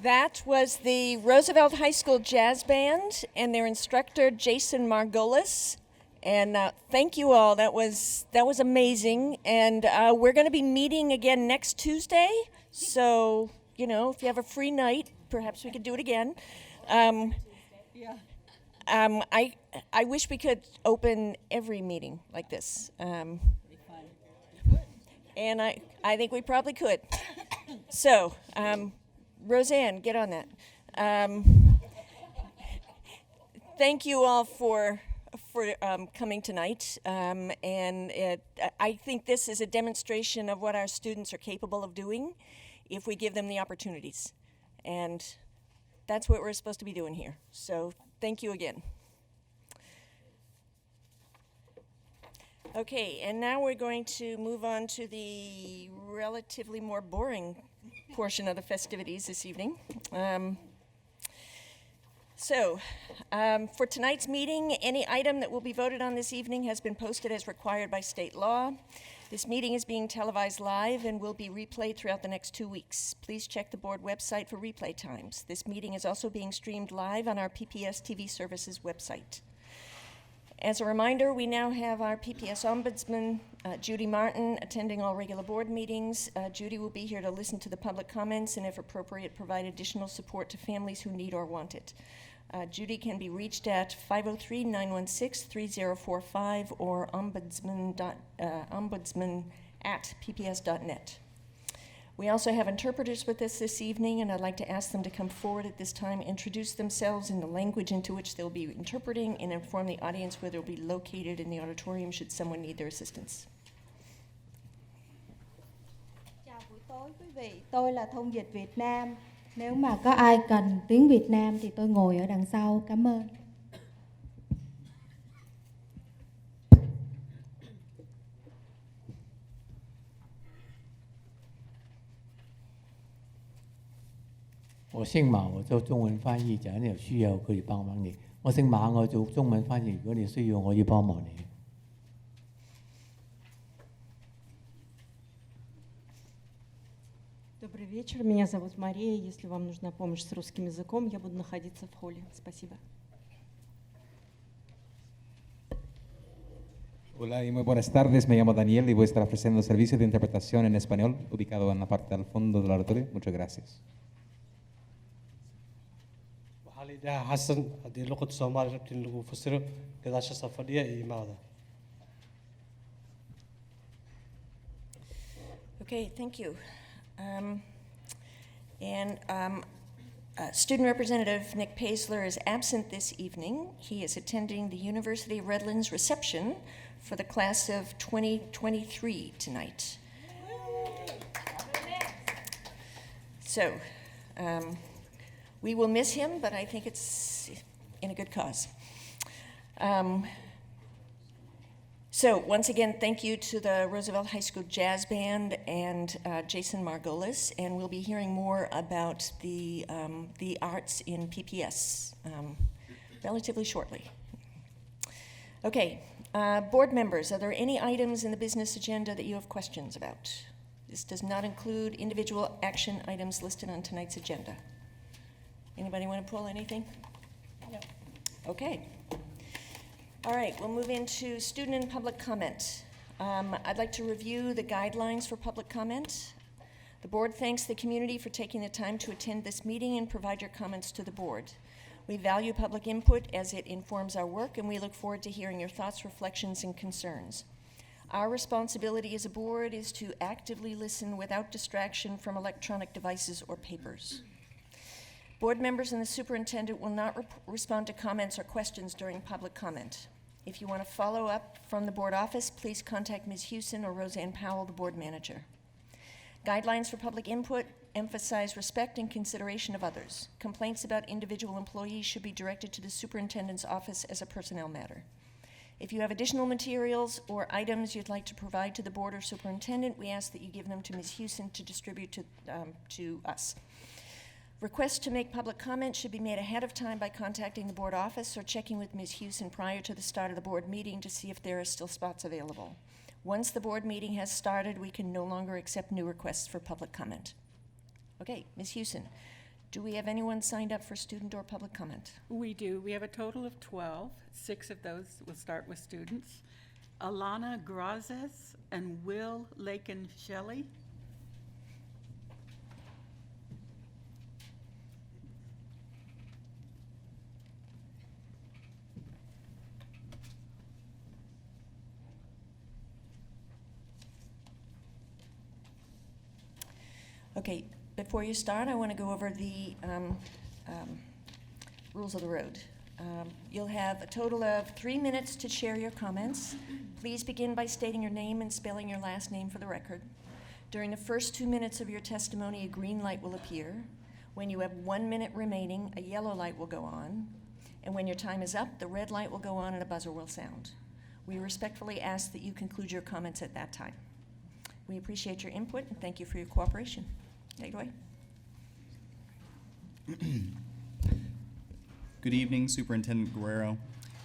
That was the Roosevelt High School Jazz Band and their instructor, Jason Margolis. And thank you all. That was amazing. And we're going to be meeting again next Tuesday. So, you know, if you have a free night, perhaps we could do it again. I wish we could open every meeting like this. And I think we probably could. So, Roseanne, get on that. Thank you all for coming tonight. I think this is a demonstration of what our students are capable of doing if we give them the opportunities. And that's what we're supposed to be doing here. So thank you again. Okay, and now we're going to move on to the relatively more boring portion of the festivities this evening. For tonight's meeting, any item that will be voted on this evening has been posted as required by state law. This meeting is being televised live and will be replayed throughout the next 2 weeks. Please check the board website for replay times. This meeting is also being streamed live on our PPS TV Services website. As a reminder, we now have our PPS Ombudsman, Judy Martin, attending all regular board meetings. Judy will be here to listen to the public comments and, if appropriate, provide additional support to families who need or want it. Judy can be reached at 503-916-3045 or ombudsman@pps.net. We also have interpreters with us this evening, and I'd like to ask them to come forward at this time, introduce themselves in the language into which they'll be interpreting, and inform the audience where they'll be located in the auditorium should someone need their assistance. Chào buổi tối quý vị, tôi là thông dịch Việt Nam. Nếu mà có ai cần tiếng Việt Nam thì tôi ngồi ở đằng sau. Cảm ơn.我姓马，我做中文翻译，假如你有需要可以帮忙你。我姓馬，我做中文翻譯，如果你需要，我可以幫忙你。Добрый вечер, меня зовут Мария. Если вам нужна помощь с русским языком, я буду находиться в холле. Спасибо. Hola y muy buenas tardes, me llamo Daniel y voy a estar ofreciendo servicio de interpretación en español, ubicado en la parte del fondo del auditorio. Muchas gracias. waxaa la yidhahaa xasan haddii luqada soomaali rabti in lagu fasiro gadaashaasa fadhiya iyo imaada. Okay, thank you. Student Representative Nick Paisler is absent this evening. He is attending the University of Redlands reception for the class of 2023 tonight. So, we will miss him, but I think it's in a good cause. So once again, thank you to the Roosevelt High School Jazz Band and Jason Margolis, and we'll be hearing more about the arts in PPS relatively shortly. Okay, board members, are there any items in the business agenda that you have questions about? This does not include individual action items listed on tonight's agenda. Anybody want to pull anything? No. Okay. All right, we'll move into student and public comment. I'd like to review the guidelines for public comment. The board thanks the community for taking the time to attend this meeting and provide your comments to the board. We value public input as it informs our work, and we look forward to hearing your thoughts, reflections, and concerns. Our responsibility as a board is to actively listen without distraction from electronic devices or papers. Board members and the superintendent will not respond to comments or questions during public comment. If you want to follow up from the board office, please contact Ms. Hewson or Roseanne Powell, the board manager. Guidelines for public input emphasize respect and consideration of others. Complaints about individual employees should be directed to the superintendent's office as a personnel matter. If you have additional materials or items you'd like to provide to the board or superintendent, we ask that you give them to Ms. Hewson to distribute to us. Requests to make public comment should be made ahead of time by contacting the board office or checking with Ms. Hewson prior to the start of the board meeting to see if there are still spots available. Once the board meeting has started, we can no longer accept new requests for public comment. Okay, Ms. Hewson, Do we have anyone signed up for student or public comment? We do. We have a total of 12. 6 of those will start with students. Alana Grazes and Will Lakin Shelley. Okay, before you start, I want to go over the rules of the road. You'll have a total of 3 minutes to share your comments. Please begin by stating your name and spelling your last name for the record. During the first 2 minutes of your testimony, a green light will appear. When you have 1 minute remaining, a yellow light will go on. And when your time is up, the red light will go on and a buzzer will sound. We respectfully ask that you conclude your comments at that time. We appreciate your input and thank you for your cooperation. Take it away. Good evening, Superintendent Guerrero,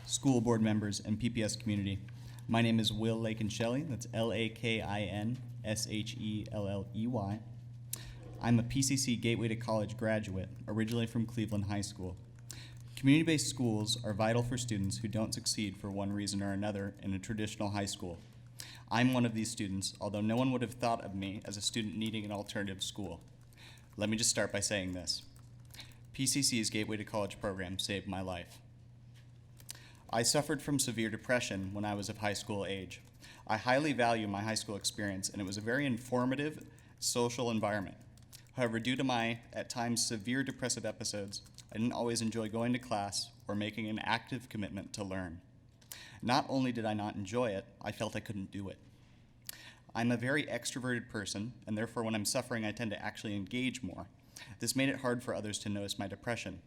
school board members, and PPS community. My name is Will Lakin Shelley. That's L-A-K-I-N-S-H-E-L-L-E-Y. I'm a PCC Gateway to College graduate, originally from Cleveland High School. Community-based schools are vital for students who don't succeed for one reason or another in a traditional high school. I'm one of these students, although no one would have thought of me as a student needing an alternative school. Let me just start by saying this. PCC's Gateway to College program saved my life. I suffered from severe depression when I was of high school age. I highly value my high school experience, and it was a very informative social environment. However, due to my, at times, severe depressive episodes, I didn't always enjoy going to class or making an active commitment to learn. Not only did I not enjoy it, I felt I couldn't do it. I'm a very extroverted person, and therefore when I'm suffering, I tend to actually engage more. This made it hard for others to notice my depression.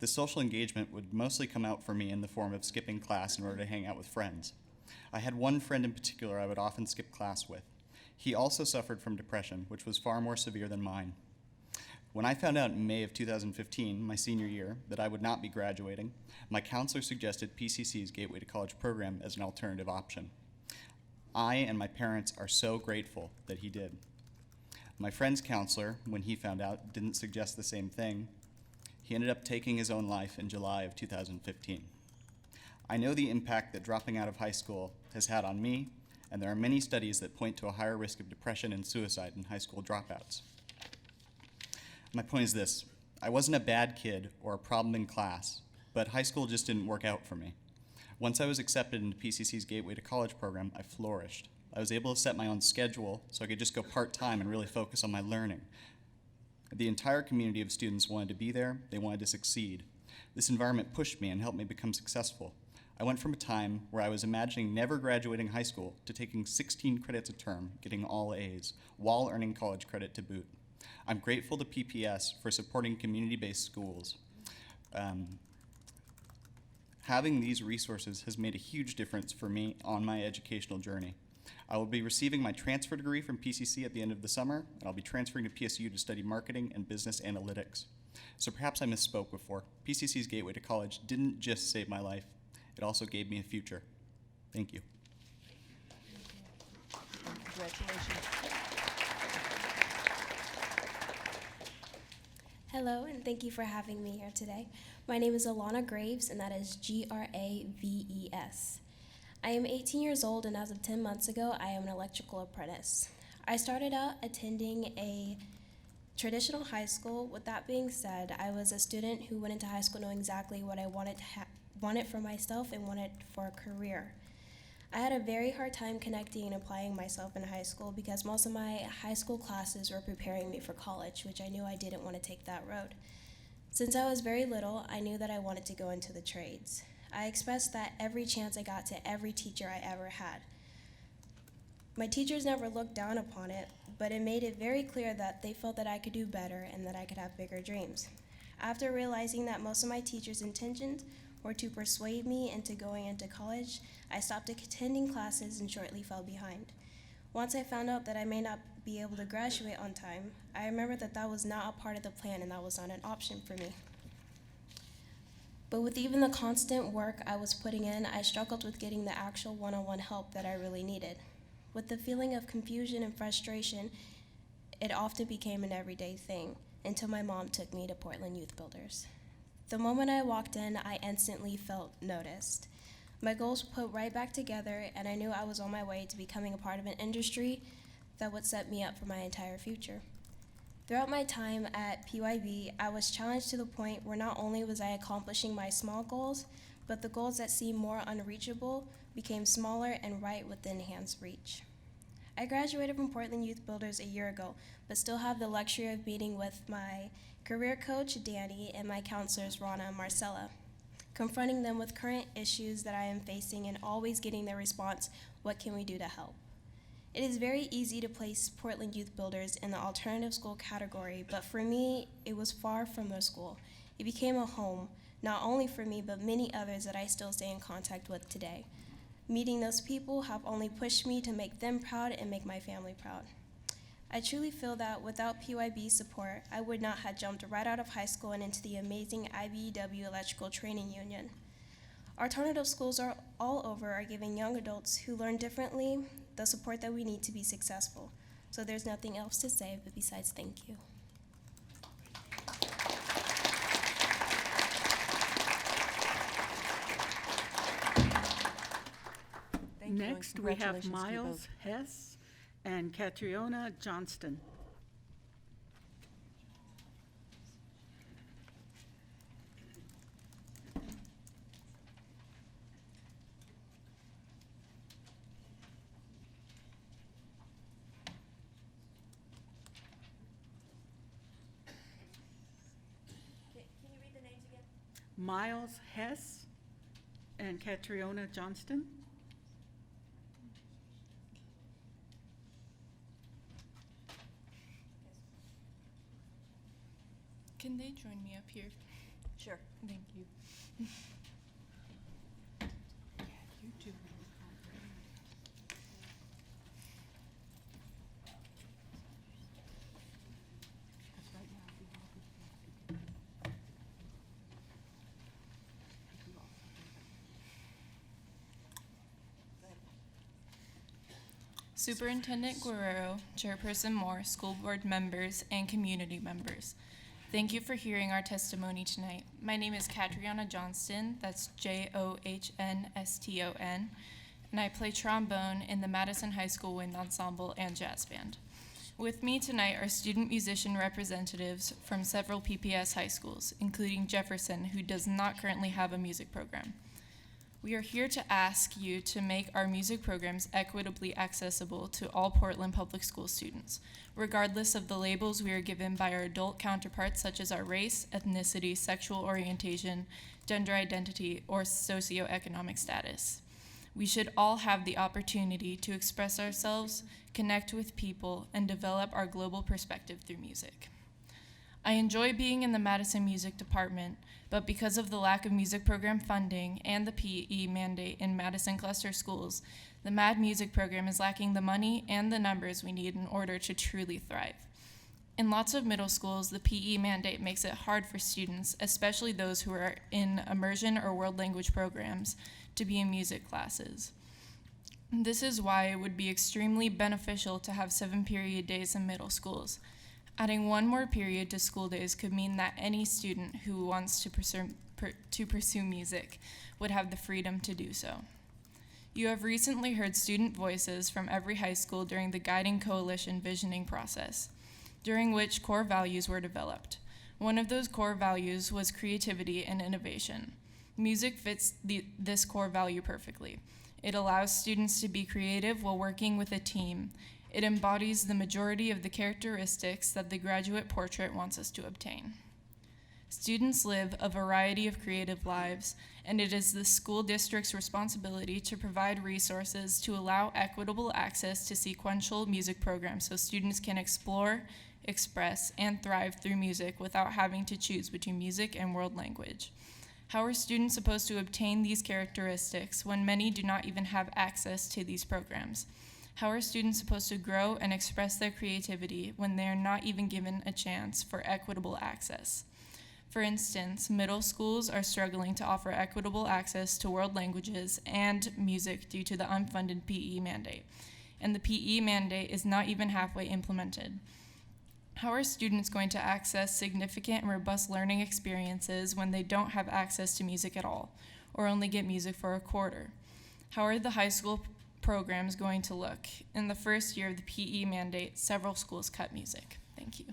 The social engagement would mostly come out for me in the form of skipping class in order to hang out with friends. I had one friend in particular I would often skip class with. He also suffered from depression, which was far more severe than mine. When I found out in May of 2015, my senior year, that I would not be graduating, my counselor suggested PCC's Gateway to College program as an alternative option. I and my parents are so grateful that he did. My friend's counselor, when he found out, didn't suggest the same thing. He ended up taking his own life in July of 2015. I know the impact that dropping out of high school has had on me, and there are many studies that point to a higher risk of depression and suicide in high school dropouts. My point is this: I wasn't a bad kid or a problem in class, but high school just didn't work out for me. Once I was accepted into PCC's Gateway to College program, I flourished. I was able to set my own schedule so I could just go part-time and really focus on my learning. The entire community of students wanted to be there, they wanted to succeed. This environment pushed me and helped me become successful. I went from a time where I was imagining never graduating high school to taking 16 credits a term, getting all A's, while earning college credit to boot. I'm grateful to PPS for supporting community-based schools. Having these resources has made a huge difference for me on my educational journey. I will be receiving my transfer degree from PCC at the end of the summer, and I'll be transferring to PSU to study marketing and business analytics. So perhaps I misspoke before. PCC's Gateway to College didn't just save my life, it also gave me a future. Thank you. Congratulations. Hello, and thank you for having me here today. My name is Alana Graves, and that is Graves. I am 18 years old, and as of 10 months ago, I am an electrical apprentice. I started out attending a traditional high school. With that being said, I was a student who went into high school knowing exactly what I wanted for myself and wanted for a career. I had a very hard time connecting and applying myself in high school because most of my high school classes were preparing me for college, which I knew I didn't want to take that road. Since I was very little, I knew that I wanted to go into the trades. I expressed that every chance I got to every teacher I ever had. My teachers never looked down upon it, but it made it very clear that they felt that I could do better and that I could have bigger dreams. After realizing that most of my teachers' intentions were to persuade me into going into college, I stopped attending classes and shortly fell behind. Once I found out that I may not be able to graduate on time, I remembered that that was not a part of the plan and that was not an option for me. But with even the constant work I was putting in, I struggled with getting the actual one-on-one help that I really needed. With the feeling of confusion and frustration, it often became an everyday thing. until my mom took me to Portland Youth Builders. The moment I walked in, I instantly felt noticed. My goals were put right back together, and I knew I was on my way to becoming a part of an industry that would set me up for my entire future. Throughout my time at PYB, I was challenged to the point where not only was I accomplishing my small goals, but the goals that seemed more unreachable became smaller and right within hand's reach. I graduated from Portland Youth Builders a year ago, but still have the luxury of meeting with my career coach, Danny, and my counselors, Rana and Marcella, confronting them with current issues that I am facing and always getting their response, what can we do to help? It is very easy to place Portland Youth Builders in the alternative school category, but for me, it was far from a school. It became a home, not only for me, but many others that I still stay in contact with today. Meeting those people have only pushed me to make them proud and make my family proud. I truly feel that without PYB's support, I would not have jumped right out of high school and into the amazing IBEW Electrical Training Union. Alternative schools are all over are giving young adults who learn differently the support that we need to be successful. So there's nothing else to say but besides thank you. Thank you, and Next, we have congratulations to you Miles both. Hess and Catriona Johnston. Can you read the names again? Miles Hess and Catriona Johnston. Can they join me up here? Sure. Thank you. Superintendent Guerrero, Chairperson Moore, school board members, and community members. Thank you for hearing our testimony tonight. My name is Catriona Johnston, that's Johnston, and I play trombone in the Madison High School Wind Ensemble and Jazz Band. With me tonight are student musician representatives from several PPS high schools, including Jefferson, who does not currently have a music program. We are here to ask you to make our music programs equitably accessible to all Portland Public School students, regardless of the labels we are given by our adult counterparts such as our race, ethnicity, sexual orientation, gender identity, or socioeconomic status. We should all have the opportunity to express ourselves, connect with people, and develop our global perspective through music. I enjoy being in the Madison Music Department, but because of the lack of music program funding and the PE mandate in Madison cluster schools, the MAD music program is lacking the money and the numbers we need in order to truly thrive. In lots of middle schools, the PE mandate makes it hard for students, especially those who are in immersion or world language programs, to be in music classes. This is why it would be extremely beneficial to have 7-period days in middle schools. Adding one more period to school days could mean that any student who wants to pursue music would have the freedom to do so. You have recently heard student voices from every high school during the Guiding Coalition visioning process, during which core values were developed. One of those core values was creativity and innovation. Music fits this core value perfectly. It allows students to be creative while working with a team. It embodies the majority of the characteristics that the graduate portrait wants us to obtain. Students live a variety of creative lives, and it is the school district's responsibility to provide resources to allow equitable access to sequential music programs so students can explore, express, and thrive through music without having to choose between music and world language. How are students supposed to obtain these characteristics when many do not even have access to these programs? How are students supposed to grow and express their creativity when they are not even given a chance for equitable access? For instance, middle schools are struggling to offer equitable access to world languages and music due to the unfunded PE mandate, and the PE mandate is not even halfway implemented. How are students going to access significant and robust learning experiences when they don't have access to music at all, or only get music for a quarter? How are the high school programs going to look? In the first year of the PE mandate, several schools cut music. Thank you.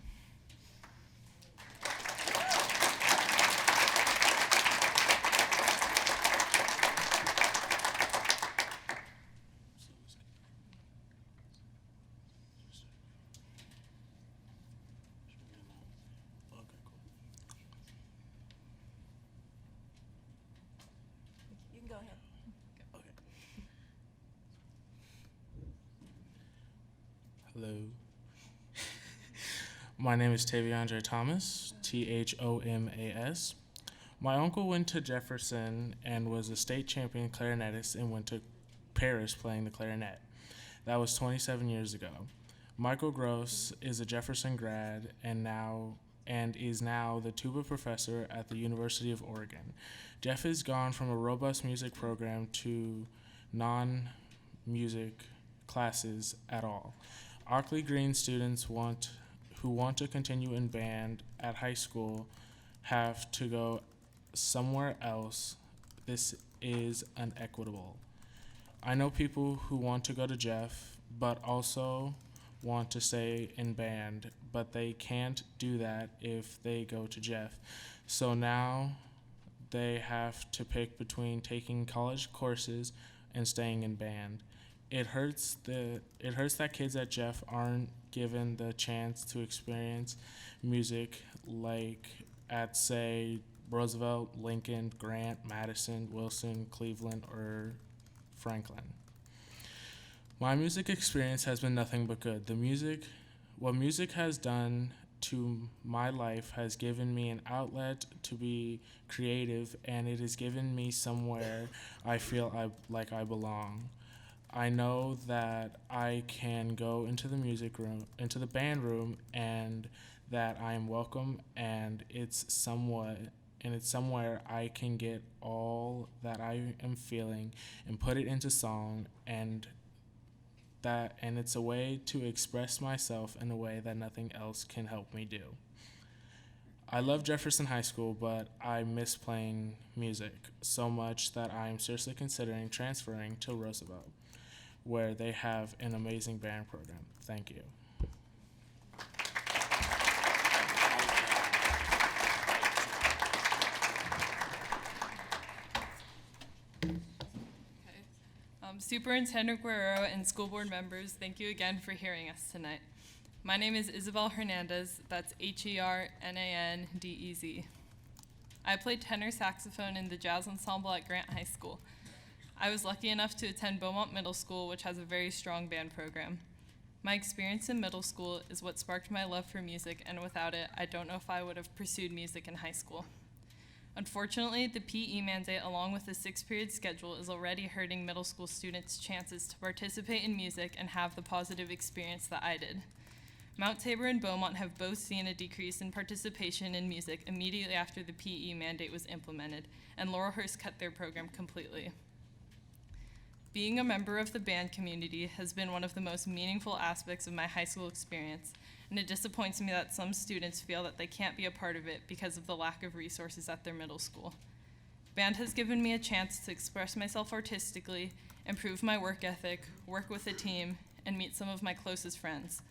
You can go ahead. Hello. My name is Taviandre Thomas, Thomas. My uncle went to Jefferson and was a state champion clarinetist and went to Paris playing the clarinet. That was 27 years ago. Michael Gross is a Jefferson grad and is now the tuba professor at the University of Oregon. Jeff has gone from a robust music program to non-music classes at all. Ockley Green students who want to continue in band at high school have to go somewhere else. This is unequitable. I know people who want to go to Jeff, but also want to stay in band, but they can't do that if they go to Jeff. So now they have to pick between taking college courses and staying in band. It hurts that kids at Jeff aren't given the chance to experience music like at, say, Roosevelt, Lincoln, Grant, Madison, Wilson, Cleveland, or Franklin. My music experience has been nothing but good. What music has done to my life has given me an outlet to be creative, and it has given me somewhere I feel like I belong. I know that I can go into the music room, into the band room, and that I am welcome, and it's somewhere I can get all that I am feeling and put it into song, and it's a way to express myself in a way that nothing else can help me do. I love Jefferson High School, but I miss playing music so much that I am seriously considering transferring to Roosevelt, where they have an amazing band program. Thank you. Superintendent Guerrero and school board members, thank you again for hearing us tonight. My name is Isabel Hernandez, that's Hernandez. I played tenor saxophone in the jazz ensemble at Grant High School. I was lucky enough to attend Beaumont Middle School, which has a very strong band program. My experience in middle school is what sparked my love for music, and without it, I don't know if I would have pursued music in high school. Unfortunately, the PE mandate, along with the 6-period schedule, is already hurting middle school students' chances to participate in music and have the positive experience that I did. Mount Tabor and Beaumont have both seen a decrease in participation in music immediately after the PE mandate was implemented, and Laurelhurst cut their program completely. Being a member of the band community has been one of the most meaningful aspects of my high school experience, and it disappoints me that some students feel that they can't be a part of it because of the lack of resources at their middle school. Band has given me a chance to express myself artistically, improve my work ethic, work with a team, and meet some of my closest friends.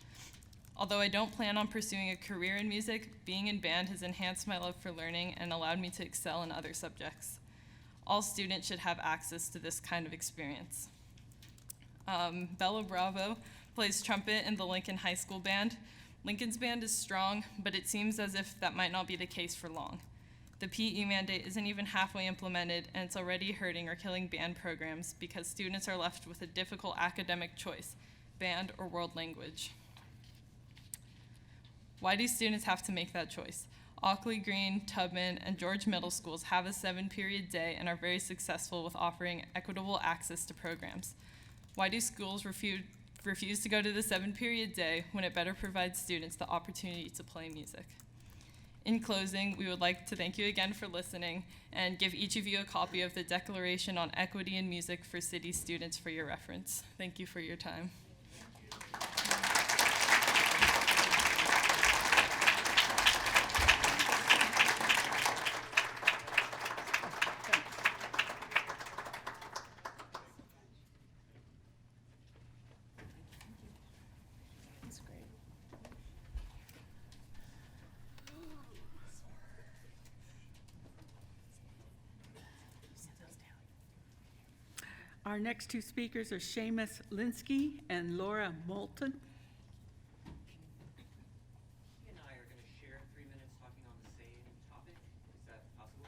Although I don't plan on pursuing a career in music, being in band has enhanced my love for learning and allowed me to excel in other subjects. All students should have access to this kind of experience. Bella Bravo plays trumpet in the Lincoln High School band. Lincoln's band is strong, but it seems as if that might not be the case for long. The PE mandate isn't even halfway implemented, and it's already hurting or killing band programs because students are left with a difficult academic choice, band or world language. Why do students have to make that choice? Ockley, Green, Tubman, and George Middle Schools have a 7-period day and are very successful with offering equitable access to programs. Why do schools refuse to go to the 7-period day when it better provides students the opportunity to play music? In closing, we would like to thank you again for listening and give each of you a copy of the Declaration on Equity in Music for City Students for your reference. Thank you for your time. Our next two speakers are Seamus Linsky and Laura Moulton. He and I are going to share 3 minutes talking on the same topic. Is that possible?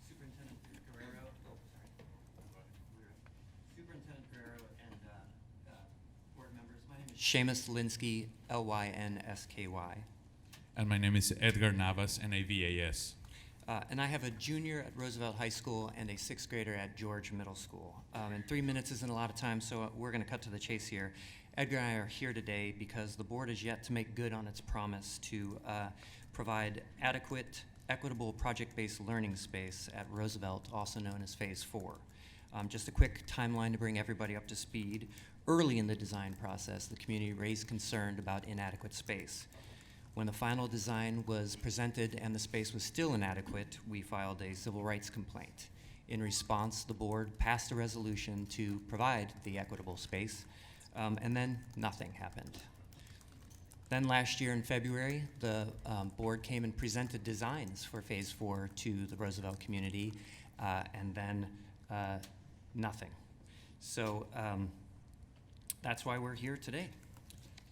Superintendent Guerrero, Superintendent Guerrero and board members, my name is Seamus Linsky, Lynsky. And my name is Edgar Navas, Navas. And I have a junior at Roosevelt High School and a sixth grader at George Middle School. And 3 minutes isn't a lot of time, so we're going to cut to the chase here. Edgar and I are here today because the board is yet to make good on its promise to provide adequate, equitable project-based learning space at Roosevelt, also known as Phase 4. Just a quick timeline to bring everybody up to speed. Early in the design process, the community raised concern about inadequate space. When the final design was presented and the space was still inadequate, we filed a civil rights complaint. In response, the board passed a resolution to provide the equitable space, and then nothing happened. Then last year in February, the board came and presented designs for Phase 4 to the Roosevelt community, and then nothing. So that's why we're here today.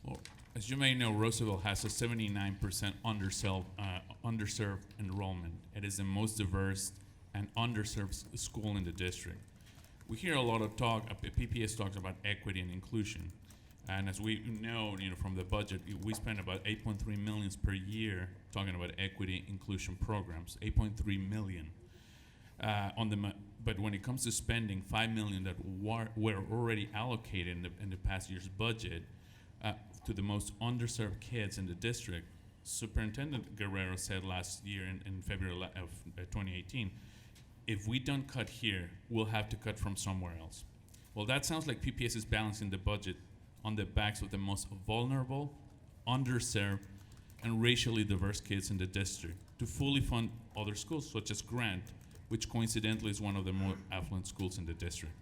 Well, as you may know, Roosevelt has a 79% underserved enrollment. It is the most diverse and underserved school in the district. We hear a lot of talk, PPS talks about equity and inclusion. And as we know, from the budget, we spend about 8.3 million per year talking about equity inclusion programs, 8.3 million. But when it comes to spending 5 million that were already allocated in the past year's budget to the most underserved kids in the district, Superintendent Guerrero said last year in February of 2018, if we don't cut here, we'll have to cut from somewhere else. Well, that sounds like PPS is balancing the budget on the backs of the most vulnerable, underserved, and racially diverse kids in the district to fully fund other schools, such as Grant, which coincidentally is one of the more affluent schools in the district.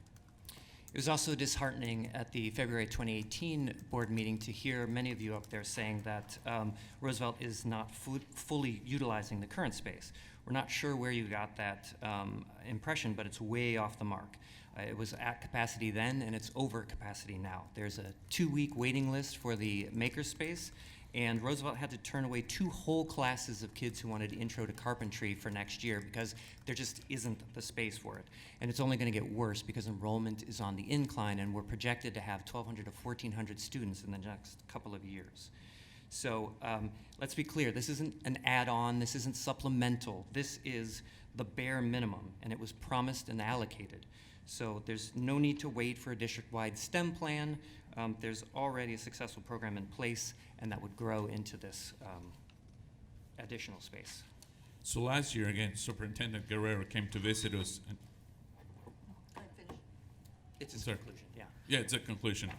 It was also disheartening at the February 2018 board meeting to hear many of you up there saying that Roosevelt is not fully utilizing the current space. We're not sure where you got that impression, but it's way off the mark. It was at capacity then, and it's over capacity now. There's a 2-week waiting list for the makerspace, and Roosevelt had to turn away 2 whole classes of kids who wanted intro to carpentry for next year because there just isn't the space for it. And it's only going to get worse because enrollment is on the incline, and we're projected to have 1,200 to 1,400 students in the next couple of years. So let's be clear, this isn't an add-on, this isn't supplemental, this is the bare minimum, and it was promised and allocated. So there's no need to wait for a district-wide STEM plan. There's already a successful program in place, and that would grow into this additional space. So last year, again, Superintendent Guerrero came to visit us. And It's a sorry. conclusion, yeah. Yeah, it's a conclusion.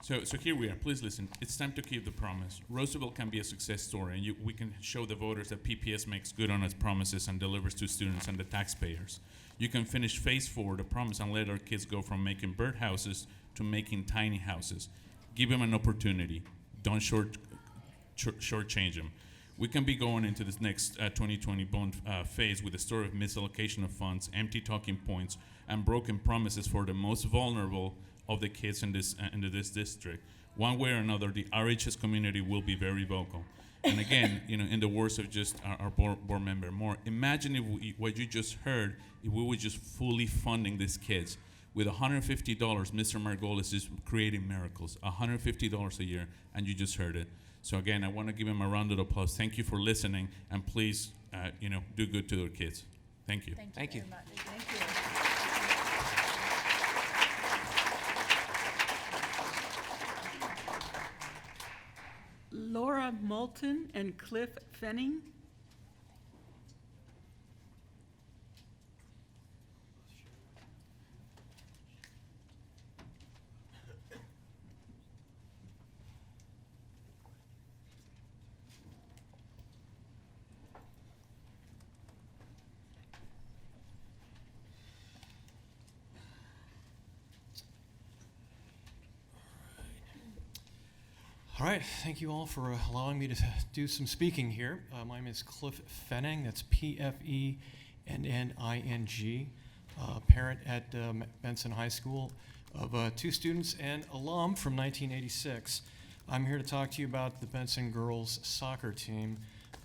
So here we are. Please listen. It's time to keep the promise. Roosevelt can be a success story, and we can show the voters that PPS makes good on its promises and delivers to students and the taxpayers. You can finish Phase 4, the promise, and let our kids go from making birdhouses to making tiny houses. Give them an opportunity. Don't shortchange them. We can be going into this next 2020 bond phase with a story of misallocation of funds, empty talking points, and broken promises for the most vulnerable of the kids in this district. One way or another, the RHS community will be very vocal. And again, in the words of just our board member Moore, imagine if what you just heard, if we were just fully funding these kids. With $150, Mr. Margolis is creating miracles, $150 a year, and you just heard it. So again, I want to give him a round of applause. Thank you for listening, and please, do good to our kids. Thank you. Thank you. Very much. Thank you. Laura Moulton and Cliff Fenning. All right, thank you all for allowing me to do some speaking here. My name is Cliff Fenning, that's Pfenning, parent at Benson High School of 2 students and alum from 1986. I'm here to talk to you about the Benson girls soccer team.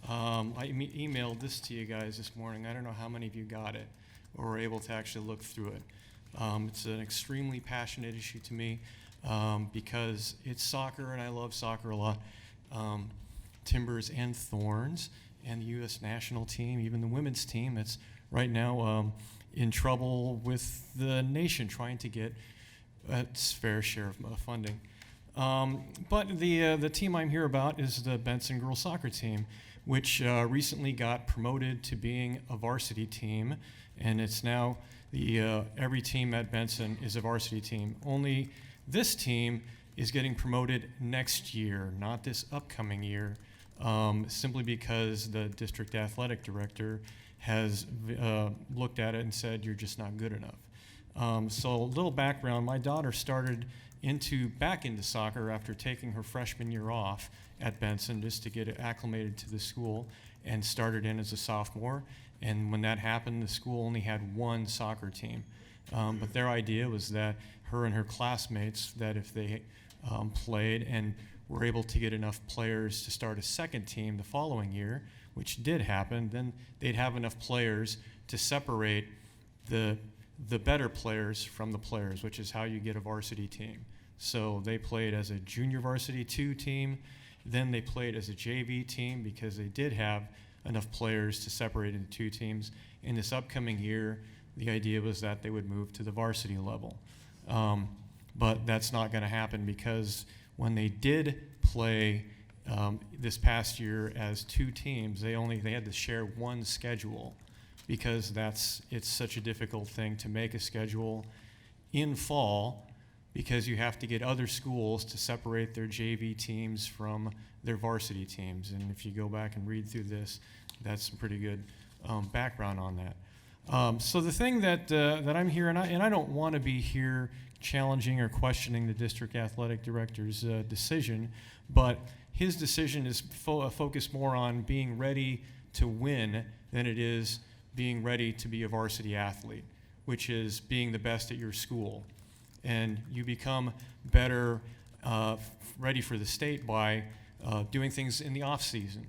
I emailed this to you guys this morning. I don't know how many of you got it or were able to actually look through it. It's an extremely passionate issue to me. Because it's soccer and I love soccer a lot. Timbers and Thorns and the U.S. national team, even the women's team that's right now in trouble with the nation trying to get its fair share of funding. But the team I'm here about is the Benson girls soccer team, which recently got promoted to being a varsity team, and it's now every team at Benson is a varsity team. Only this team is getting promoted next year, not this upcoming year, simply because the district athletic director has looked at it and said, you're just not good enough. So a little background, my daughter started back into soccer after taking her freshman year off at Benson just to get acclimated to the school, and started in as a sophomore. And when that happened, the school only had one soccer team. But their idea was that her and her classmates, that if they played and were able to get enough players to start a second team the following year, which did happen, then they'd have enough players to separate the better players from the players, which is how you get a varsity team. So they played as a junior varsity 2 team, then they played as a JV team because they did have enough players to separate into 2 teams. In this upcoming year, the idea was that they would move to the varsity level. But that's not going to happen because when they did play this past year as 2 teams, they had to share one schedule because it's such a difficult thing to make a schedule in fall because you have to get other schools to separate their JV teams from their varsity teams. And if you go back and read through this, that's some pretty good background on that. So the thing that I'm here, and I don't want to be here challenging or questioning the district athletic director's decision, but his decision is focused more on being ready to win than it is being ready to be a varsity athlete, which is being the best at your school. And you become better, ready for the state by doing things in the off season,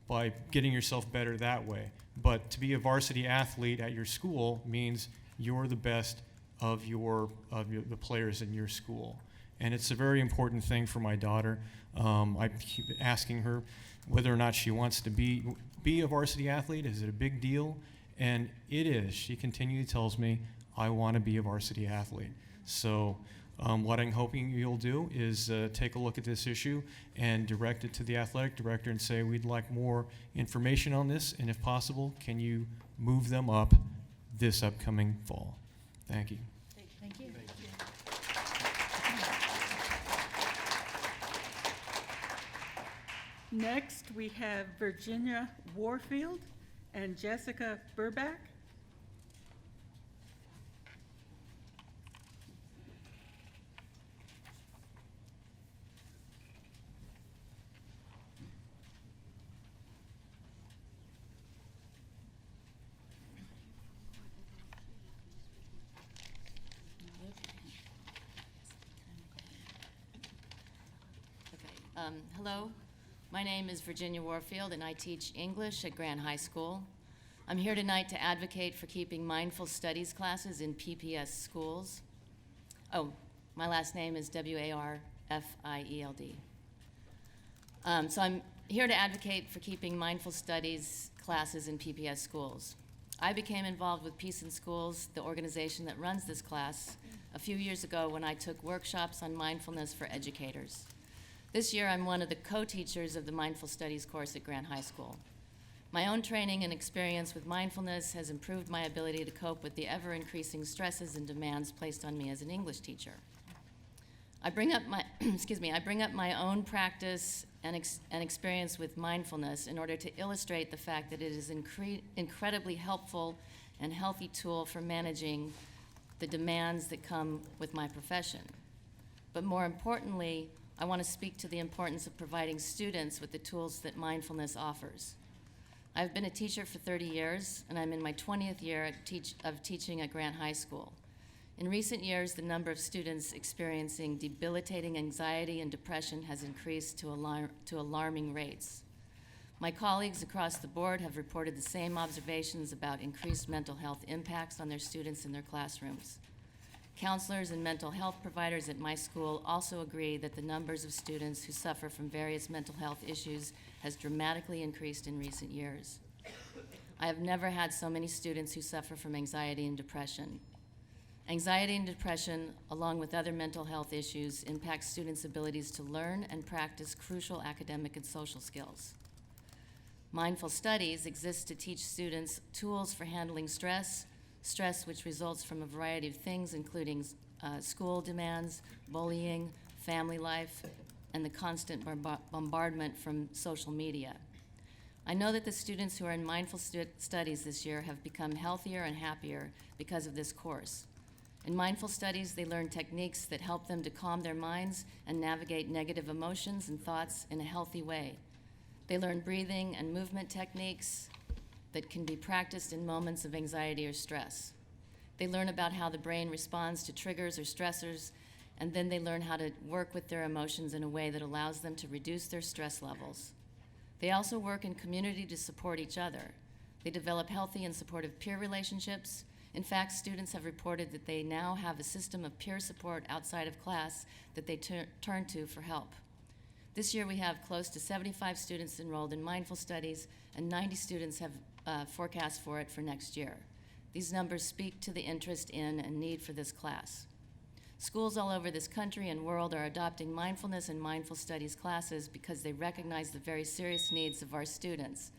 by getting yourself better that way. But to be a varsity athlete at your school means you're the best of the players in your school. And it's a very important thing for my daughter. I keep asking her whether or not she wants to be a varsity athlete. Is it a big deal? And it is. She continually tells me, I want to be a varsity athlete. So what I'm hoping you'll do is take a look at this issue and direct it to the athletic director and say, we'd like more information on this, and if possible, can you move them up this upcoming fall? Thank you. Thank you. Next, we have Virginia Warfield and Jessica Burback. Hello, my name is Virginia Warfield and I teach English at Grant High School. I'm here tonight to advocate for keeping mindful studies classes in PPS schools. Oh, my last name is Warfield. So I'm here to advocate for keeping mindful studies classes in PPS schools. I became involved with Peace in Schools, the organization that runs this class, a few years ago when I took workshops on mindfulness for educators. This year, I'm one of the co-teachers of the Mindful Studies course at Grant High School. My own training and experience with mindfulness has improved my ability to cope with the ever-increasing stresses and demands placed on me as an English teacher. I bring up my, I bring up my own practice and experience with mindfulness in order to illustrate the fact that it is an incredibly helpful and healthy tool for managing the demands that come with my profession. But more importantly, I want to speak to the importance of providing students with the tools that mindfulness offers. I've been a teacher for 30 years, and I'm in my 20th year of teaching at Grant High School. In recent years, the number of students experiencing debilitating anxiety and depression has increased to alarming rates. My colleagues across the board have reported the same observations about increased mental health impacts on their students in their classrooms. Counselors and mental health providers at my school also agree that the numbers of students who suffer from various mental health issues has dramatically increased in recent years. I have never had so many students who suffer from anxiety and depression. Anxiety and depression, along with other mental health issues, impact students' abilities to learn and practice crucial academic and social skills. Mindful studies exist to teach students tools for handling stress which results from a variety of things, including school demands, bullying, family life, and the constant bombardment from social media. I know that the students who are in mindful studies this year have become healthier and happier because of this course. In mindful studies, they learn techniques that help them to calm their minds and navigate negative emotions and thoughts in a healthy way. They learn breathing and movement techniques that can be practiced in moments of anxiety or stress. They learn about how the brain responds to triggers or stressors, and then they learn how to work with their emotions in a way that allows them to reduce their stress levels. They also work in community to support each other. They develop healthy and supportive peer relationships. In fact, students have reported that they now have a system of peer support outside of class that they turn to for help. This year we have close to 75 students enrolled in mindful studies, and 90 students have forecast for it for next year. These numbers speak to the interest in and need for this class. Schools all over this country and world are adopting mindfulness and mindful studies classes because they recognize the very serious needs of our students.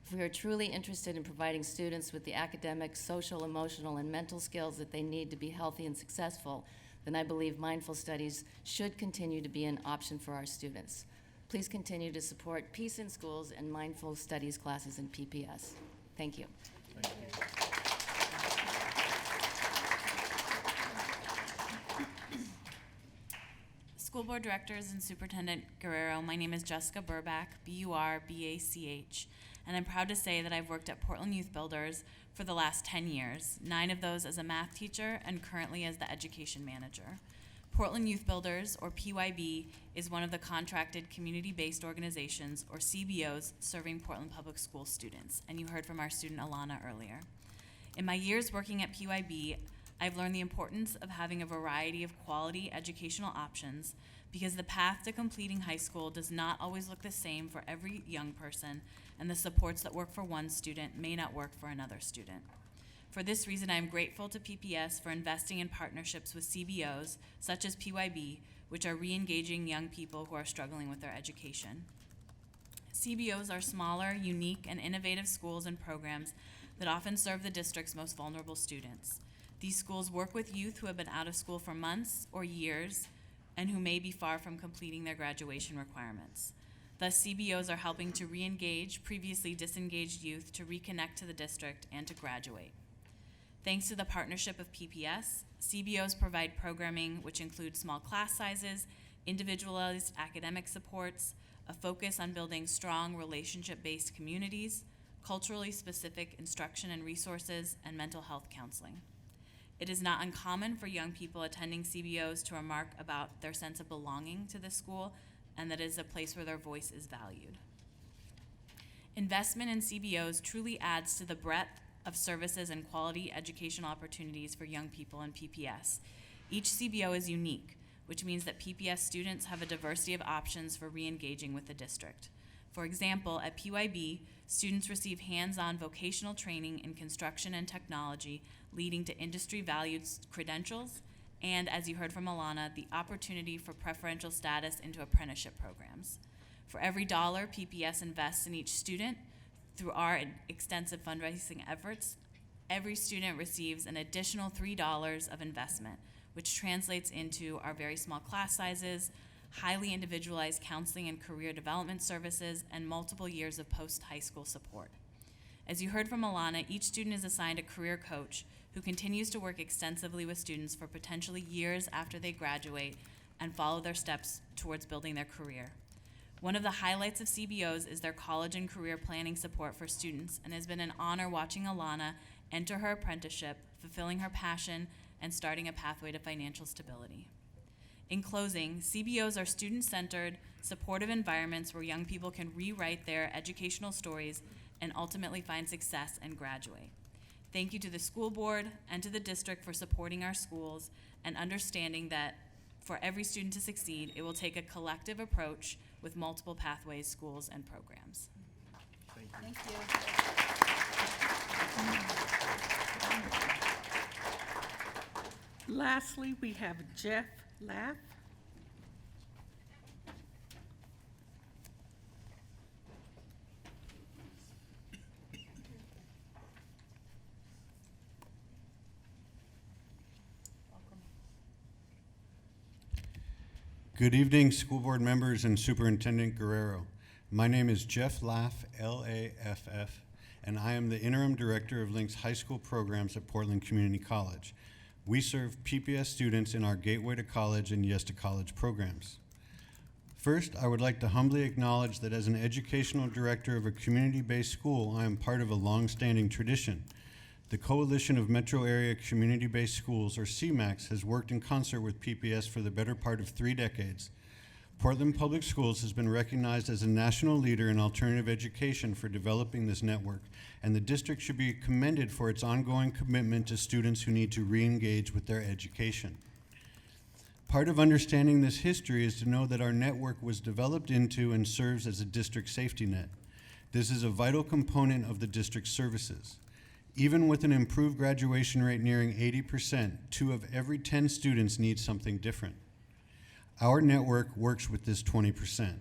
If we are truly interested in providing students with the academic, social, emotional, and mental skills that they need to be healthy and successful, then I believe mindful studies should continue to be an option for our students. Please continue to support Peace in Schools and mindful studies classes in PPS. Thank you. School Board Directors and Superintendent Guerrero, my name is Jessica Burbach, B-U-R-B-A-C-H, and I'm proud to say that I've worked at Portland Youth Builders for the last 10 years, 9 of those as a math teacher and currently as the education manager. Portland Youth Builders, or PYB, is one of the contracted community-based organizations, or CBOs, serving Portland Public School students, and you heard from our student Alana earlier. In my years working at PYB, I've learned the importance of having a variety of quality educational options because the path to completing high school does not always look the same for every young person, and the supports that work for one student may not work for another student. For this reason, I am grateful to PPS for investing in partnerships with CBOs, such as PYB, which are re-engaging young people who are struggling with their education. CBOs are smaller, unique, and innovative schools and programs that often serve the district's most vulnerable students. These schools work with youth who have been out of school for months or years and who may be far from completing their graduation requirements. Thus, CBOs are helping to re-engage previously disengaged youth to reconnect to the district and to graduate. Thanks to the partnership of PPS, CBOs provide programming which includes small class sizes, individualized academic supports, a focus on building strong relationship-based communities, culturally specific instruction and resources, and mental health counseling. It is not uncommon for young people attending CBOs to remark about their sense of belonging to the school and that it is a place where their voice is valued. Investment in CBOs truly adds to the breadth of services and quality educational opportunities for young people in PPS. Each CBO is unique, which means that PPS students have a diversity of options for re-engaging with the district. For example, at PYB, students receive hands-on vocational training in construction and technology, leading to industry-valued credentials, and, as you heard from Alana, the opportunity for preferential status into apprenticeship programs. For every dollar PPS invests in each student, through our extensive fundraising efforts, every student receives an additional $3 of investment, which translates into our very small class sizes, highly individualized counseling and career development services, and multiple years of post-high school support. As you heard from Alana, each student is assigned a career coach who continues to work extensively with students for potentially years after they graduate and follow their steps towards building their career. One of the highlights of CBOs is their college and career planning support for students, and it has been an honor watching Alana enter her apprenticeship, fulfilling her passion, and starting a pathway to financial stability. In closing, CBOs are student-centered, supportive environments where young people can rewrite their educational stories and ultimately find success and graduate. Thank you to the school board and to the district for supporting our schools and understanding that for every student to succeed, it will take a collective approach with multiple pathways, schools, and programs. Thank you. Lastly, we have Jeff Laff. Good evening, school board members and Superintendent Guerrero. My name is Jeff Laff, L-A-F-F, and I am the Interim Director of Link's high school programs at Portland Community College. We serve PPS students in our Gateway to College and Yes to College programs. First, I would like to humbly acknowledge that as an educational director of a community-based school, I am part of a long-standing tradition. The Coalition of Metro Area Community-Based Schools, or CMAX, has worked in concert with PPS for the better part of 3 decades. Portland Public Schools has been recognized as a national leader in alternative education for developing this network, and the district should be commended for its ongoing commitment to students who need to re-engage with their education. Part of understanding this history is to know that our network was developed into and serves as a district safety net. This is a vital component of the district's services. Even with an improved graduation rate nearing 80%, 2 of every 10 students need something different. Our network works with this 20%.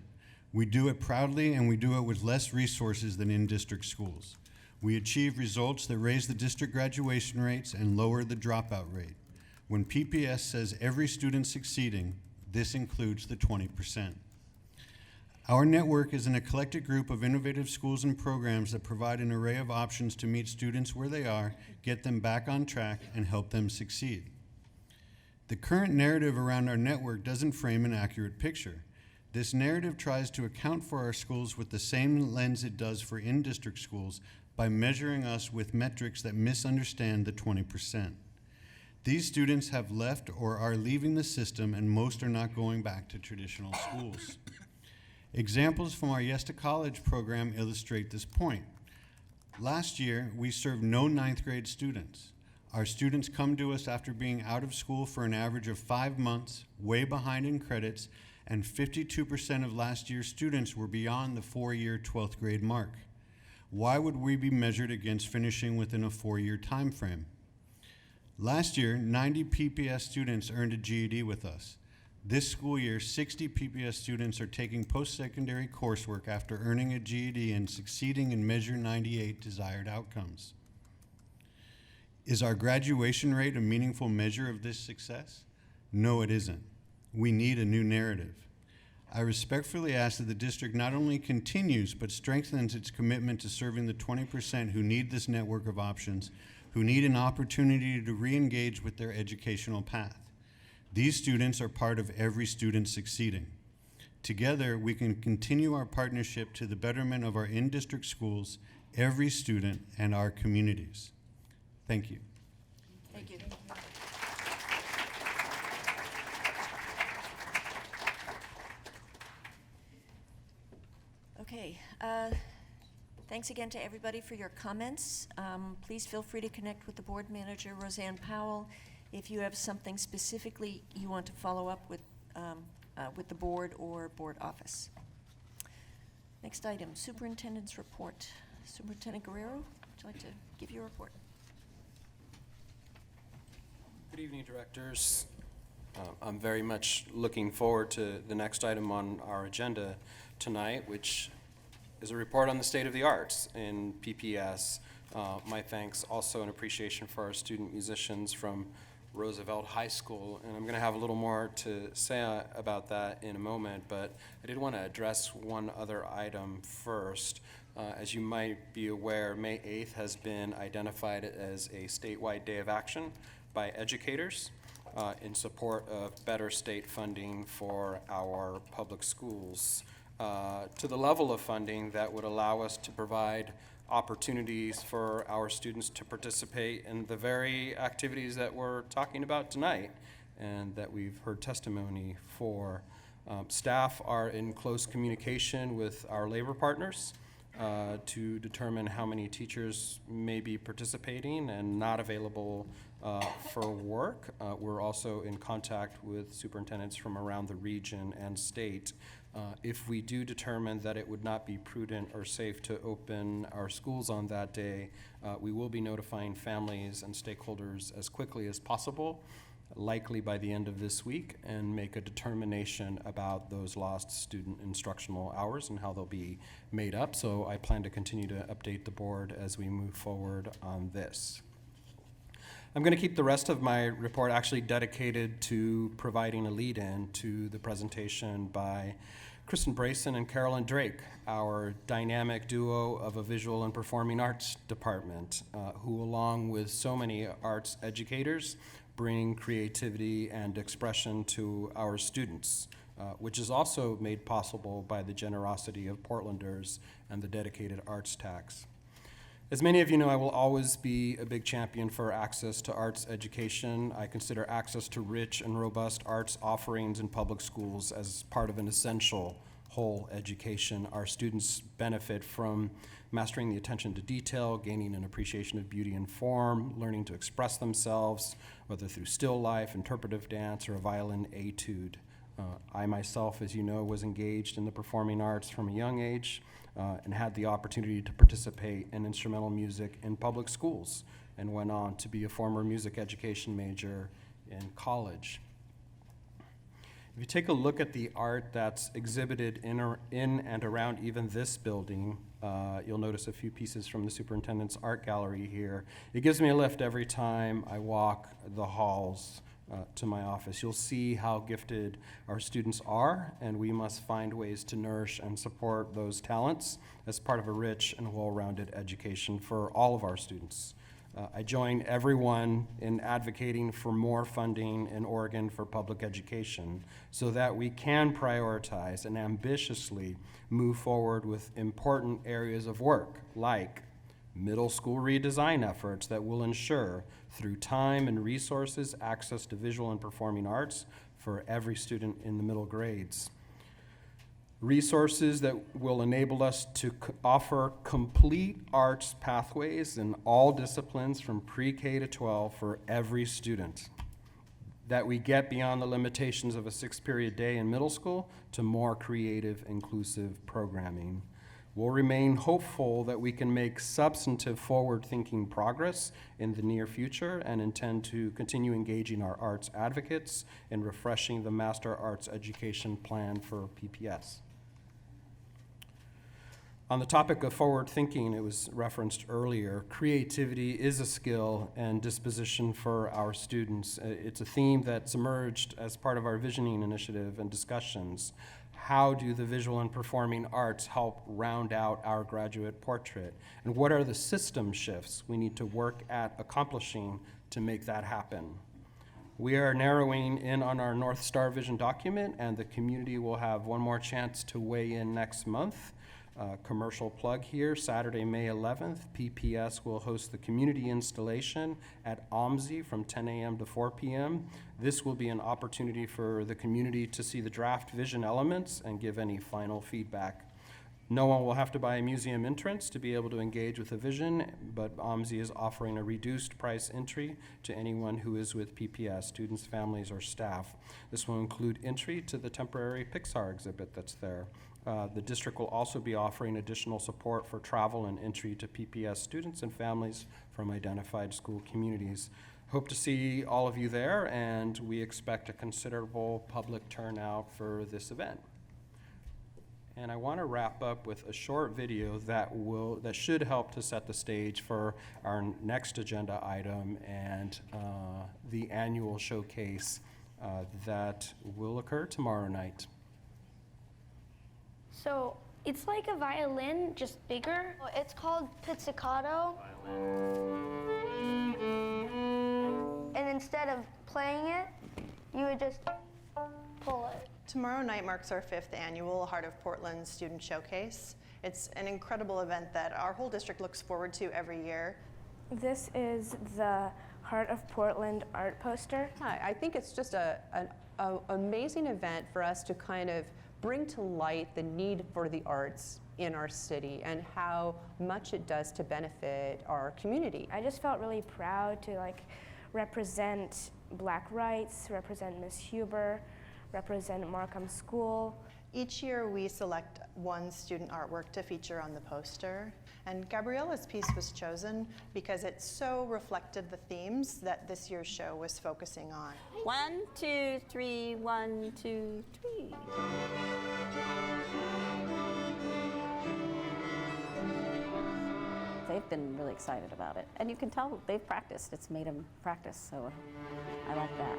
We do it proudly, and we do it with less resources than in-district schools. We achieve results that raise the district graduation rates and lower the dropout rate. When PPS says every student succeeding, this includes the 20%. Our network is an eclectic group of innovative schools and programs that provide an array of options to meet students where they are, get them back on track, and help them succeed. The current narrative around our network doesn't frame an accurate picture. This narrative tries to account for our schools with the same lens it does for in-district schools by measuring us with metrics that misunderstand the 20%. These students have left or are leaving the system, and most are not going back to traditional schools. Examples from our Yes to College program illustrate this point. Last year, we served no 9th grade students. Our students come to us after being out of school for an average of 5 months, way behind in credits, and 52% of last year's students were beyond the 4-year 12th grade mark. Why would we be measured against finishing within a 4-year time frame? Last year, 90 PPS students earned a GED with us. This school year, 60 PPS students are taking post-secondary coursework after earning a GED and succeeding in Measure 98 desired outcomes. Is our graduation rate a meaningful measure of this success? No, it isn't. We need a new narrative. I respectfully ask that the district not only continues but strengthens its commitment to serving the 20% who need this network of options, who need an opportunity to re-engage with their educational path. These students are part of every student succeeding. Together, we can continue our partnership to the betterment of our in-district schools, every student, and our communities. Thank you. Thank you. Okay. Thanks again to everybody for your comments. Please feel free to connect with the board manager, Roseanne Powell, if you have something specifically you want to follow up with the board or board office. Next item, superintendent's report. Superintendent Guerrero, would you like to give your report? Good evening, directors. I'm very much looking forward to the next item on our agenda tonight, which is a report on the state of the arts in PPS. My thanks also and appreciation for our student musicians from Roosevelt High School, and I'm going to have a little more to say about that in a moment, but I did want to address one other item first. As you might be aware, May 8th has been identified as a statewide day of action by educators. in support of better state funding for our public schools, to the level of funding that would allow us to provide opportunities for our students to participate in the very activities that we're talking about tonight and that we've heard testimony for. Staff are in close communication with our labor partners to determine how many teachers may be participating and not available for work. We're also in contact with superintendents from around the region and state. If we do determine that it would not be prudent or safe to open our schools on that day, we will be notifying families and stakeholders as quickly as possible, likely by the end of this week, and make a determination about those lost student instructional hours and how they'll be made up. So I plan to continue to update the board as we move forward on this. I'm going to keep the rest of my report actually dedicated to providing a lead-in to the presentation by Kristen Brayson and Carolyn Drake, our dynamic duo of a visual and performing arts department, who along with so many arts educators bring creativity and expression to our students, which is also made possible by the generosity of Portlanders and the dedicated arts tax. As many of you know, I will always be a big champion for access to arts education. I consider access to rich and robust arts offerings in public schools as part of an essential whole education. Our students benefit from mastering the attention to detail, gaining an appreciation of beauty and form, learning to express themselves, whether through still life, interpretive dance, or a violin etude. I myself, as you know, was engaged in the performing arts from a young age and had the opportunity to participate in instrumental music in public schools and went on to be a former music education major in college. If you take a look at the art that's exhibited in and around even this building, you'll notice a few pieces from the superintendent's art gallery here. It gives me a lift every time I walk the halls to my office. You'll see how gifted our students are, and we must find ways to nourish and support those talents as part of a rich and well-rounded education for all of our students. I join everyone in advocating for more funding in Oregon for public education so that we can prioritize and ambitiously move forward with important areas of work like middle school redesign efforts that will ensure, through time and resources, access to visual and performing arts for every student in the middle grades. Resources that will enable us to offer complete arts pathways in all disciplines from pre-K to 12 for every student. That we get beyond the limitations of a 6-period day in middle school to more creative, inclusive programming. We'll remain hopeful that we can make substantive forward-thinking progress in the near future and intend to continue engaging our arts advocates in refreshing the Master Arts Education Plan for PPS. On the topic of forward thinking, it was referenced earlier, creativity is a skill and disposition for our students. It's a theme that's emerged as part of our visioning initiative and discussions. How do the visual and performing arts help round out our graduate portrait? And what are the system shifts we need to work at accomplishing to make that happen? We are narrowing in on our North Star Vision document, and the community will have one more chance to weigh in next month. Commercial plug here, Saturday, May 11th, PPS will host the community installation at OMSI from 10 a.m. to 4 p.m. This will be an opportunity for the community to see the draft vision elements and give any final feedback. No one will have to buy a museum entrance to be able to engage with the vision, but OMSI is offering a reduced price entry to anyone who is with PPS, students, families, or staff. This will include entry to the temporary Pixar exhibit that's there. The district will also be offering additional support for travel and entry to PPS students and families from identified school communities. Hope to see all of you there, and we expect a considerable public turnout for this event. And I want to wrap up with a short video that should help to set the stage for our next agenda item and the annual showcase that will occur tomorrow night. So it's like a violin, just bigger. It's called pizzicato. And instead of playing it, you would just pull it. Tomorrow night marks our 5th annual Heart of Portland Student Showcase. It's an incredible event that our whole district looks forward to every year. This is the Heart of Portland art poster. I think it's just an amazing event for us to kind of bring to light the need for the arts in our city and how much it does to benefit our community. I just felt really proud to represent Black rights, represent Miss Huber, represent Markham School. Each year we select one student artwork to feature on the poster, and Gabriella's piece was chosen because it so reflected the themes that this year's show was focusing on. 1, 2, 3, 1, 2, 3. They've been really excited about it, and you can tell they've practiced. It's made them practice, so I like that.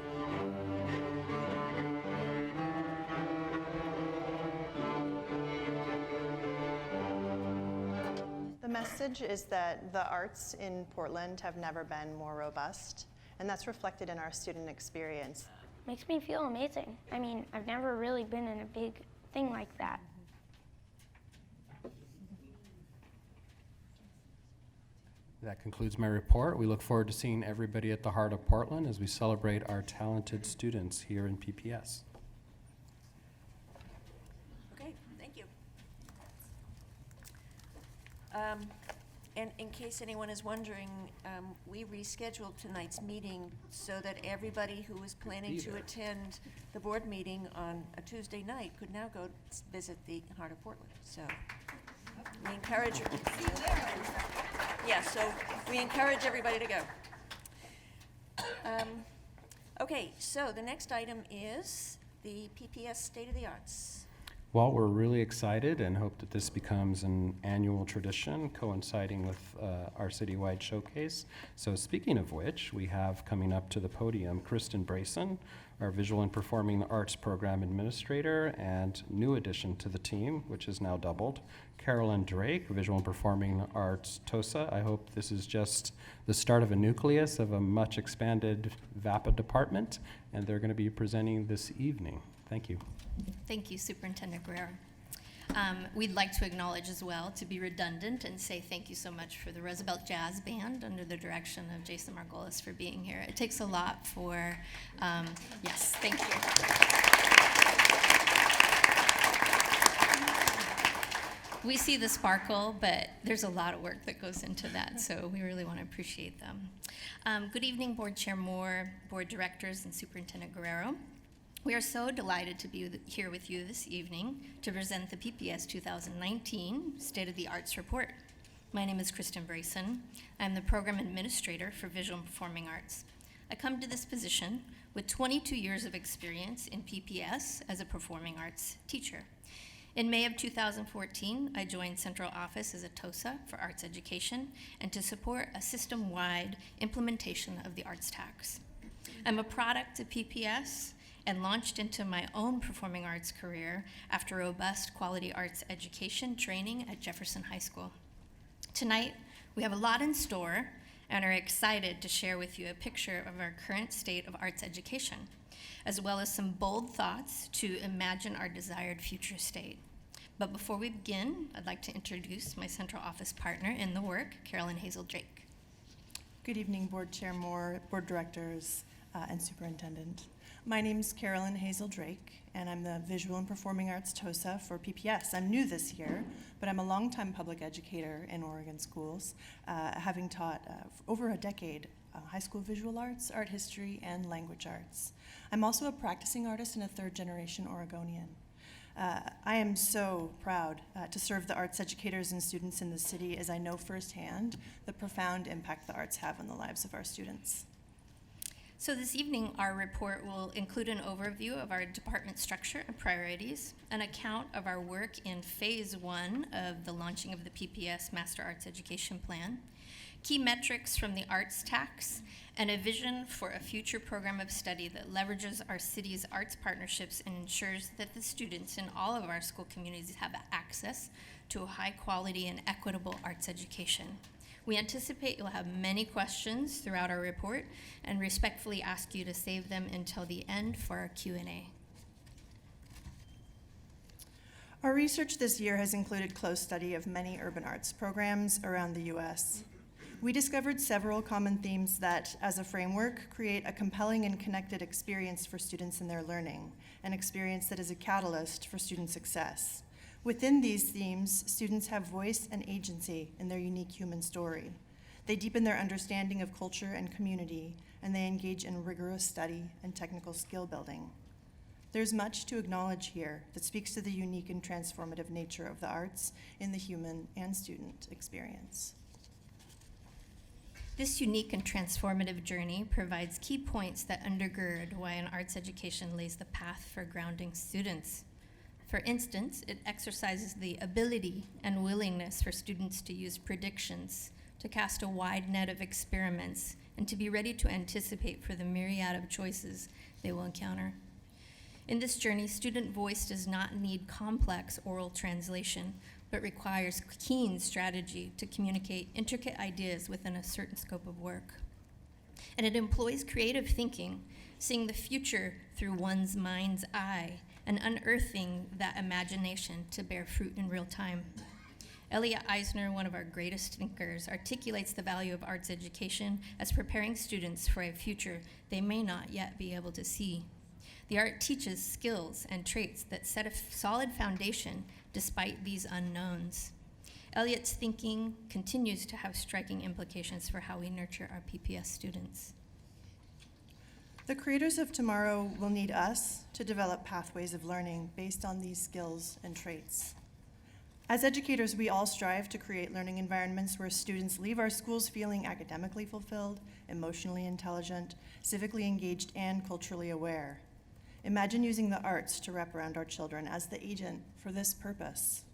The message is that the arts in Portland have never been more robust, and that's reflected in our student experience. Makes me feel amazing. I mean, I've never really been in a big thing like that. That concludes my report. We look forward to seeing everybody at the Heart of Portland as we celebrate our talented students here in PPS. Okay, thank you. And in case anyone is wondering, we rescheduled tonight's meeting so that everybody who was planning to attend the board meeting on a Tuesday night could now go visit the Heart of Portland. So we encourage we encourage everybody to go. Okay, so the next item is the PPS State of the Arts. Well, we're really excited and hope that this becomes an annual tradition coinciding with our citywide showcase. So speaking of which, we have coming up to the podium Kristen Brayson, our Visual and Performing Arts Program Administrator and new addition to the team, which is now doubled, Carolyn Drake, Visual and Performing Arts TOSA. I hope this is just the start of a nucleus of a much expanded VAPA department, and they're going to be presenting this evening. Thank you. Thank you, Superintendent Guerrero. We'd like to acknowledge as well, to be redundant, and say thank you so much for the Roosevelt Jazz Band under the direction of Jason Margolis for being here. It takes a lot for, yes, thank you. We see the sparkle, but there's a lot of work that goes into that, so we really want to appreciate them. Good evening, Board Chair Moore, Board Directors, and Superintendent Guerrero. We are so delighted to be here with you this evening to present the PPS 2019 State of the Arts Report. My name is Kristen Brayson. I'm the Program Administrator for Visual and Performing Arts. I come to this position with 22 years of experience in PPS as a performing arts teacher. In May of 2014, I joined Central Office as a TOSA for arts education and to support a system-wide implementation of the arts tax. I'm a product of PPS and launched into my own performing arts career after robust quality arts education training at Jefferson High School. Tonight, we have a lot in store and are excited to share with you a picture of our current state of arts education, as well as some bold thoughts to imagine our desired future state. But before we begin, I'd like to introduce my Central Office partner in the work, Carolyn Hazel Drake. Good evening, Board Chair Moore, Board Directors, and Superintendent. My name is Carolyn Hazel Drake, and I'm the Visual and Performing Arts TOSA for PPS. I'm new this year, but I'm a longtime public educator in Oregon schools, having taught for over a decade high school visual arts, art history, and language arts. I'm also a practicing artist and a third-generation Oregonian. I am so proud to serve the arts educators and students in the city, as I know firsthand the profound impact the arts have on the lives of our students. So this evening, our report will include an overview of our department structure and priorities, an account of our work in Phase 1 of the launching of the PPS Master Arts Education Plan, key metrics from the arts tax, and a vision for a future program of study that leverages our city's arts partnerships and ensures that the students in all of our school communities have access to a high quality and equitable arts education. We anticipate you'll have many questions throughout our report and respectfully ask you to save them until the end for our Q&A. Our research this year has included close study of many urban arts programs around the U.S. We discovered several common themes that, as a framework, create a compelling and connected experience for students in their learning, an experience that is a catalyst for student success. Within these themes, students have voice and agency in their unique human story. They deepen their understanding of culture and community, and they engage in rigorous study and technical skill building. There's much to acknowledge here that speaks to the unique and transformative nature of the arts in the human and student experience. This unique and transformative journey provides key points that undergird why an arts education lays the path for grounding students. For instance, it exercises the ability and willingness for students to use predictions, to cast a wide net of experiments, and to be ready to anticipate for the myriad of choices they will encounter. In this journey, student voice does not need complex oral translation, but requires keen strategy to communicate intricate ideas within a certain scope of work. And it employs creative thinking, seeing the future through one's mind's eye, and unearthing that imagination to bear fruit in real time. Elliot Eisner, one of our greatest thinkers, articulates the value of arts education as preparing students for a future they may not yet be able to see. The art teaches skills and traits that set a solid foundation despite these unknowns. Elliot's thinking continues to have striking implications for how we nurture our PPS students. The creators of tomorrow will need us to develop pathways of learning based on these skills and traits. As educators, we all strive to create learning environments where students leave our schools feeling academically fulfilled, emotionally intelligent, civically engaged, and culturally aware. Imagine using the arts to wrap around our children as the agent for this purpose.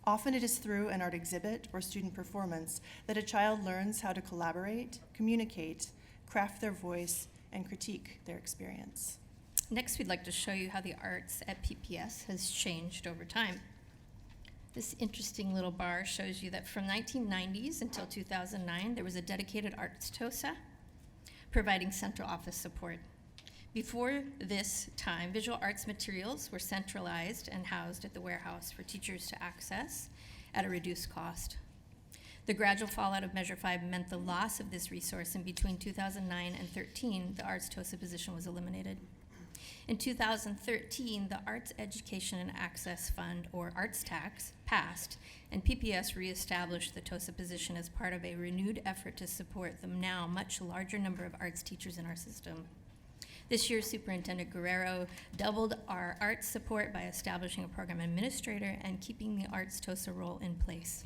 Often it is through an art exhibit or student performance that a child learns how to collaborate, communicate, craft their voice, and critique their experience. Next, we'd like to show you how the arts at PPS has changed over time. This interesting little bar shows you that from 1990s until 2009, there was a dedicated arts TOSA providing central office support. Before this time, visual arts materials were centralized and housed at the warehouse for teachers to access at a reduced cost. The gradual fallout of Measure 5 meant the loss of this resource, and between 2009 and 13, the Arts TOSA position was eliminated. In 2013, the Arts Education and Access Fund, or Arts Tax, passed, and PPS reestablished the TOSA position as part of a renewed effort to support the now much larger number of arts teachers in our system. This year, Superintendent Guerrero doubled our arts support by establishing a program administrator and keeping the Arts TOSA role in place.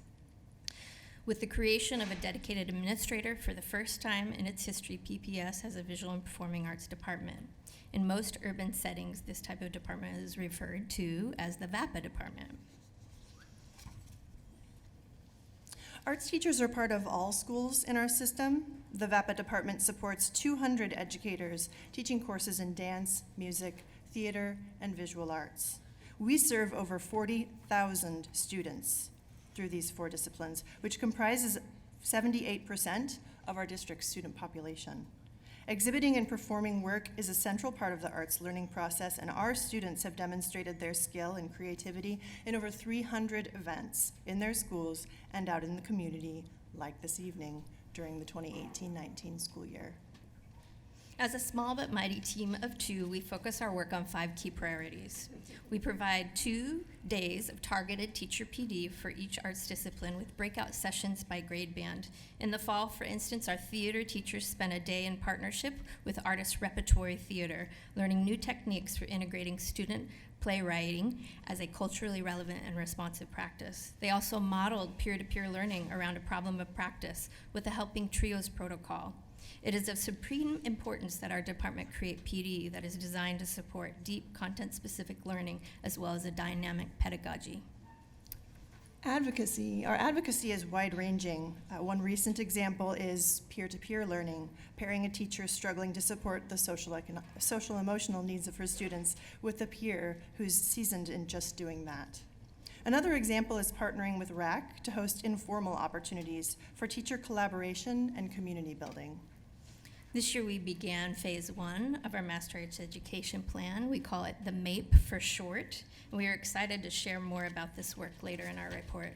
With the creation of a dedicated administrator, for the first time in its history, PPS has a visual and performing arts department. In most urban settings, this type of department is referred to as the VAPA department. Arts teachers are part of all schools in our system. The VAPA department supports 200 educators teaching courses in dance, music, theater, and visual arts. We serve over 40,000 students through these 4 disciplines, which comprises 78% of our district's student population. Exhibiting and performing work is a central part of the arts learning process, and our students have demonstrated their skill and creativity in over 300 events in their schools and out in the community, like this evening during the 2018-19 school year. As a small but mighty team of 2, we focus our work on 5 key priorities. We provide 2 days of targeted teacher PD for each arts discipline with breakout sessions by grade band. In the fall, for instance, our theater teachers spent a day in partnership with Artist Repertory Theater, learning new techniques for integrating student playwriting as a culturally relevant and responsive practice. They also modeled peer-to-peer learning around a problem of practice with the Helping Trios protocol. It is of supreme importance that our department create PD that is designed to support deep content-specific learning as well as a dynamic pedagogy. Our advocacy is wide-ranging. One recent example is peer-to-peer learning, pairing a teacher struggling to support the social emotional needs of her students with a peer who's seasoned in just doing that. Another example is partnering with RAC to host informal opportunities for teacher collaboration and community building. This year we began phase 1 of our Master Arts Education Plan. We call it the MAPE for short, and we are excited to share more about this work later in our report.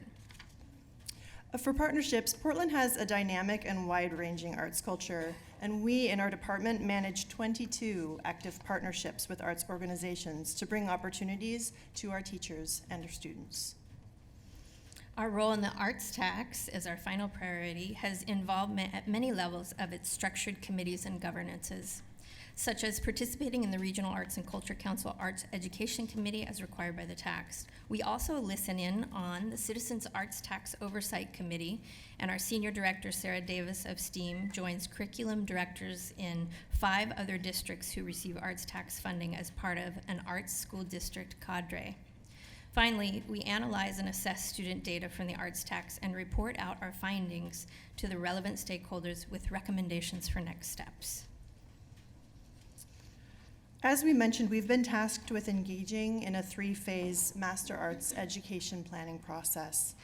For partnerships, Portland has a dynamic and wide-ranging arts culture, and we in our department manage 22 active partnerships with arts organizations to bring opportunities to our teachers and our students. Our role in the arts tax as our final priority has involvement at many levels of its structured committees and governances, such as participating in the Regional Arts and Culture Council Arts Education Committee as required by the tax. We also listen in on the Citizens Arts Tax Oversight Committee, and our Senior Director, Sarah Davis of STEAM, joins curriculum directors in 5 other districts who receive arts tax funding as part of an arts school district cadre. Finally, we analyze and assess student data from the arts tax and report out our findings to the relevant stakeholders with recommendations for next steps. As we mentioned, we've been tasked with engaging in a 3-phase Master Arts Education planning process,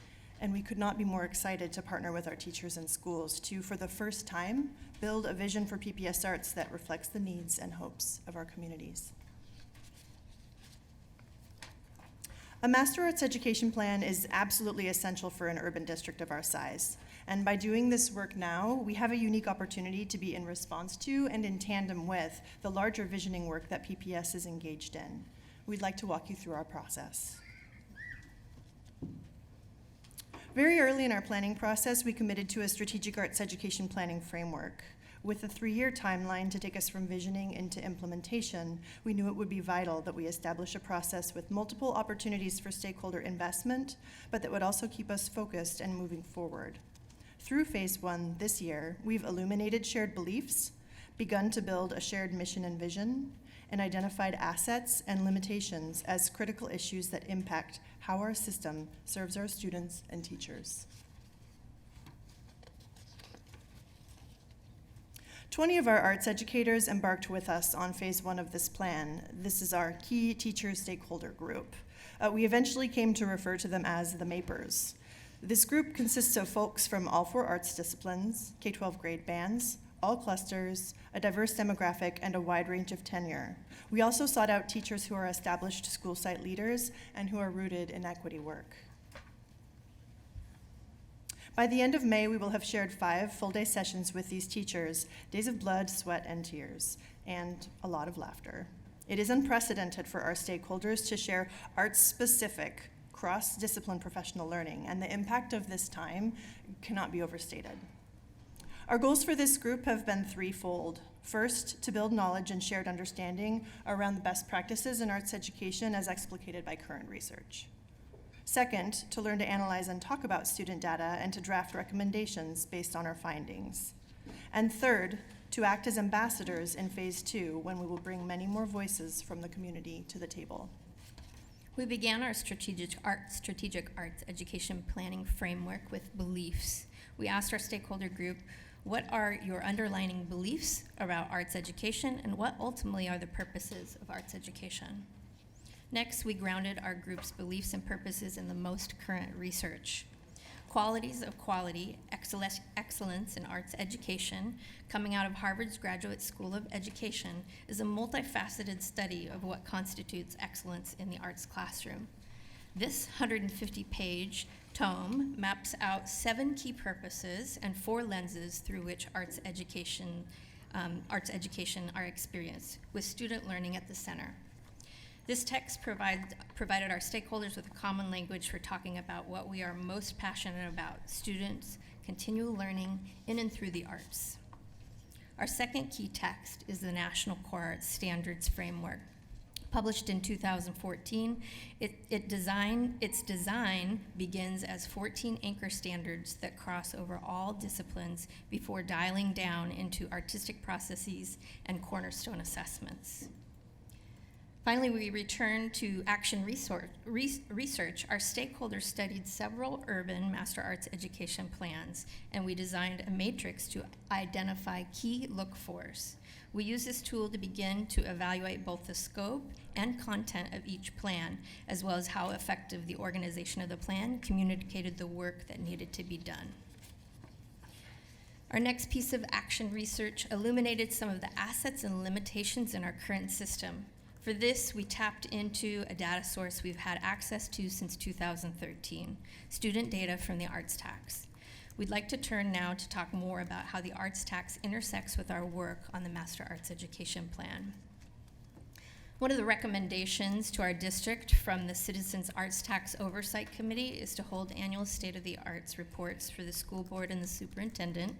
and we could not be more excited to partner with our teachers and schools to, for the first time, build a vision for PPS Arts that reflects the needs and hopes of our communities. A Master Arts Education Plan is absolutely essential for an urban district of our size. And by doing this work now, we have a unique opportunity to be in response to and in tandem with the larger visioning work that PPS is engaged in. We'd like to walk you through our process. Very early in our planning process, we committed to a strategic arts education planning framework. With a 3-year timeline to take us from visioning into implementation, we knew it would be vital that we establish a process with multiple opportunities for stakeholder investment, but that would also keep us focused and moving forward. Through phase 1 this year, we've illuminated shared beliefs, begun to build a shared mission and vision, and identified assets and limitations as critical issues that impact how our system serves our students and teachers. 20 of our arts educators embarked with us on phase 1 of this plan. This is our key teacher stakeholder group. We eventually came to refer to them as the MAPers. This group consists of folks from all 4 arts disciplines, K-12 grade bands, all clusters, a diverse demographic, and a wide range of tenure. We also sought out teachers who are established school site leaders and who are rooted in equity work. By the end of May, we will have shared 5 full-day sessions with these teachers, days of blood, sweat, and tears, and a lot of laughter. It is unprecedented for our stakeholders to share arts-specific, cross-discipline professional learning, and the impact of this time cannot be overstated. Our goals for this group have been threefold. First, to build knowledge and shared understanding around the best practices in arts education as explicated by current research. Second, to learn to analyze and talk about student data and to draft recommendations based on our findings. And third, to act as ambassadors in phase 2 when we will bring many more voices from the community to the table. We began our strategic arts education planning framework with beliefs. We asked our stakeholder group, what are your underlying beliefs about arts education and what ultimately are the purposes of arts education? Next, we grounded our group's beliefs and purposes in the most current research. Qualities of Quality, Excellence in Arts Education, coming out of Harvard's Graduate School of Education, is a multifaceted study of what constitutes excellence in the arts classroom. This 150-page tome maps out 7 key purposes and 4 lenses through which arts education are experienced, with student learning at the center. This text provided our stakeholders with a common language for talking about what we are most passionate about, students, continual learning in and through the arts. Our second key text is the National Core Arts Standards Framework. Published in 2014, its design begins as 14 anchor standards that cross over all disciplines before dialing down into artistic processes and cornerstone assessments. Finally, we return to action research. Our stakeholders studied several urban Master Arts education plans, and we designed a matrix to identify key look-fors. We use this tool to begin to evaluate both the scope and content of each plan, as well as how effective the organization of the plan communicated the work that needed to be done. Our next piece of action research illuminated some of the assets and limitations in our current system. For this, we tapped into a data source we've had access to since 2013, student data from the arts tax. We'd like to turn now to talk more about how the arts tax intersects with our work on the Master Arts Education Plan. One of the recommendations to our district from the Citizens Arts Tax Oversight Committee is to hold annual State of the Arts reports for the school board and the superintendent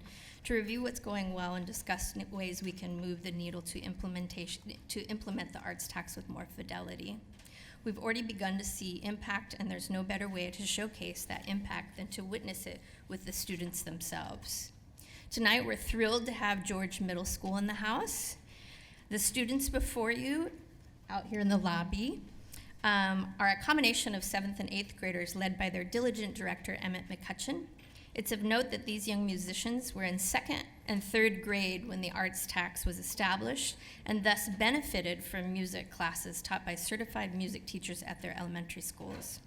to review what's going well and discuss ways we can move the needle to implement the arts tax with more fidelity. We've already begun to see impact, and there's no better way to showcase that impact than to witness it with the students themselves. Tonight, we're thrilled to have George Middle School in the house. The students before you, out here in the lobby, are a combination of 7th and 8th graders led by their diligent director, Emmett McCutcheon. It's of note that these young musicians were in 2nd and 3rd grade when the arts tax was established, and thus benefited from music classes taught by certified music teachers at their elementary schools.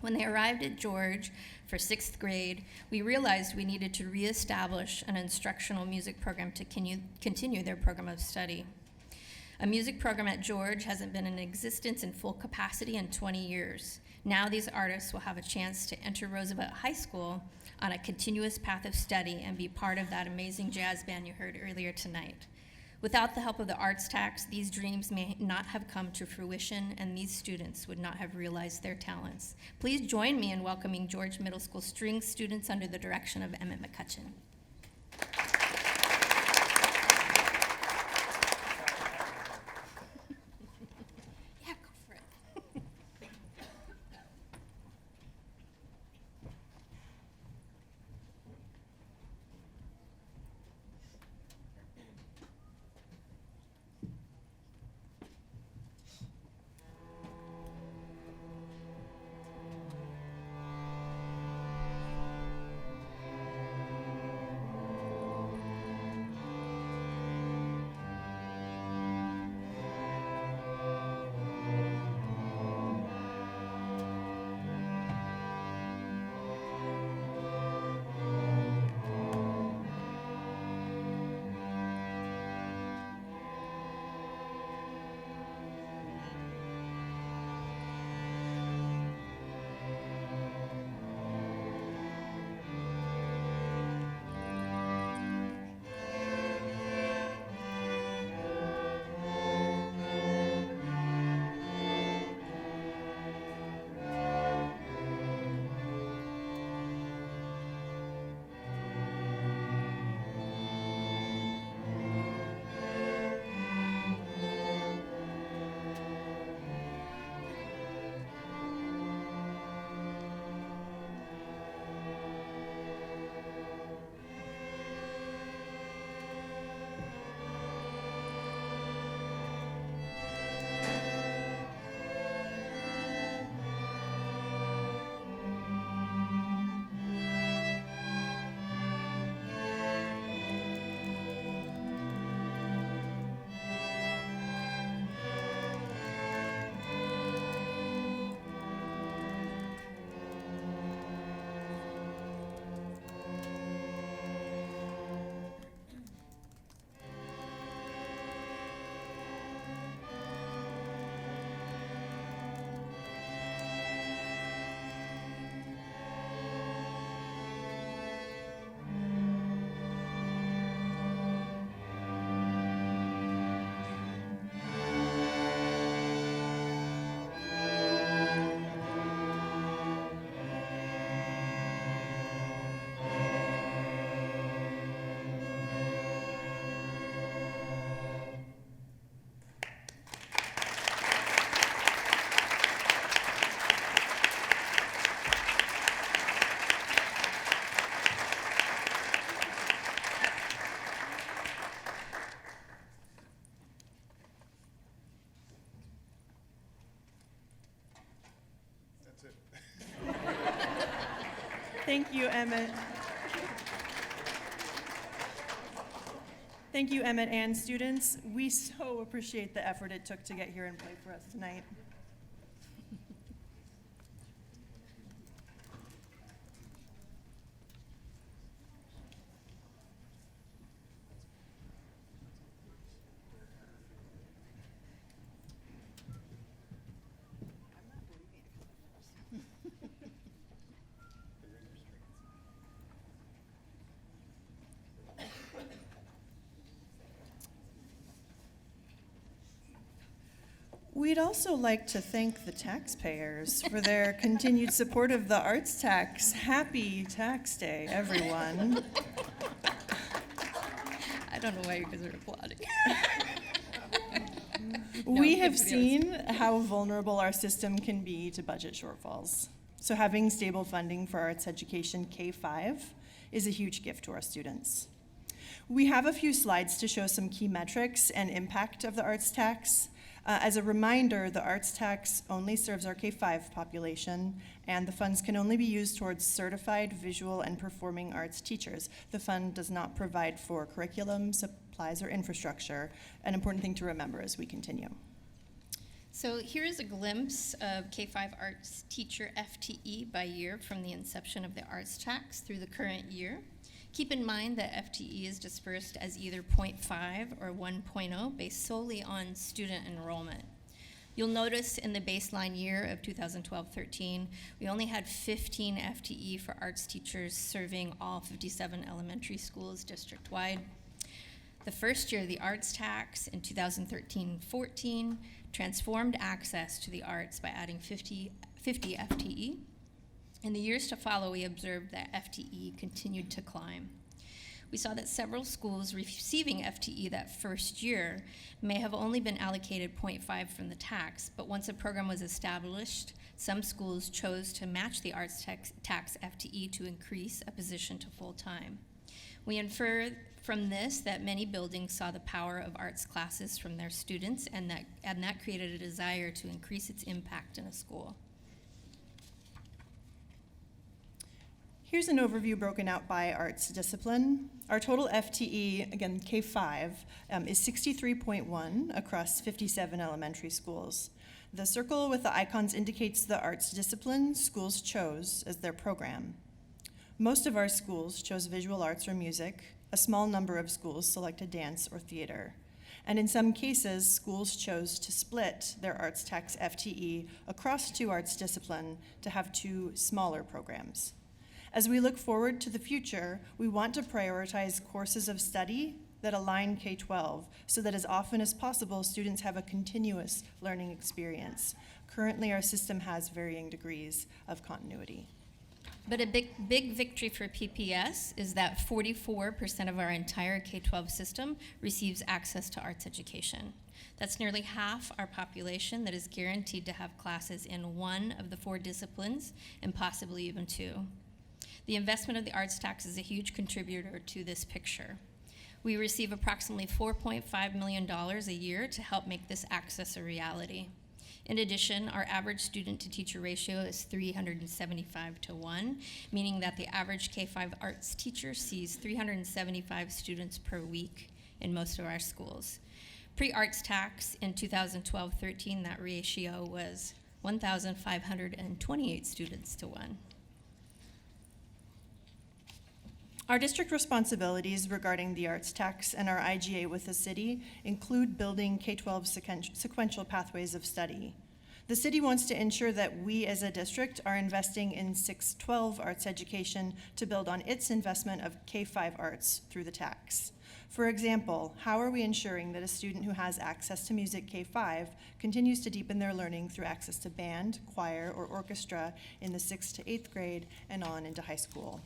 When they arrived at George for 6th grade, we realized we needed to reestablish an instructional music program to continue their program of study. A music program at George hasn't been in existence in full capacity in 20 years. Now these artists will have a chance to enter Roosevelt High School on a continuous path of study and be part of that amazing jazz band you heard earlier tonight. Without the help of the arts tax, these dreams may not have come to fruition, and these students would not have realized their talents. Please join me in welcoming George Middle School string students under the direction of Emmett McCutcheon. Yeah, go for it. Thank you, Emmett. Thank you, Emmett and students. We so appreciate the effort it took to get here and play for us tonight. We'd also like to thank the taxpayers for their continued support of the arts tax. Happy Tax Day, everyone. I don't know why you guys are applauding. We have seen how vulnerable our system can be to budget shortfalls. So having stable funding for arts education K-5 is a huge gift to our students. We have a few slides to show some key metrics and impact of the arts tax. As a reminder, the arts tax only serves our K-5 population, and the funds can only be used towards certified visual and performing arts teachers. The fund does not provide for curriculum, supplies, or infrastructure, an important thing to remember as we continue. So here is a glimpse of K-5 arts teacher FTE by year from the inception of the arts tax through the current year. Keep in mind that FTE is dispersed as either 0.5 or 1.0 based solely on student enrollment. You'll notice in the baseline year of 2012-13, we only had 15 FTE for arts teachers serving all 57 elementary schools district-wide. The first year of the arts tax in 2013-14 transformed access to the arts by adding 50 FTE. In the years to follow, we observed that FTE continued to climb. We saw that several schools receiving FTE that first year may have only been allocated 0.5 from the tax, but once a program was established, some schools chose to match the arts tax FTE to increase a position to full-time. We infer from this that many buildings saw the power of arts classes from their students, and that created a desire to increase its impact in a school. Here's an overview broken out by arts discipline. Our total FTE, again, K-5, is 63.1 across 57 elementary schools. The circle with the icons indicates the arts discipline schools chose as their program. Most of our schools chose visual arts or music. A small number of schools selected dance or theater. And in some cases, schools chose to split their arts tax FTE across two arts discipline to have two smaller programs. As we look forward to the future, we want to prioritize courses of study that align K-12 so that as often as possible, students have a continuous learning experience. Currently, our system has varying degrees of continuity. But a big victory for PPS is that 44% of our entire K-12 system receives access to arts education. That's nearly half our population that is guaranteed to have classes in one of the 4 disciplines and possibly even 2. The investment of the arts tax is a huge contributor to this picture. We receive approximately $4.5 million a year to help make this access a reality. In addition, our average student-to-teacher ratio is 375 to 1, meaning that the average K-5 arts teacher sees 375 students per week in most of our schools. Pre-arts tax in 2012-13, that ratio was 1,528 students to 1. Our district responsibilities regarding the arts tax and our IGA with the city include building K-12 sequential pathways of study. The city wants to ensure that we as a district are investing in 6-12 arts education to build on its investment of K-5 arts through the tax. For example, how are we ensuring that a student who has access to music K-5 continues to deepen their learning through access to band, choir, or orchestra in the 6th to 8th grade and on into high school?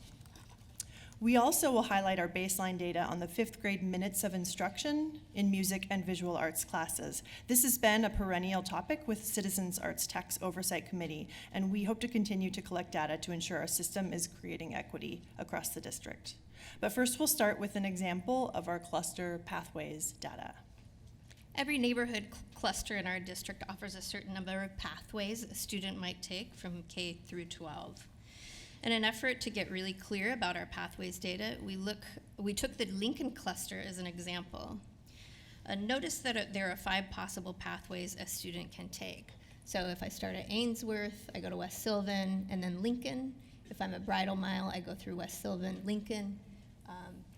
We also will highlight our baseline data on the 5th grade minutes of instruction in music and visual arts classes. This has been a perennial topic with Citizens Arts Tax Oversight Committee, and we hope to continue to collect data to ensure our system is creating equity across the district. But first, we'll start with an example of our cluster pathways data. Every neighborhood cluster in our district offers a certain number of pathways a student might take from K through 12. In an effort to get really clear about our pathways data, we took the Lincoln cluster as an example. Notice that there are 5 possible pathways a student can take. So if I start at Ainsworth, I go to West Sylvan, and then Lincoln. If I'm at Bridal Mile, I go through West Sylvan, Lincoln,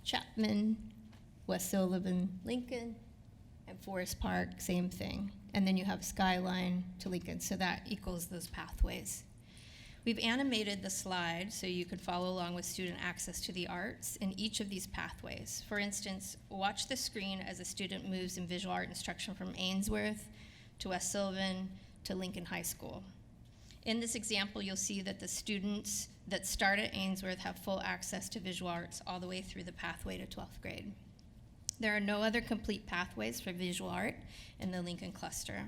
Chapman, West Sylvan, Lincoln, and Forest Park, same thing. And then you have Skyline to Lincoln, so that equals those pathways. We've animated the slide so you could follow along with student access to the arts in each of these pathways. For instance, watch the screen as a student moves in visual art instruction from Ainsworth to West Sylvan to Lincoln High School. In this example, you'll see that the students that start at Ainsworth have full access to visual arts all the way through the pathway to 12th grade. There are no other complete pathways for visual art in the Lincoln cluster.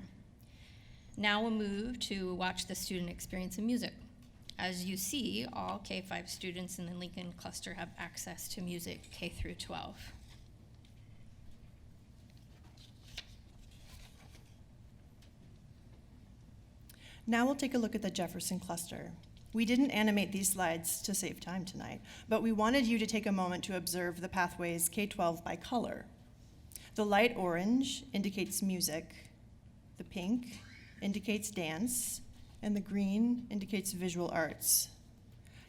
Now we'll move to watch the student experience in music. As you see, all K-5 students in the Lincoln cluster have access to music K through 12. Now we'll take a look at the Jefferson cluster. We didn't animate these slides to save time tonight, but we wanted you to take a moment to observe the pathways K-12 by color. The light orange indicates music, the pink indicates dance, and the green indicates visual arts.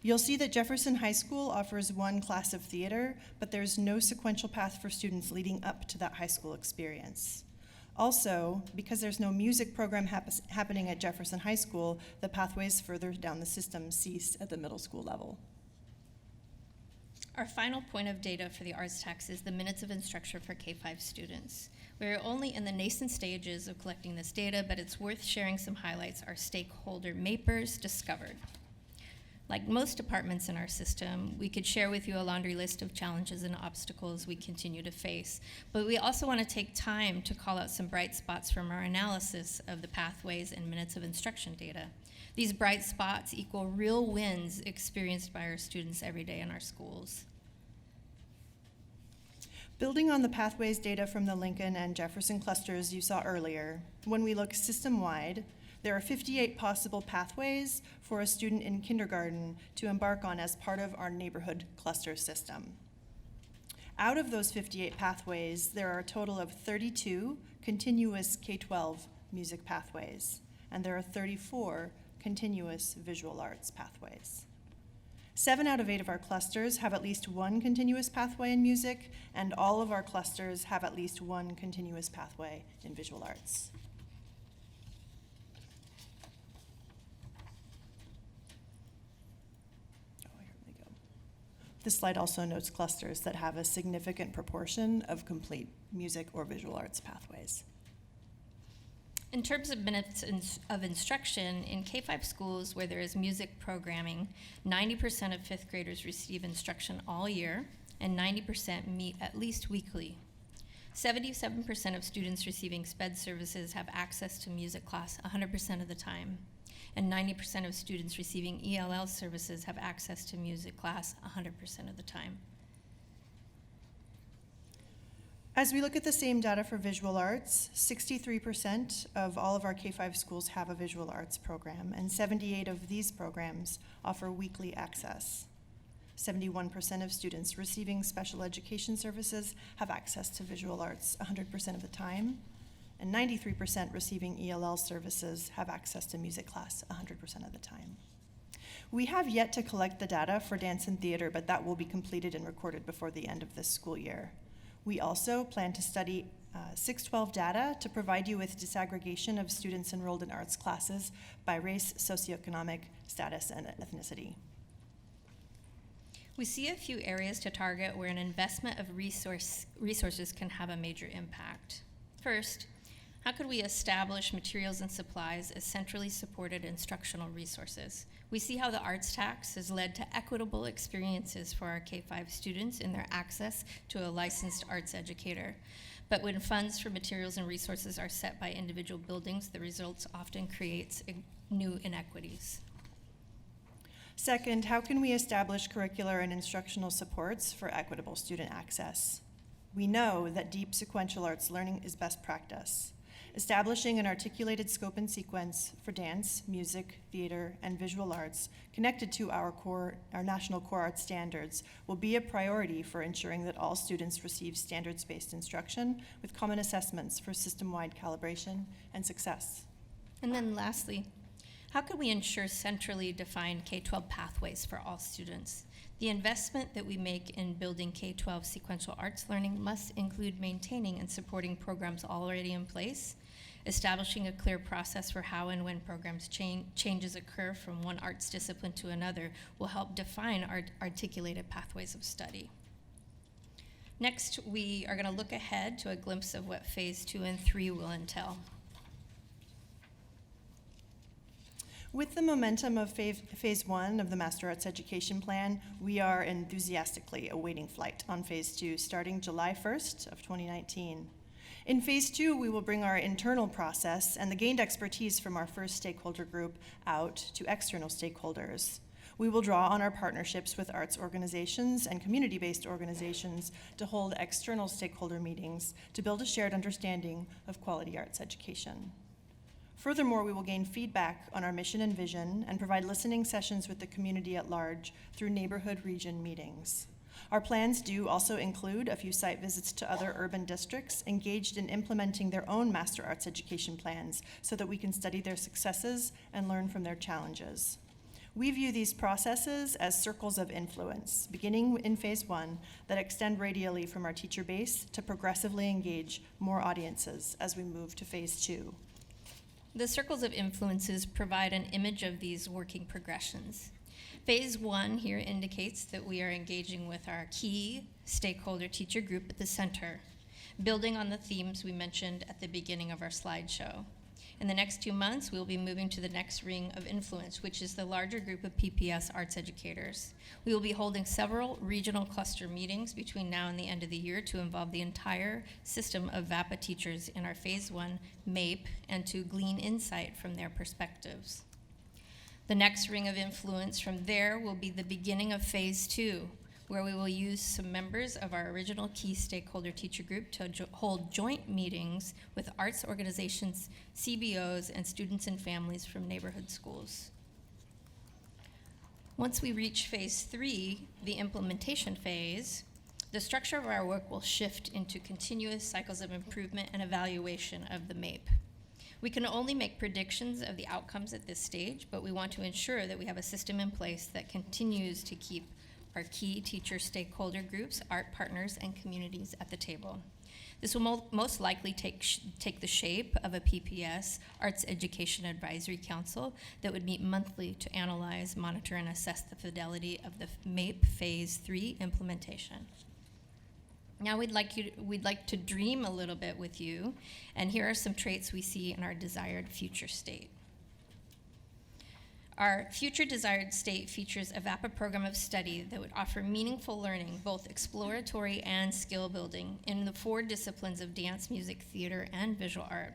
You'll see that Jefferson High School offers 1 class of theater, but there's no sequential path for students leading up to that high school experience. Also, because there's no music program happening at Jefferson High School, the pathways further down the system cease at the middle school level. Our final point of data for the arts tax is the minutes of instruction for K-5 students. We're only in the nascent stages of collecting this data, but it's worth sharing some highlights our stakeholder MAPers discovered. Like most departments in our system, we could share with you a laundry list of challenges and obstacles we continue to face, but we also want to take time to call out some bright spots from our analysis of the pathways and minutes of instruction data. These bright spots equal real wins experienced by our students every day in our schools. Building on the pathways data from the Lincoln and Jefferson clusters you saw earlier, when we look system-wide, there are 58 possible pathways for a student in kindergarten to embark on as part of our neighborhood cluster system. Out of those 58 pathways, there are a total of 32 continuous K-12 music pathways, and there are 34 continuous visual arts pathways. 7 out of 8 of our clusters have at least 1 continuous pathway in music, and all of our clusters have at least 1 continuous pathway in visual arts. This slide also notes clusters that have a significant proportion of complete music or visual arts pathways. In terms of minutes of instruction, in K-5 schools where there is music programming, 90% of 5th graders receive instruction all year, and 90% meet at least weekly. 77% of students receiving SPED services have access to music class 100% of the time, and 90% of students receiving ELL services have access to music class 100% of the time. As we look at the same data for visual arts, 63% of all of our K-5 schools have a visual arts program, and 78 of these programs offer weekly access. 71% of students receiving special education services have access to visual arts 100% of the time, and 93% receiving ELL services have access to music class 100% of the time. We have yet to collect the data for dance and theater, but that will be completed and recorded before the end of this school year. We also plan to study 612 data to provide you with disaggregation of students enrolled in arts classes by race, socioeconomic status, and ethnicity. We see a few areas to target where an investment of resources can have a major impact. First, how could we establish materials and supplies as centrally supported instructional resources? We see how the arts tax has led to equitable experiences for our K-5 students in their access to a licensed arts educator. But when funds for materials and resources are set by individual buildings, the results often creates new inequities. Second, how can we establish curricular and instructional supports for equitable student access? We know that deep sequential arts learning is best practice. establishing an articulated scope and sequence for dance, music, theater, and visual arts connected to our national core arts standards will be a priority for ensuring that all students receive standards-based instruction with common assessments for system-wide calibration and success. And then lastly, how could we ensure centrally defined K-12 pathways for all students? The investment that we make in building K-12 sequential arts learning must include maintaining and supporting programs already in place, establishing a clear process for how and when programs changes occur from one arts discipline to another will help define our articulated pathways of study. Next, we are going to look ahead to a glimpse of what Phase 2 and 3 will entail. With the momentum of Phase 1 of the Master Arts Education Plan, we are enthusiastically awaiting flight on Phase 2 starting July 1st of 2019. In Phase 2, we will bring our internal process and the gained expertise from our first stakeholder group out to external stakeholders. We will draw on our partnerships with arts organizations and community-based organizations to hold external stakeholder meetings to build a shared understanding of quality arts education. Furthermore, we will gain feedback on our mission and vision and provide listening sessions with the community at large through neighborhood region meetings. Our plans do also include a few site visits to other urban districts engaged in implementing their own Master Arts Education plans so that we can study their successes and learn from their challenges. We view these processes as circles of influence, beginning in Phase 1, that extend radially from our teacher base to progressively engage more audiences as we move to Phase 2. The circles of influences provide an image of these working progressions. Phase 1 here indicates that we are engaging with our key stakeholder teacher group at the center, building on the themes we mentioned at the beginning of our slideshow. In the next 2 months, we'll be moving to the next ring of influence, which is the larger group of PPS arts educators. We will be holding several regional cluster meetings between now and the end of the year to involve the entire system of VAPA teachers in our Phase 1 MAPE and to glean insight from their perspectives. The next ring of influence from there will be the beginning of Phase 2, where we will use some members of our original key stakeholder teacher group to hold joint meetings with arts organizations, CBOs, and students and families from neighborhood schools. Once we reach Phase 3, the implementation phase, the structure of our work will shift into continuous cycles of improvement and evaluation of the MAPE. We can only make predictions of the outcomes at this stage, but we want to ensure that we have a system in place that continues to keep our key teacher stakeholder groups, art partners, and communities at the table. This will most likely take the shape of a PPS, Arts Education Advisory Council, that would meet monthly to analyze, monitor, and assess the fidelity of the MAPE Phase 3 implementation. Now we'd like to dream a little bit with you, and here are some traits we see in our desired future state. Our future desired state features a VAPA program of study that would offer meaningful learning, both exploratory and skill building, in the 4 disciplines of dance, music, theater, and visual art.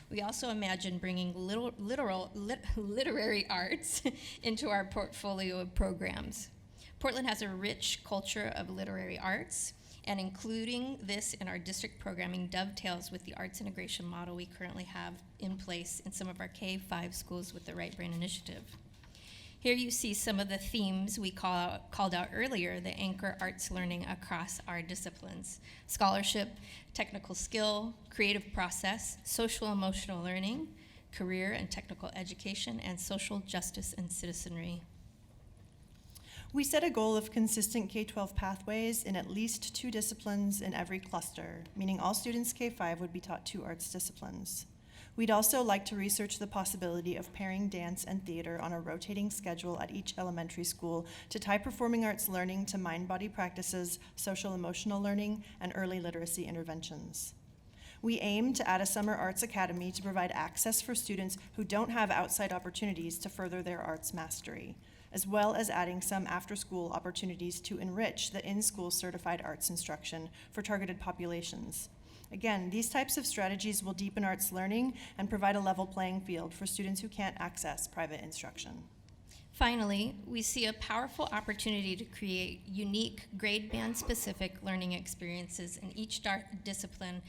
We also imagine bringing literary arts into our portfolio of programs. Portland has a rich culture of literary arts, and including this in our district programming dovetails with the arts integration model we currently have in place in some of our K-5 schools with the Right Brain Initiative. Here you see some of the themes we called out earlier that anchor arts learning across our disciplines: scholarship, technical skill, creative process, social emotional learning, career and technical education, and social justice and citizenry. We set a goal of consistent K-12 pathways in at least 2 disciplines in every cluster, meaning all students K-5 would be taught 2 arts disciplines. We'd also like to research the possibility of pairing dance and theater on a rotating schedule at each elementary school to tie performing arts learning to mind-body practices, social-emotional learning, and early literacy interventions. We aim to add a summer arts academy to provide access for students who don't have outside opportunities to further their arts mastery, as well as adding some after-school opportunities to enrich the in-school certified arts instruction for targeted populations. Again, these types of strategies will deepen arts learning and provide a level playing field for students who can't access private instruction. Finally, we see a powerful opportunity to create unique grade band specific learning experiences in each discipline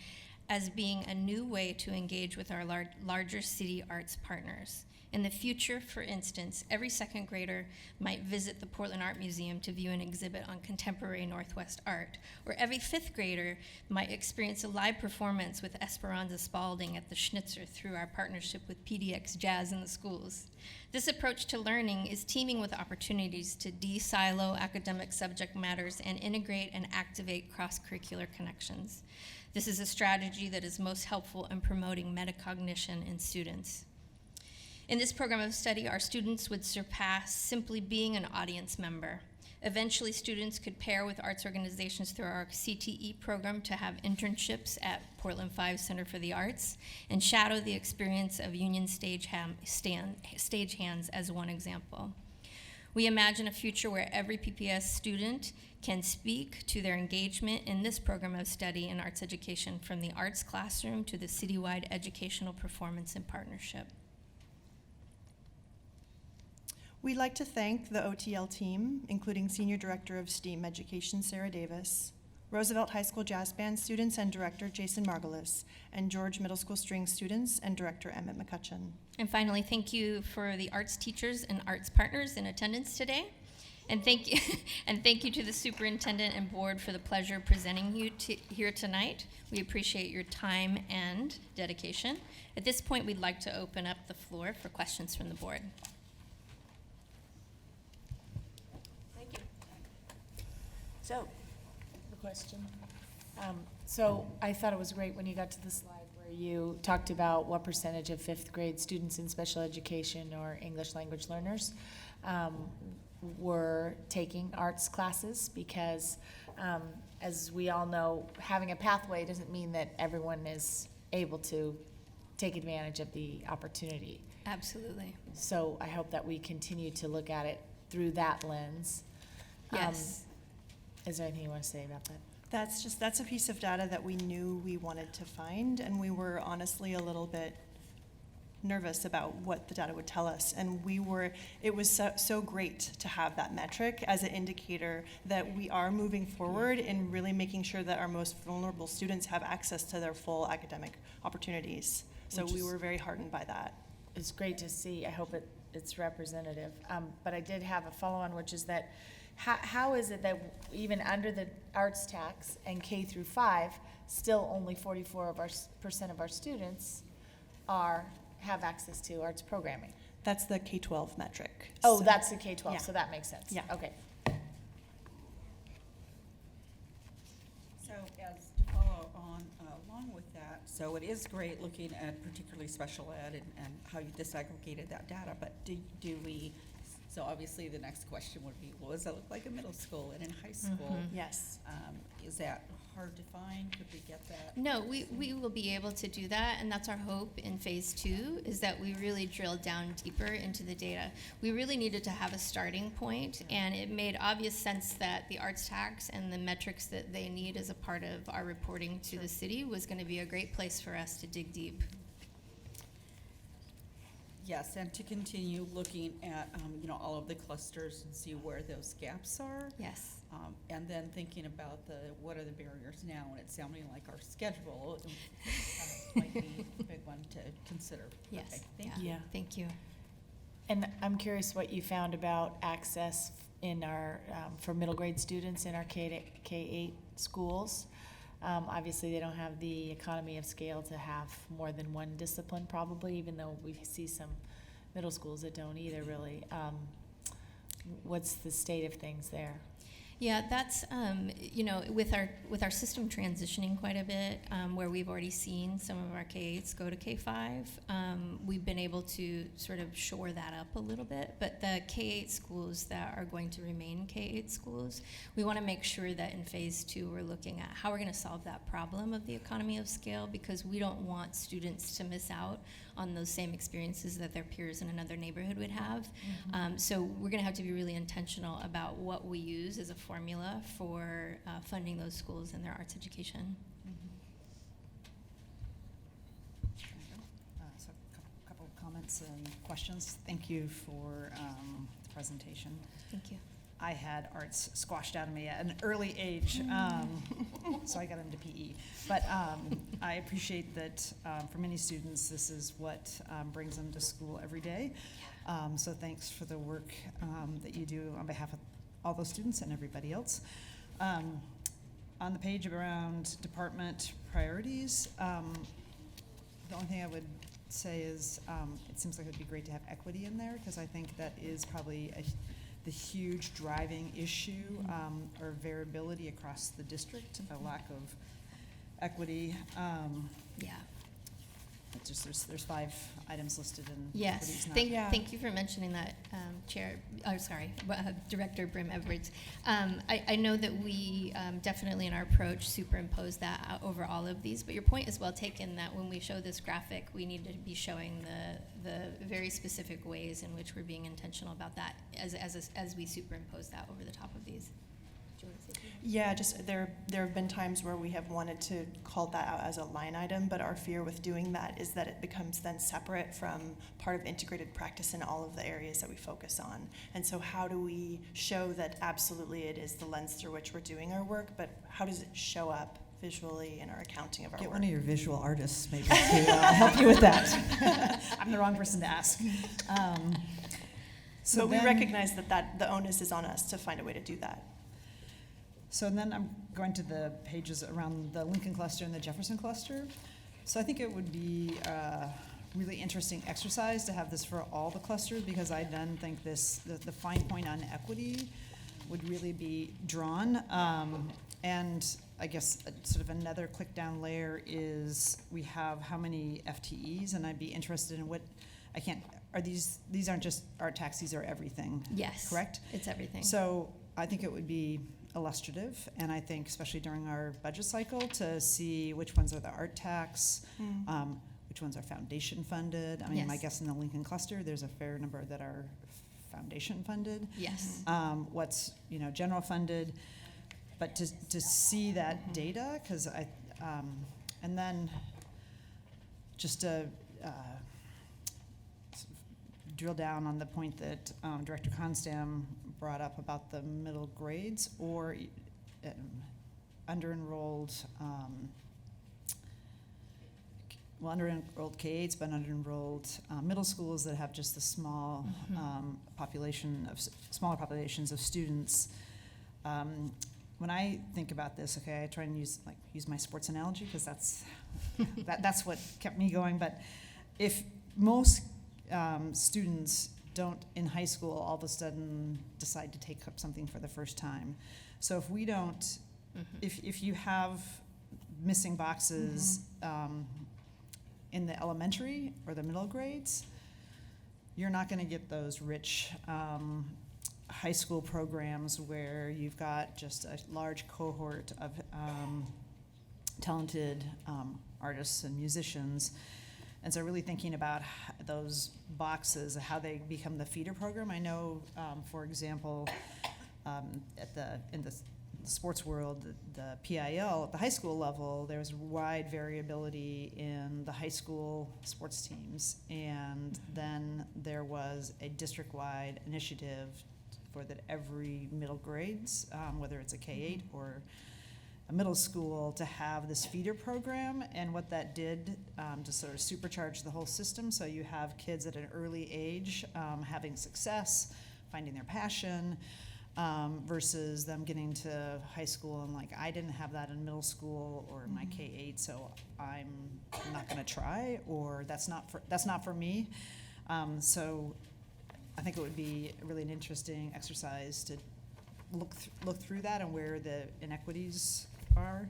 as being a new way to engage with our larger city arts partners. In the future, for instance, every second grader might visit the Portland Art Museum to view an exhibit on contemporary Northwest art, or every fifth grader might experience a live performance with Esperanza Spalding at the Schnitzer through our partnership with PDX Jazz in the Schools. This approach to learning is teeming with opportunities to de-silo academic subject matters and integrate and activate cross-curricular connections. This is a strategy that is most helpful in promoting metacognition in students. In this program of study, our students would surpass simply being an audience member. Eventually, students could pair with arts organizations through our CTE program to have internships at Portland 5 Center for the Arts and shadow the experience of union stagehands as one example. We imagine a future where every PPS student can speak to their engagement in this program of study in arts education, from the arts classroom to the citywide educational performance and partnership. We'd like to thank the OTL team, including Senior Director of STEAM Education, Sarah Davis, Roosevelt High School Jazz Band students and Director Jason Margolis, and George Middle School String students and Director Emmett McCutcheon. And finally, thank you for the arts teachers and arts partners in attendance today. And thank you, and thank you to the superintendent and board for the pleasure of presenting you here tonight. We appreciate your time and dedication. At this point, we'd like to open up the floor for questions from the board. Thank you. So, A question. So I thought it was great when you got to the slide where you talked about what percentage of fifth grade students in special education or English language learners were taking arts classes, because as we all know, having a pathway doesn't mean that everyone is able to take advantage of the opportunity. Absolutely. So I hope that we continue to look at it through that lens. Yes. Is there anything you want to say about that? That's a piece of data that we knew we wanted to find, and we were honestly a little bit nervous about what the data would tell us. And it was so great to have that metric as an indicator that we are moving forward in really making sure that our most vulnerable students have access to their full academic opportunities. So we were very heartened by that. It's great to see. I hope it's representative. But I did have a follow-on, which is that how is it that even under the arts tax and K through 5, still only 44% of our students have access to arts programming? That's the K-12 metric. Oh, So- that's the K-12, Yeah. so that makes sense. Yeah. Okay. So as to follow on along with that, so it is great looking at particularly special ed and how you disaggregated that data, but do we, so obviously the next question would be, what does that look like in middle school and in high school? Yes. Is that hard to find? Could we get that? No, we will be able to do that, and that's our hope in phase 2, is that we really drill down deeper into the data. We really needed to have a starting point, and it made obvious sense that the arts tax and the metrics that they need as a part of our reporting to the city was going to be a great place for us to dig deep. Yes, and to continue looking at, all of the clusters and see where those gaps are. Yes. And then thinking about what are the barriers now, and it's sounding like our schedule might be a big one to consider. Yes. Okay, thank you. Yeah. Thank you. And I'm curious what you found about access in our, for middle grade students in our K-8 schools. Obviously, they don't have the economy of scale to have more than one discipline probably, even though we see some middle schools that don't either really. What's the state of things there? Yeah, that's, with our system transitioning quite a bit, where we've already seen some of our K-8s go to K-5, we've been able to sort of shore that up a little bit. But the K-8 schools that are going to remain K-8 schools, we want to make sure that in phase 2 we're looking at how we're going to solve that problem of the economy of scale, because we don't want students to miss out on those same experiences that their peers in another neighborhood would have. So we're going to have to be really intentional about what we use as a formula for funding those schools and their arts education. So a couple of comments and questions. Thank you for the presentation. Thank you. I had arts squashed out of me at an early age, so I got into PE. But I appreciate that for many students, this is what brings them to school every day. So thanks for the work that you do on behalf of all those students and everybody else. On the page around department priorities, the only thing I would say is it seems like it would be great to have equity in there, because I think that is probably the huge driving issue, or variability across the district, a lack of equity. Yeah. It's just there's 5 items listed in Yes, equity's not- thank you for mentioning that, Director Brim Edwards. I know that we definitely in our approach superimpose that out over all of these, but your point is well taken, that when we show this graphic, we need to be showing the very specific ways in which we're being intentional about that as we superimpose that over the top of these. Do you want to say something? Yeah, just there have been times where we have wanted to call that out as a line item, but our fear with doing that is that it becomes then separate from part of integrated practice in all of the areas that we focus on. And so how do we show that absolutely it is the lens through which we're doing our work, but how does it show up visually in our accounting of our Get work? one of your visual artists maybe to help you with that. I'm the wrong person to ask. So we recognize that the onus is on us to find a way to do that. So then I'm going to the pages around the Lincoln cluster and the Jefferson cluster. So I think it would be a really interesting exercise to have this for all the clusters, because I then think the fine point on equity would really be drawn. And I guess sort of another click down layer is we have how many FTEs, and I'd be interested in these aren't just art tax, these are everything. Yes. Correct? It's everything. So I think it would be illustrative, and I think especially during our budget cycle to see which ones are the art tax, which ones are foundation funded. I mean, my Yes. guess in the Lincoln cluster, there's a fair number that are foundation funded. Yes. What's general funded, but to see that data, because and then just to drill down on the point that Director Constam brought up about the middle grades or under-enrolled, under-enrolled K-8s, but under-enrolled middle schools that have just the small smaller populations of students. When I think about this, okay, I try and use my sports analogy, because that's what kept me going. But if most students don't in high school all of a sudden decide to take up something for the first time, so if we don't, if you have missing boxes in the elementary or the middle grades, you're not going to get those rich high school programs where you've got just a large cohort of talented artists and musicians. And so really thinking about those boxes, how they become the feeder program. I know, for example, in the sports world, the PIL at the high school level, there's wide variability in the high school sports teams. And then there was a district-wide initiative for that every middle grades, whether it's a K-8 or a middle school, to have this feeder program, and what that did to sort of supercharge the whole system. So you have kids at an early age having success, finding their passion, versus them getting to high school and like, I didn't have that in middle school or my K-8, so I'm not going to try, or that's not for me. So I think it would be really an interesting exercise to look through that and where the inequities are.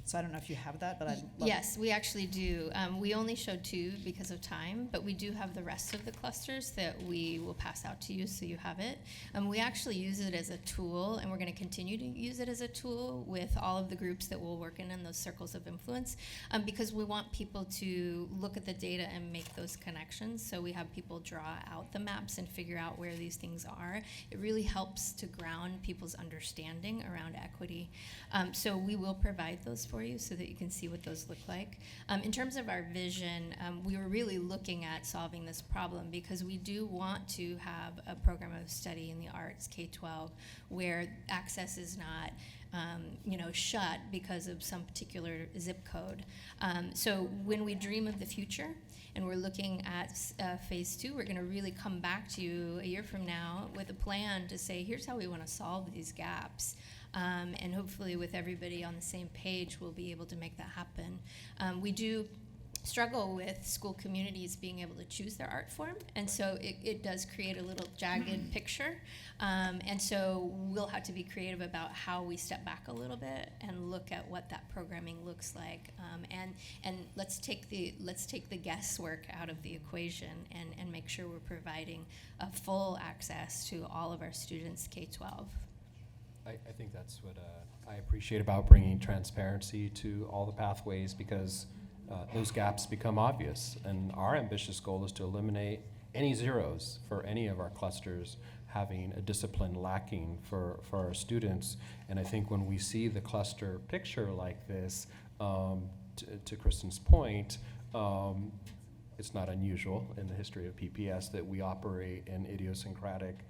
So I don't know if you have that, but I'd love. Yes, we actually do. We only showed 2 because of time, but we do have the rest of the clusters that we will pass out to you so you have it. We actually use it as a tool, and we're going to continue to use it as a tool with all of the groups that we'll work in those circles of influence, because we want people to look at the data and make those connections. So we have people draw out the maps and figure out where these things are. It really helps to ground people's understanding around equity. So we will provide those for for you so that you can see what those look like. In terms of our vision, we were really looking at solving this problem because we do want to have a program of study in the arts, K-12, where access is not shut because of some particular zip code. So when we dream of the future and we're looking at phase 2, we're going to really come back to you a year from now with a plan to say, here's how we want to solve these gaps. And hopefully with everybody on the same page, we'll be able to make that happen. We do struggle with school communities being able to choose their art form, and so it does create a little jagged picture, and so we'll have to be creative about how we step back a little bit and look at what that programming looks like, and let's take the guesswork out of the equation and make sure we're providing a full access to all of our students K-12. I think that's what I appreciate about bringing transparency to all the pathways, because those gaps become obvious. And our ambitious goal is to eliminate any zeros for any of our clusters having a discipline lacking for our students. And I think when we see the cluster picture like this, to Kristen's point, it's not unusual in the history of PPS that we operate in idiosyncratic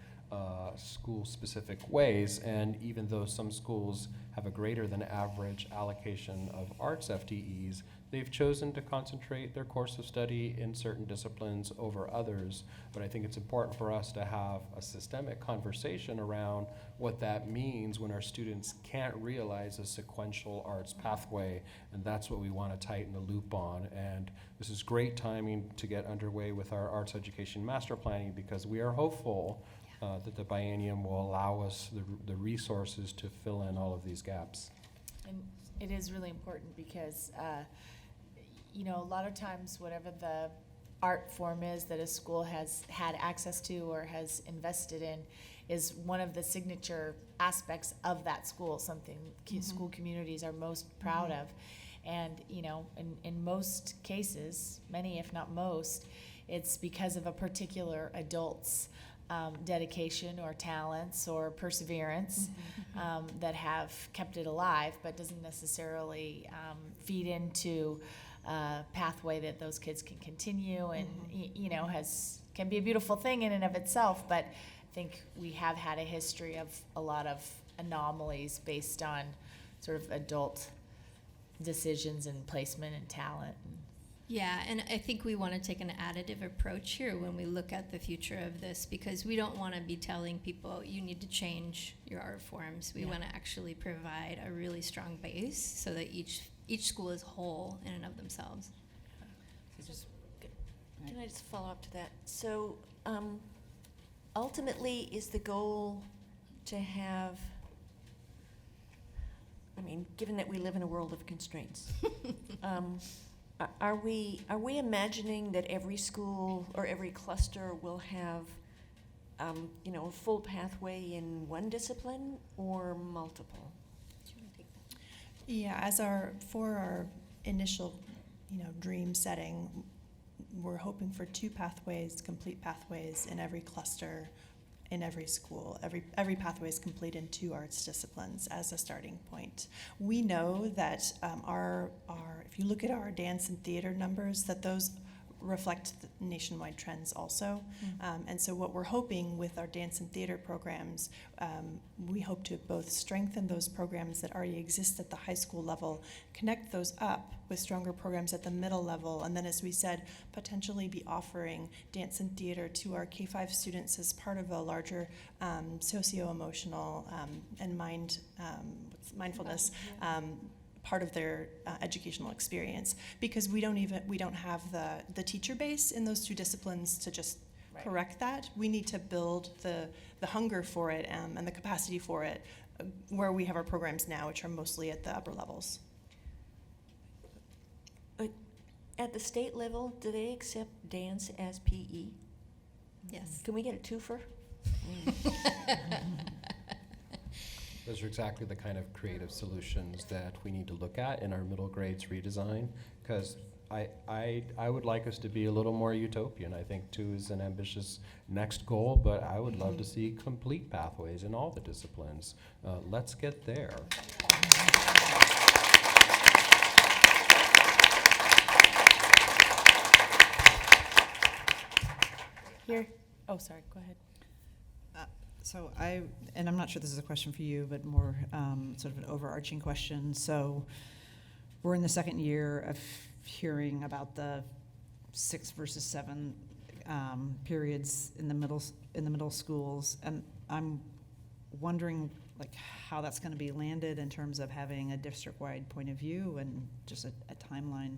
school-specific ways, and even though some schools have a greater than average allocation of arts FTEs, they've chosen to concentrate their course of study in certain disciplines over others. But I think it's important for us to have a systemic conversation around what that means when our students can't realize a sequential arts pathway, and that's what we want to tighten the loop on. And this is great timing to get underway with our arts education master planning, because we are hopeful that the biennium will allow us the resources to fill in all of these gaps. And it is really important because, a lot of times whatever the art form is that a school has had access to or has invested in is one of the signature aspects of that school, something school communities are most proud of. And, in most cases, many if not most, it's because of a particular adult's dedication or talents or perseverance that have kept it alive, but doesn't necessarily feed into a pathway that those kids can continue and can be a beautiful thing in and of itself. But I think we have had a history of a lot of anomalies based on sort of adult decisions and placement and talent. Yeah, and I think we want to take an additive approach here when we look at the future of this, because we don't want to be telling people you need to change your art forms. We want to actually provide a really strong base so that each school is whole in and of themselves. Can I just follow up to that? So ultimately, is the goal to have, given that we live in a world of constraints, Are we imagining that every school or every cluster will have, a full pathway in one discipline or multiple? Yeah, for our initial, dream setting, we're hoping for 2 pathways, complete pathways in every cluster, in every school. Every pathway is complete in 2 arts disciplines as a starting point. We know that if you look at our dance and theater numbers, that those reflect the nationwide trends also. And so what we're hoping with our dance and theater programs, we hope to both strengthen those programs that already exist at the high school level, connect those up with stronger programs at the middle level, and then, as we said, potentially be offering dance and theater to our K-5 students as part of a larger socio-emotional and mindfulness part of their educational experience, because we don't have the teacher base in those 2 disciplines to just correct that. We need to build the hunger for it and the capacity for it where we have our programs now, which are mostly at the upper levels. At the state level, do they accept dance as PE? Yes. Can we get a twofer? Those are exactly the kind of creative solutions that we need to look at in our middle grades redesign, because I would like us to be a little more utopian. I think 2 is an ambitious next goal, but I would love to see complete pathways in all the disciplines. Let's get there. Here, oh, sorry, go ahead. So I'm not sure this is a question for you, but more sort of an overarching question. So we're in the second year of hearing about the 6 versus 7 periods in the middle schools, and I'm wondering like how that's going to be landed in terms of having a district-wide point of view and just a timeline.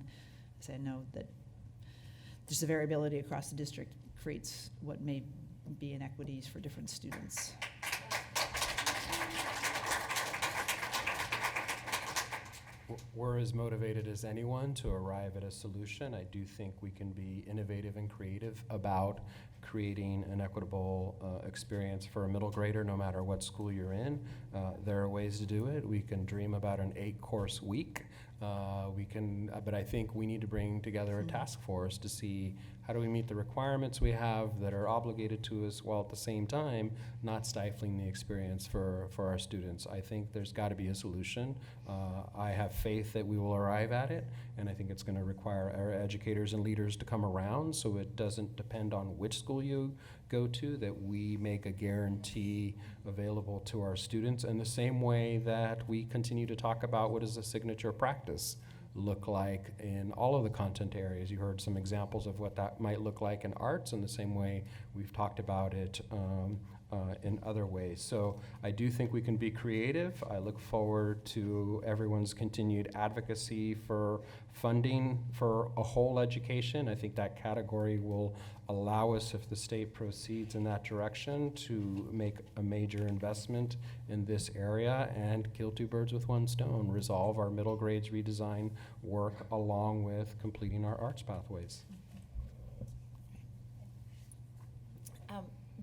As I know that there's a variability across the district creates what may be inequities for different students. We're as motivated as anyone to arrive at a solution. I do think we can be innovative and creative about creating an equitable experience for a middle grader no matter what school you're in. There are ways to do it. We can dream about an 8-course week. But I think we need to bring together a task force to see how do we meet the requirements we have that are obligated to us while at the same time not stifling the experience for our students. I think there's got to be a solution. I have faith that we will arrive at it, and I think it's going to require our educators and leaders to come around so it doesn't depend on which school you go to, that we make a guarantee available to our students in the same way that we continue to talk about what is a signature practice look like in all of the content areas. You heard some examples of what that might look like in arts in the same way we've talked about it in other ways. So I do think we can be creative. I look forward to everyone's continued advocacy for funding for a whole education. I think that category will allow us, if the state proceeds in that direction, to make a major investment in this area and kill 2 birds with 1 stone, resolve our middle grades redesign work along with completing our arts pathways.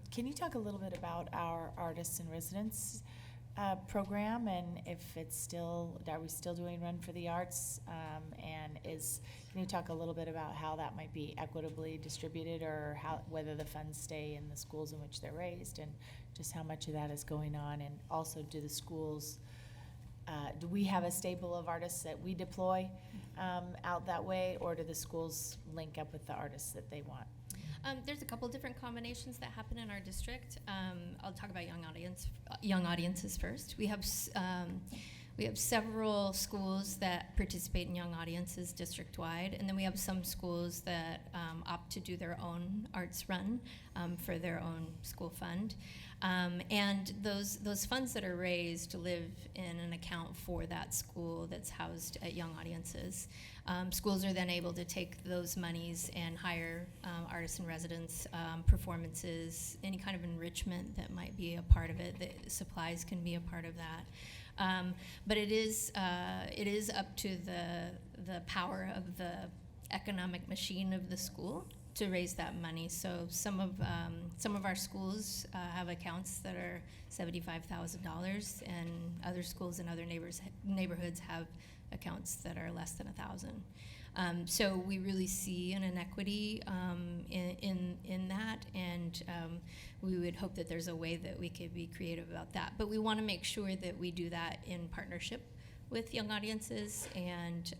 Can you talk a little bit about our Artists in Residence program, and if it's still, are we still doing Run for the Arts? Can you talk a little bit about how that might be equitably distributed, or whether the funds stay in the schools in which they're raised, and just how much of that is going on? And also, do the schools, do we have a stable of artists that we deploy out that way, or do the schools link up with the artists that they want? There's a couple different combinations that happen in our district. I'll talk about young audiences first. We have several schools that participate in young audiences district-wide, and then we have some schools that opt to do their own arts run for their own school fund. And those funds that are raised live in an account for that school that's housed at young audiences. Schools are then able to take those monies and hire artists in residence, performances, any kind of enrichment that might be a part of it. The supplies can be a part of that. But it is up to the power of the economic machine of the school to raise that money. So some of our schools have accounts that are $75,000, and other schools in other neighborhoods have accounts that are less than $1,000. So we really see an inequity in that, and we would hope that there's a way that we could be creative about that. But we want to make sure that we do that in partnership with young audiences and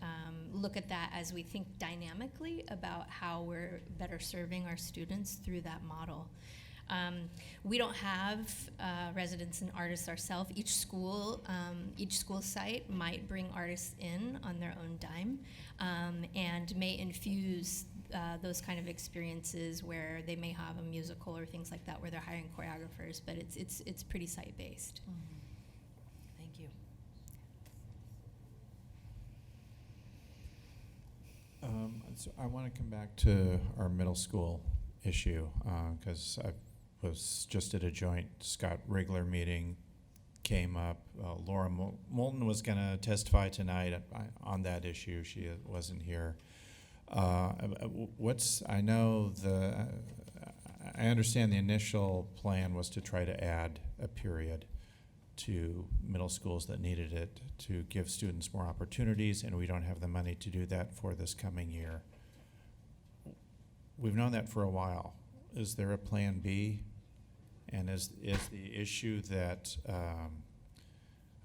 look at that as we think dynamically about how we're better serving our students through that model. We don't have residents and artists ourselves. Each school site might bring artists in on their own dime and may infuse those kind of experiences where they may have a musical or things like that where they're hiring choreographers, but it's pretty site-based. Thank you. So I want to come back to our middle school issue because I was just at a joint Scott Rigler meeting, came up. Laura Moulton was going to testify tonight on that issue. She wasn't here. I understand the initial plan was to try to add a period to middle schools that needed it to give students more opportunities, and we don't have the money to do that for this coming year. We've known that for a while. Is there a plan B? And is the issue that,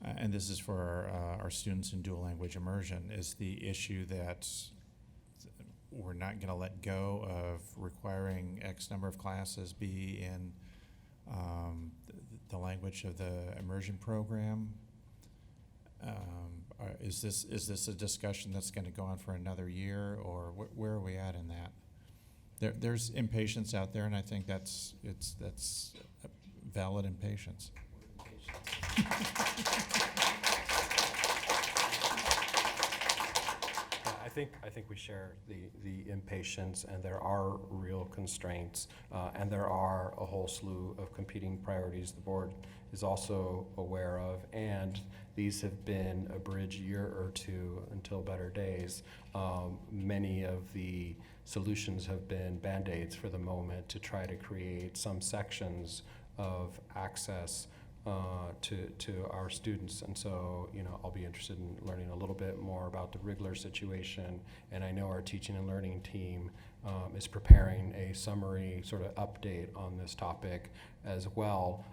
and this is for our students in dual language immersion, is the issue that we're not going to let go of requiring X number of classes be in the language of the immersion program. Is this a discussion that's going to go on for another year, or where are we at in that? There's impatience out there, and I think that's valid impatience. I think we share the impatience, and there are real constraints, and there are a whole slew of competing priorities the board is also aware of, and these have been a bridge year or two until better days. Many of the solutions have been Band-Aids for the moment to try to create some sections of access to our students. And so, I'll be interested in learning a little bit more about the Wrigler situation, and I know our teaching and learning team is preparing a summary sort of update on this topic as well.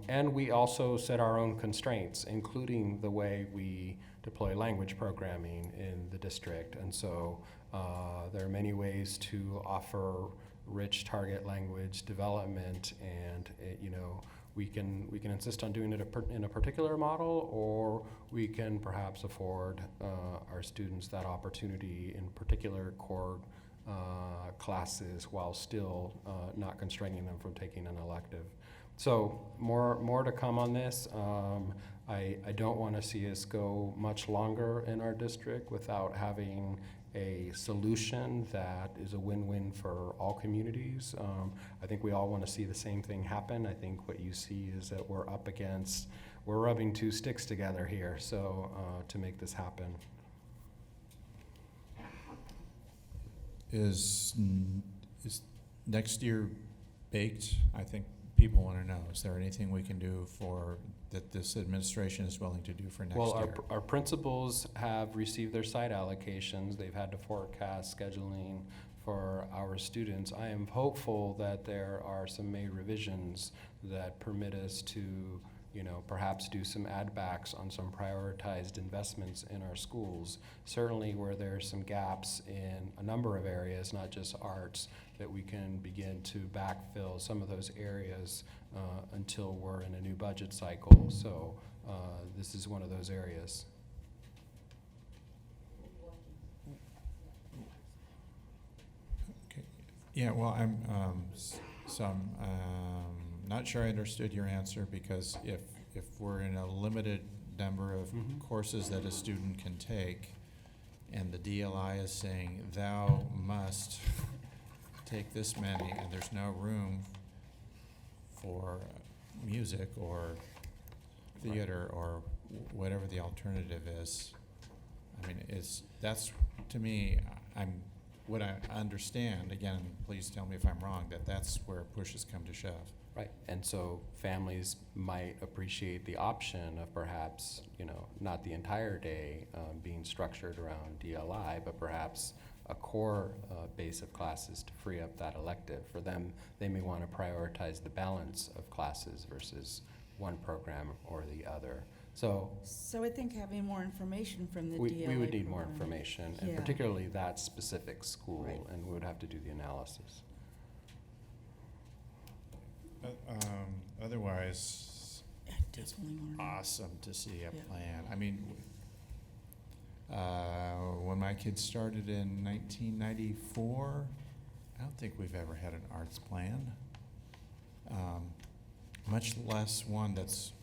And we also set our own constraints, including the way we deploy language programming in the district. And so there are many ways to offer rich target language development, and we can insist on doing it in a particular model, or we can perhaps afford our students that opportunity in particular core classes while still not constraining them from taking an elective. So more to come on this. I don't want to see us go much longer in our district without having a solution that is a win-win for all communities. I think we all want to see the same thing happen. I think what you see is that we're rubbing two sticks together here, so to make this happen. Is next year baked? I think people want to know. Is there anything we can do that this administration is willing to do for next year? Well, our principals have received their site allocations. They've had to forecast scheduling for our students. I am hopeful that there are some May revisions that permit us to, perhaps do some add backs on some prioritized investments in our schools. Certainly where there's some gaps in a number of areas, not just arts, that we can begin to backfill some of those areas until we're in a new budget cycle. So this is one of those areas. Okay. Yeah, well, I'm not sure I understood your answer, because if we're in a limited number of courses that a student can take, and the DLI is saying thou must take this many, and there's no room for music or theater or whatever the alternative is, I mean, that's to me, what I understand, again, please tell me if I'm wrong, that's where push has come to shove. Right, and so families might appreciate the option of perhaps, not the entire day being structured around DLI, but perhaps a core base of classes to free up that elective. For them, they may want to prioritize the balance of classes versus one program or the other. So I think having more information from the DLI we would need more program. information, and Yeah. particularly that specific school, Right. and we would have to do the analysis. Otherwise, it's Definitely wanna know. awesome to see a Yeah. plan. I mean, when my kids started in 1994, I don't think we've ever had an arts plan, much less one that's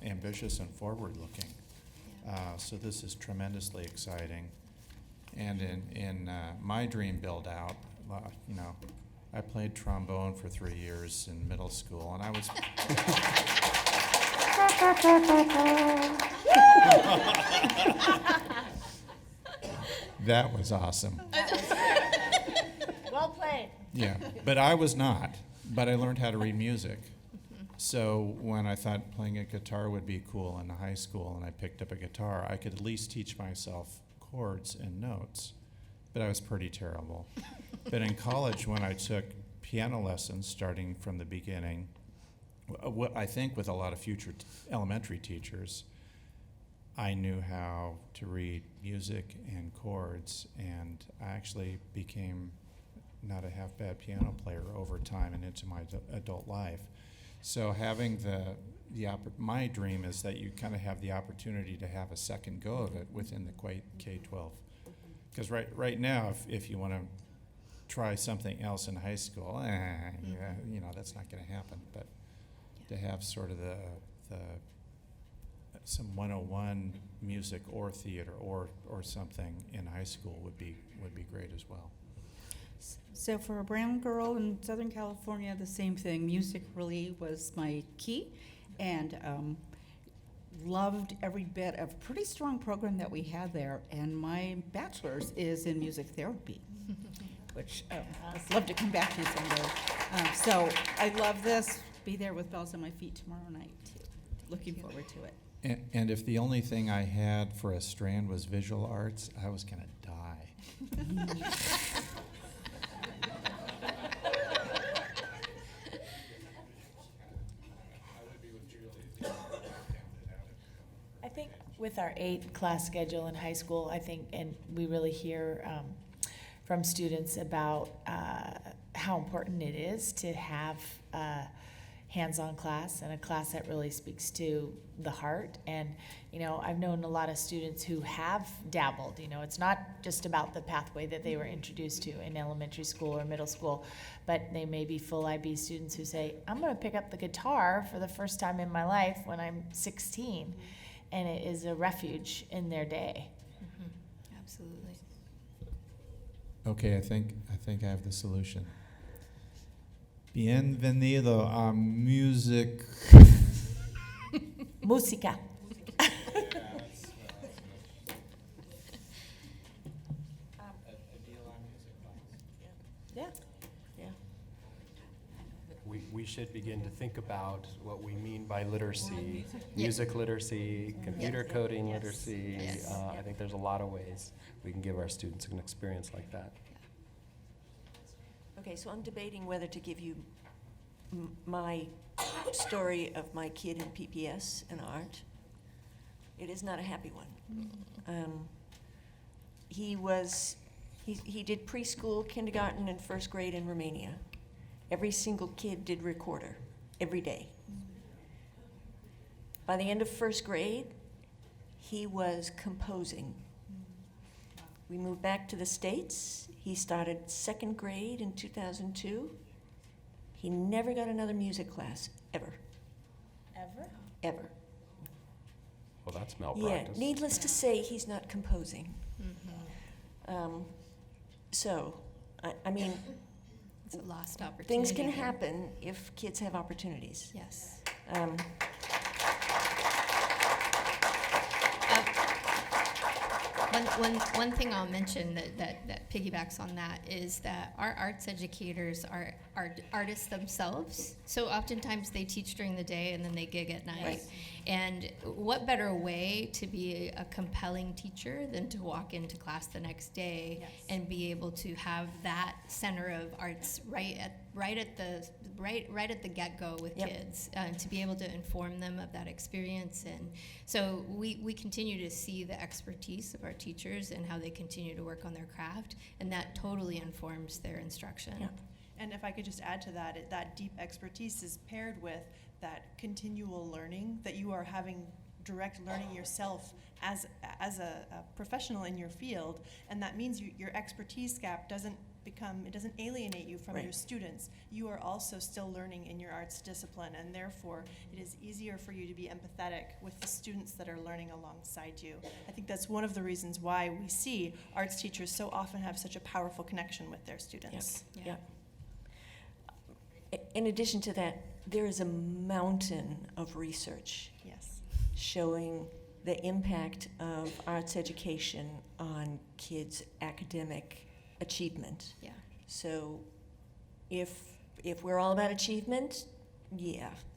ambitious and forward-looking. So this is tremendously exciting. And in my dream build-out, I played trombone for 3 years in middle school, and I was that was awesome. Well played. Yeah, but I was not. But I learned how to read music. So when I thought playing a guitar would be cool in high school, and I picked up a guitar, I could at least teach myself chords and notes. But I was pretty terrible. But in college, when I took piano lessons, starting from the beginning, I think with a lot of future elementary teachers, I knew how to read music and chords, and I actually became not a half-bad piano player over time and into my adult life. So having my dream is that you kind of have the opportunity to have a second go of it within the K-12. Because right now, if you want to try something else in high school, you know, that's not going to happen. But to have sort of some 101 music or theater or something in high school would be great as well. So for a brown girl in Southern California, the same thing. Music really was my key, and loved every bit of a pretty strong program that we had there. And my bachelor's is in music therapy, which I'd love to come back to someday. So I love this. Be there with bells on my feet tomorrow night, too. Looking forward to it. And if the only thing I had for a strand was visual arts, I was going to die. I think with our 8 class schedule in high school, I think, and we really hear from students about how important it is to have hands-on class and a class that really speaks to the heart. And, you know, I've known a lot of students who have dabbled. You know, it's not just about the pathway that they were introduced to in elementary school or middle school, but they may be full IB students who say, I'm going to pick up the guitar for the first time in my life when I'm 16. And it is a refuge in their day. Mm-hmm. Absolutely. Okay, I think I have the solution. Bienvenido a music. Música. Yeah. Yeah. We should begin to think about what we mean by literacy, music literacy, computer coding literacy. I think there's a lot of ways we can give our students an experience like that. Okay, so I'm debating whether to give you my story of my kid in PPS and art. It is not a happy one. He did preschool, kindergarten, and first grade in Romania. Every single kid did recorder every day. By the end of first grade, he was composing. We moved back to the States. He started second grade in 2002. He never got another music class, ever. Ever? Ever. Well, that's malpractice. Yeah, needless to say, he's not composing. Mm-hmm. So, I mean, It's a lost opportunity. things can here. happen if kids have opportunities. Yes. One thing I'll mention that piggybacks on that is that our arts educators are artists themselves. So oftentimes they teach during the day and then they gig at night. Right. And what better way to be a compelling teacher than to walk into class the next day and be able to have that center of arts right at the get-go with kids, to be able to inform them of that experience. And so we continue to see the expertise of our teachers and how they continue to work on their craft, and that totally informs their instruction. And if I could just add to that, that deep expertise is paired with that continual learning, that you are having direct learning yourself as a professional in your field, and that means your expertise gap doesn't alienate you from your students. You are also still learning in your arts discipline, and therefore it is easier for you to be empathetic with the students that are learning alongside you. I think that's one of the reasons why we see arts teachers so often have such a powerful connection with their students. Yeah. In addition to that, there is a mountain of research showing the impact of arts education on kids' academic achievement. Yeah. So if we're all about achievement, I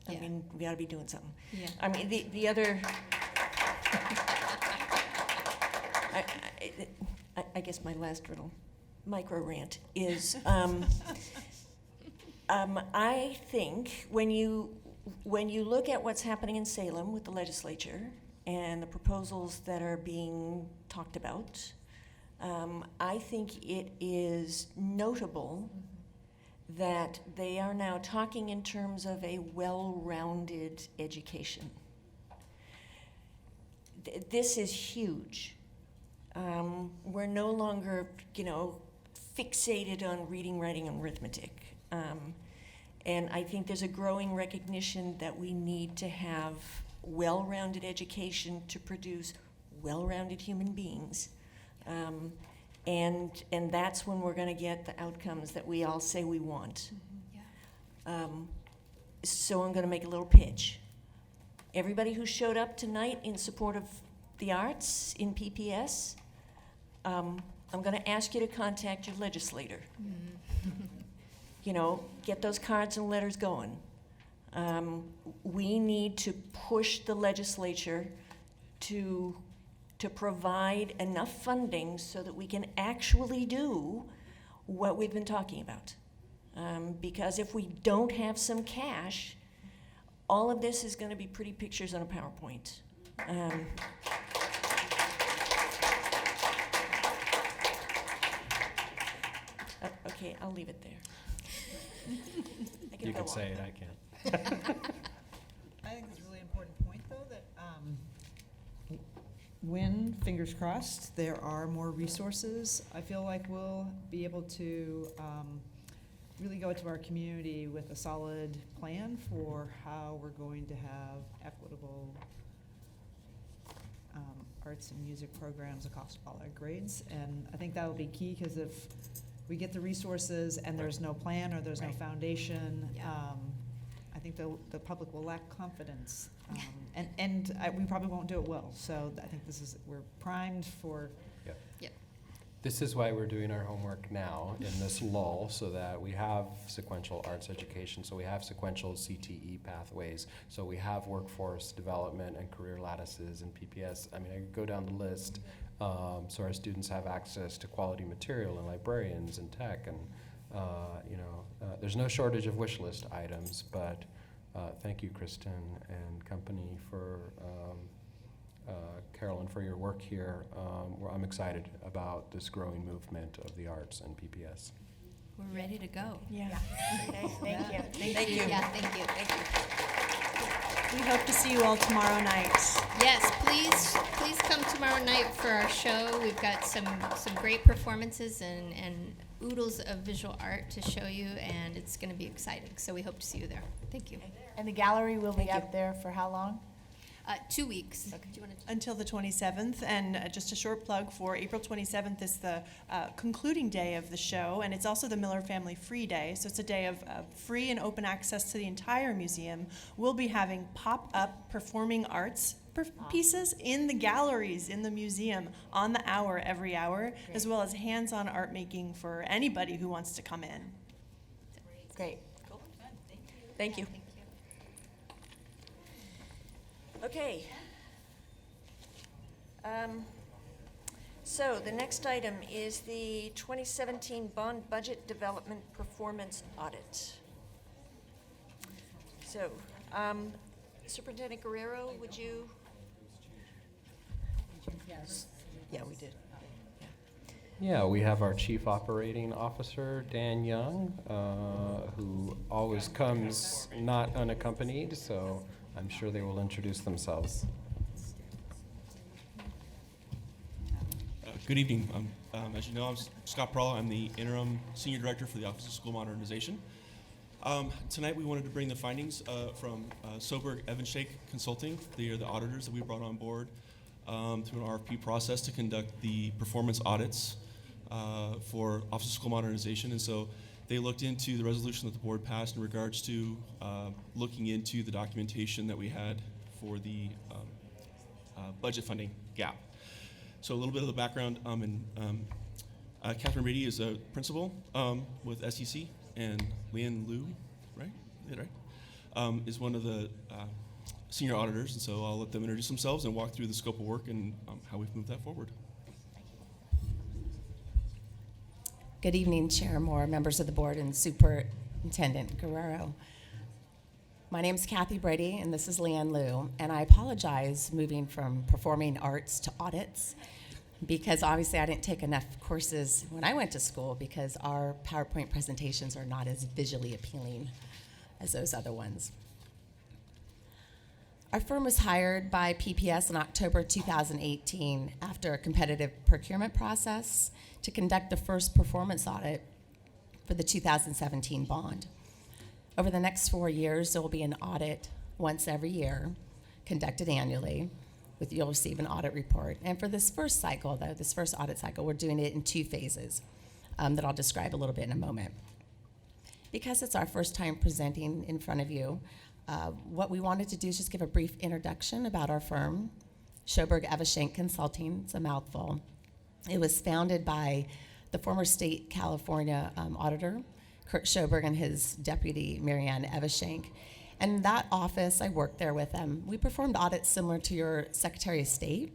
mean, we ought to be doing something. Yeah. I mean, the other, I guess my last little micro rant is, I think when you look at what's happening in Salem with the legislature and the proposals that are being talked about. I think it is notable that they are now talking in terms of a well-rounded education. This is huge. We're no longer, fixated on reading, writing, and arithmetic. And I think there's a growing recognition that we need to have well-rounded education to produce well-rounded human beings. And that's when we're going to get the outcomes that we all say we want. So I'm going to make a little pitch. Everybody who showed up tonight in support of the arts in PPS, I'm going to ask you to contact your legislator. Get those cards and letters going. We need to push the legislature to provide enough funding so that we can actually do what we've been talking about. Because if we don't have some cash, all of this is going to be pretty pictures on a PowerPoint. Okay, I'll leave it there. You can say it, I can't. I think it's a really important point, though, that when, fingers crossed, there are more resources, I feel like we'll be able to really go into our community with a solid plan for how we're going to have equitable arts and music programs across all our grades. And I think that will be key, because if we get the resources and there's no plan or there's no foundation, I think the public will lack confidence. We probably won't do it well. So I think we're primed for. Yep. This is why we're doing our homework now in this lull, so that we have sequential arts education, so we have sequential CTE pathways, so we have workforce development and career lattices and PPS. I mean, I could go down the list. So our students have access to quality material and librarians and tech, and there's no shortage of wish list items, but thank you, Kristen and company, for Carolyn, for your work here. I'm excited about this growing movement of the arts and PPS. We're ready to go. Yeah. Okay, thank you. Thank you. Yeah, thank you. Thank you. We hope to see you all tomorrow night. Yes, please come tomorrow night for our show. We've got some great performances and oodles of visual art to show you, and it's going to be exciting. So we hope to see you there. Thank you. And the gallery will be up there for how long? 2 weeks. Do you want to? Until the 27th, and just a short plug for April 27th is the concluding day of the show, and it's also the Miller Family Free Day, so it's a day of free and open access to the entire museum. We'll be having pop-up performing arts pieces in the galleries in the museum on the hour every hour, as well as hands-on art making for anybody who wants to come in. Great. Cool. Thank you. Okay. So the next item is the 2017 Bond Budget Development Performance Audit. So, Superintendent Guerrero, would you? Yeah, we did. Yeah, we have our Chief Operating Officer, Dan Young, who always comes not unaccompanied, so I'm sure they will introduce themselves. Good evening. As you know, I'm Scott Perala. I'm the Interim Senior Director for the Office of School Modernization. Tonight we wanted to bring the findings from Soberg Evanshake Consulting. They are the auditors that we brought on board through an RFP process to conduct the performance audits for Office of School Modernization. And so they looked into the resolution that the board passed in regards to looking into the documentation that we had for the budget funding gap. So a little bit of the background, Catherine Beatty is a principal with SEC, and Leanne Liu, right? Is one of the senior auditors, and so I'll let them introduce themselves and walk through the scope of work and how we've moved that forward. Good evening, Chair Moore, members of the board, and Superintendent Guerrero. My name's Kathy Brady, and this is Leanne Liu, and I apologize moving from performing arts to audits, because obviously I didn't take enough courses when I went to school because our PowerPoint presentations are not as visually appealing as those other ones. Our firm was hired by PPS in October 2018 after a competitive procurement process to conduct the first performance audit for the 2017 bond. Over the next 4 years, there will be an audit once every year, conducted annually. You'll receive an audit report. And for this first cycle, though, this first audit cycle, we're doing it in 2 phases that I'll describe a little bit in a moment. Because it's our first time presenting in front of you, what we wanted to do is just give a brief introduction about our firm, Schoberg Eveshank Consulting. It's a mouthful. It was founded by the former state California auditor, Kurt Schoberg, and his deputy, Marianne Eveshank. And in that office, I worked there with them. We performed audits similar to your Secretary of State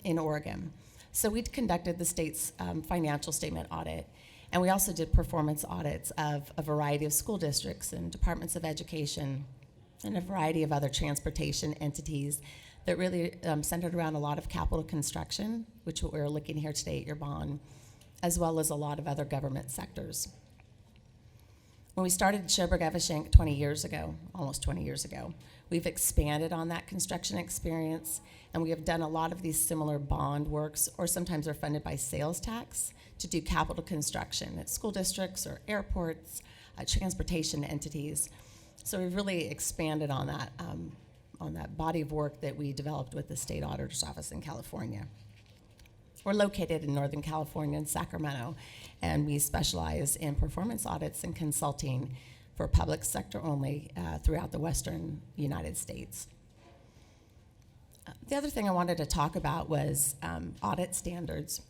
in Oregon. So we conducted the state's financial statement audit. And we also did performance audits of a variety of school districts and departments of education and a variety of other transportation entities that really centered around a lot of capital construction, which what we're looking here today at your bond, as well as a lot of other government sectors. When we started Schoberg Eveshank 20 years ago, almost 20 years ago, we've expanded on that construction experience, and we have done a lot of these similar bond works, or sometimes they're funded by sales tax, to do capital construction at school districts or airports, transportation entities. So we've really expanded on that body of work that we developed with the State Auditor's Office in California. We're located in Northern California in Sacramento, and we specialize in performance audits and consulting for public sector only throughout the Western United States. The other thing I wanted to talk about was audit standards.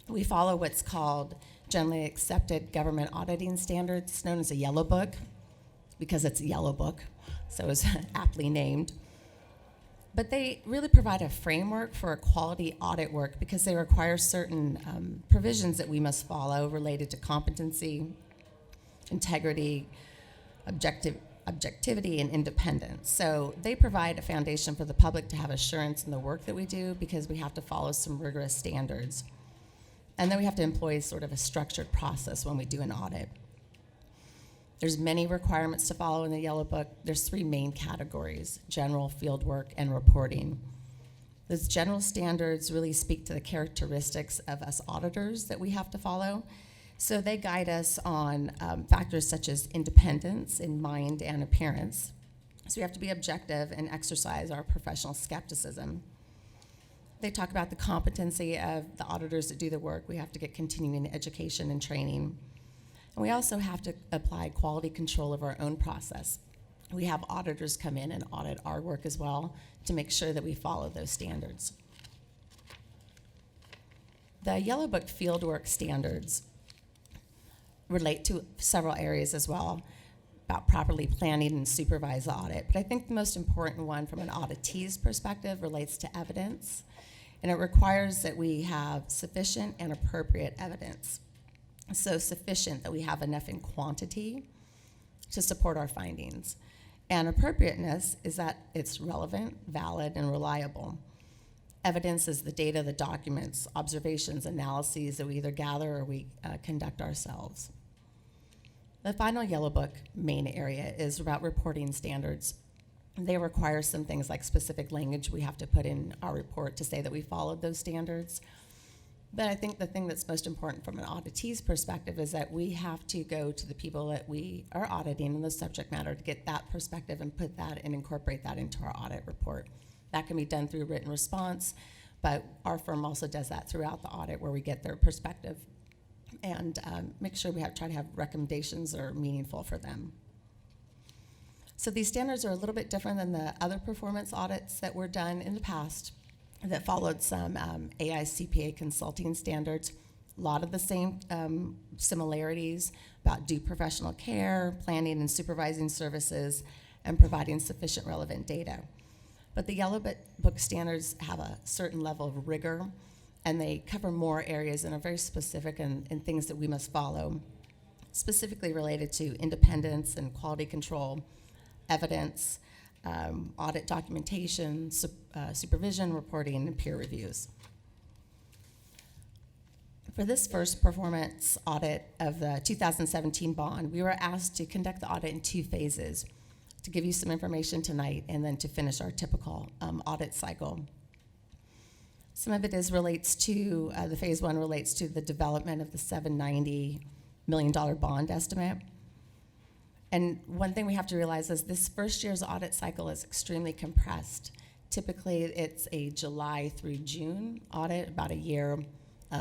We follow what's called generally accepted government auditing standards. It's known as a yellow book because it's a yellow book, so it's aptly named. But they really provide a framework for a quality audit work because they require certain provisions that we must follow related to competency, integrity, objectivity, and independence. So they provide a foundation for the public to have assurance in the work that we do because we have to follow some rigorous standards. And then we have to employ sort of a structured process when we do an audit. There's many requirements to follow in the Yellow Book. There's 3 main categories: general, fieldwork, and reporting. Those general standards really speak to the characteristics of us auditors that we have to follow. So they guide us on factors such as independence in mind and appearance. So we have to be objective and exercise our professional skepticism. They talk about the competency of the auditors that do the work. We have to get continuing education and training. And we also have to apply quality control of our own process. We have auditors come in and audit our work as well to make sure that we follow those standards. The Yellow Book fieldwork standards relate to several areas as well about properly planning and supervise the audit. But I think the most important one from an auditee's perspective relates to evidence. And it requires that we have sufficient and appropriate evidence. So sufficient that we have enough in quantity to support our findings. And appropriateness is that it's relevant, valid, and reliable. Evidence is the data, the documents, observations, analyses that we either gather or we conduct ourselves. The final Yellow Book main area is about reporting standards. They require some things like specific language we have to put in our report to say that we followed those standards. But I think the thing that's most important from an auditee's perspective is that we have to go to the people that we are auditing in the subject matter to get that perspective and put that and incorporate that into our audit report. That can be done through written response, but our firm also does that throughout the audit where we get their perspective and make sure we try to have recommendations that are meaningful for them. So these standards are a little bit different than the other performance audits that were done in the past that followed some AICPA consulting standards. A lot of the same similarities about due professional care, planning and supervising services, and providing sufficient relevant data. But the Yellow Book standards have a certain level of rigor, and they cover more areas and are very specific in things that we must follow, specifically related to independence and quality control, evidence, audit documentation, supervision, reporting, and peer reviews. For this first performance audit of the 2017 bond, we were asked to conduct the audit in 2 phases, to give you some information tonight and then to finish our typical audit cycle. Some of it relates to, the phase 1 relates to the development of the $790 million bond estimate. And one thing we have to realize is this first year's audit cycle is extremely compressed. Typically, it's a July through June audit, about a year.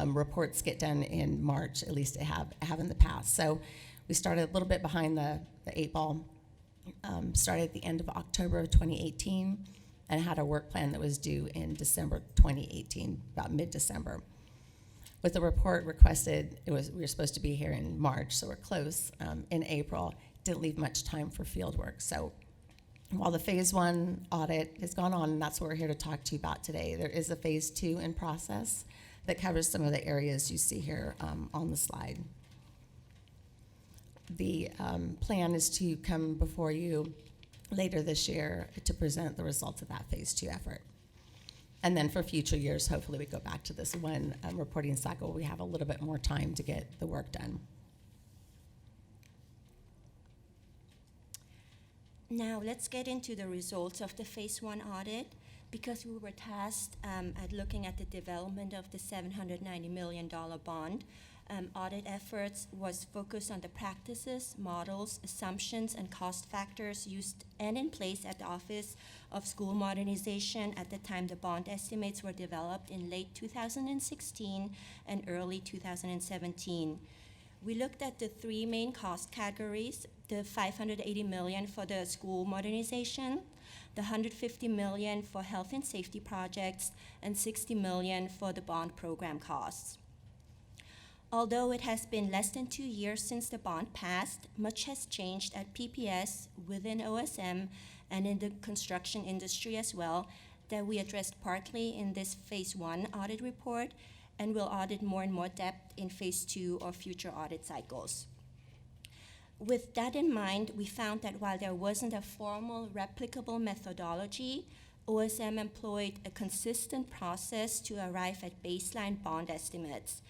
Reports get done in March, at least have in the past. So we started a little bit behind the 8 ball, started at the end of October of 2018, and had a work plan that was due in December 2018, about mid-December. With the report requested, we were supposed to be here in March, so we're close, in April. Didn't leave much time for field work. So while the phase 1 audit has gone on, and that's what we're here to talk to you about today, there is a phase 2 in process that covers some of the areas you see here on the slide. The plan is to come before you later this year to present the results of that phase 2 effort. And then for future years, hopefully we go back to this one reporting cycle. We have a little bit more time to get the work done. Now let's get into the results of the phase 1 audit. Because we were tasked at looking at the development of the $790 million bond, audit efforts was focused on the practices, models, assumptions, and cost factors used and in place at the Office of School Modernization at the time the bond estimates were developed in late 2016 and early 2017. We looked at the 3 main cost categories: the $580 million for the school modernization, the $150 million for health and safety projects, and $60 million for the bond program costs. Although it has been less than 2 years since the bond passed, much has changed at PPS, within OSM, and in the construction industry as well, that we addressed partly in this phase 1 audit report, and will audit more and more depth in phase 2 or future audit cycles. With that in mind, we found that while there wasn't a formal replicable methodology, OSM employed a consistent process to arrive at baseline bond estimates.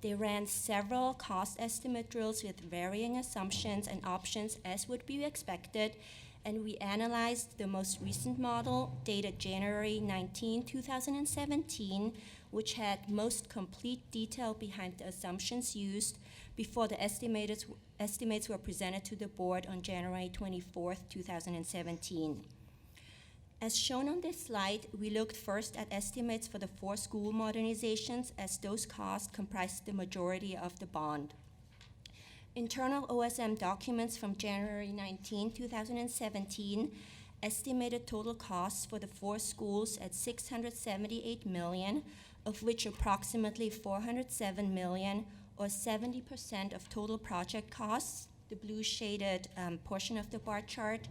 They ran several cost estimate drills with varying assumptions and options as would be expected, and we analyzed the most recent model dated January 19, 2017, which had most complete detail behind the assumptions used before the estimates were presented to the board on January 24, 2017. As shown on this slide, we looked first at estimates for the 4 school modernizations, as those costs comprised the majority of the bond. Internal OSM documents from January 19, 2017 estimated total costs for the 4 schools at $678 million, of which approximately $407 million, or 70% of total project costs, the blue shaded portion of the bar chart,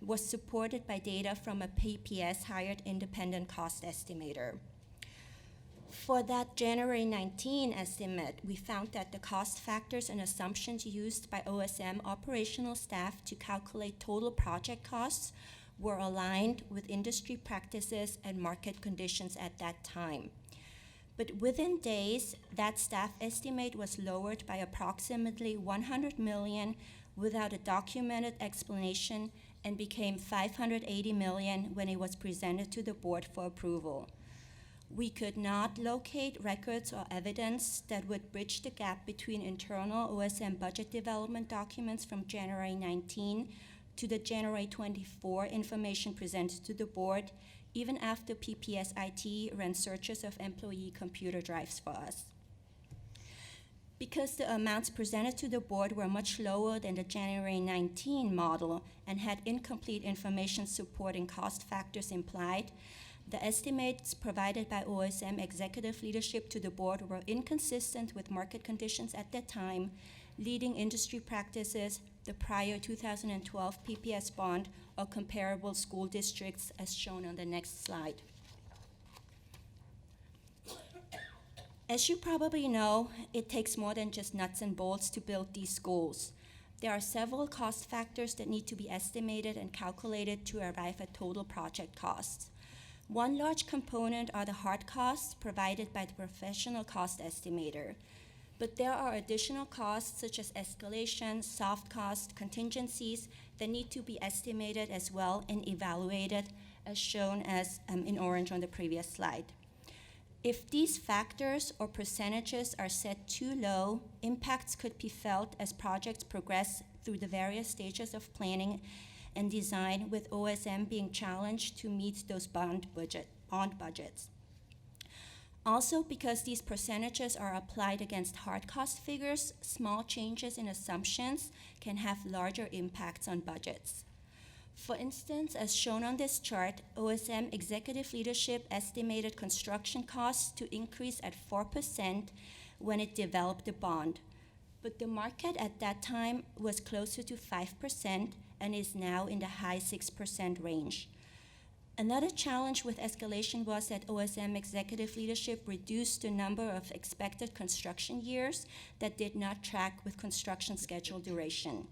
was supported by data from a PPS hired independent cost estimator. For that January 19 estimate, we found that the cost factors and assumptions used by OSM operational staff to calculate total project costs were aligned with industry practices and market conditions at that time. But within days, that staff estimate was lowered by approximately $100 million without a documented explanation and became $580 million when it was presented to the board for approval. We could not locate records or evidence that would bridge the gap between internal OSM budget development documents from January 19 to the January 24 information presented to the board, even after PPS IT ran searches of employee computer drives for us. Because the amounts presented to the board were much lower than the January 19 model and had incomplete information supporting cost factors implied, the estimates provided by OSM executive leadership to the board were inconsistent with market conditions at that time, leading industry practices, the prior 2012 PPS bond, or comparable school districts, as shown on the next slide. As you probably know, it takes more than just nuts and bolts to build these schools. There are several cost factors that need to be estimated and calculated to arrive at total project costs. One large component are the hard costs provided by the professional cost estimator. But there are additional costs such as escalation, soft cost, contingencies that need to be estimated as well and evaluated, as shown as in orange on the previous slide. If these factors or percentages are set too low, impacts could be felt as projects progress through the various stages of planning and design, with OSM being challenged to meet those bond budgets. Also, because these percentages are applied against hard cost figures, small changes in assumptions can have larger impacts on budgets. For instance, as shown on this chart, OSM executive leadership estimated construction costs to increase at 4% when it developed the bond. But the market at that time was closer to 5% and is now in the high 6% range. Another challenge with escalation was that OSM executive leadership reduced the number of expected construction years that did not track with construction schedule duration.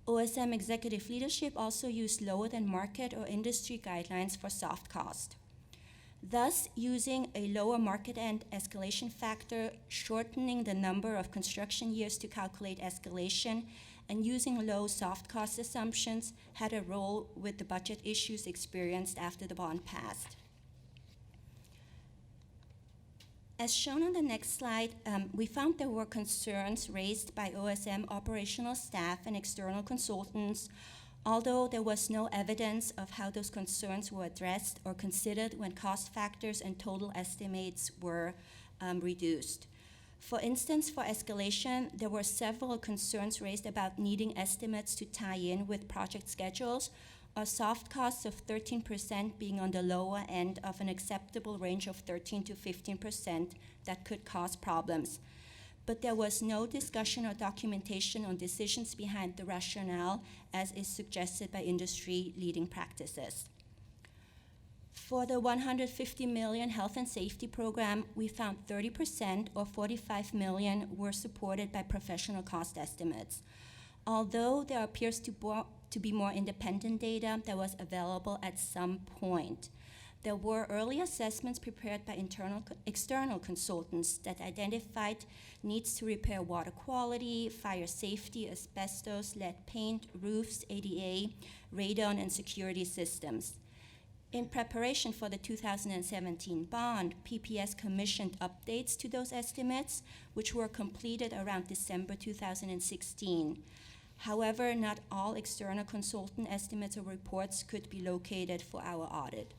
OSM executive leadership also used lower than market or industry guidelines for soft cost. Thus, using a lower market end escalation factor, shortening the number of construction years to calculate escalation, and using low soft cost assumptions had a role with the budget issues experienced after the bond passed. As shown on the next slide, we found there were concerns raised by OSM operational staff and external consultants, although there was no evidence of how those concerns were addressed or considered when cost factors and total estimates were reduced. For instance, for escalation, there were several concerns raised about needing estimates to tie in with project schedules, or soft costs of 13% being on the lower end of an acceptable range of 13 to 15% that could cause problems. But there was no discussion or documentation on decisions behind the rationale, as is suggested by industry leading practices. For the $150 million health and safety program, we found 30% or $45 million were supported by professional cost estimates. Although there appears to be more independent data that was available at some point, there were early assessments prepared by external consultants that identified needs to repair water quality, fire safety, asbestos, lead paint, roofs, ADA, radon, and security systems. In preparation for the 2017 bond, PPS commissioned updates to those estimates, which were completed around December 2016. However, not all external consultant estimates or reports could be located for our audit.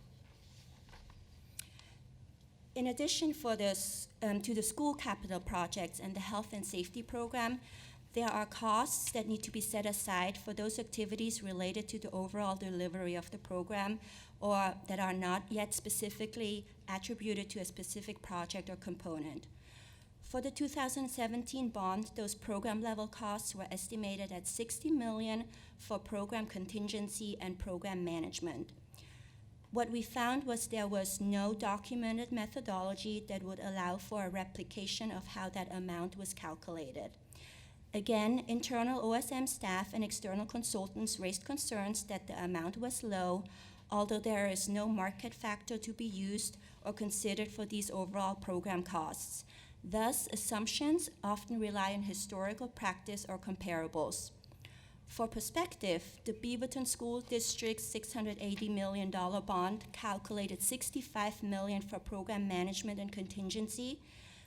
In addition to the school capital projects and the health and safety program, there are costs that need to be set aside for those activities related to the overall delivery of the program or that are not yet specifically attributed to a specific project or component. For the 2017 bond, those program level costs were estimated at $60 million for program contingency and program management. What we found was there was no documented methodology that would allow for a replication of how that amount was calculated. Again, internal OSM staff and external consultants raised concerns that the amount was low, although there is no market factor to be used or considered for these overall program costs. Thus, assumptions often rely on historical practice or comparables. For perspective, the Beaverton School District's $680 million bond calculated $65 million for program management and contingency,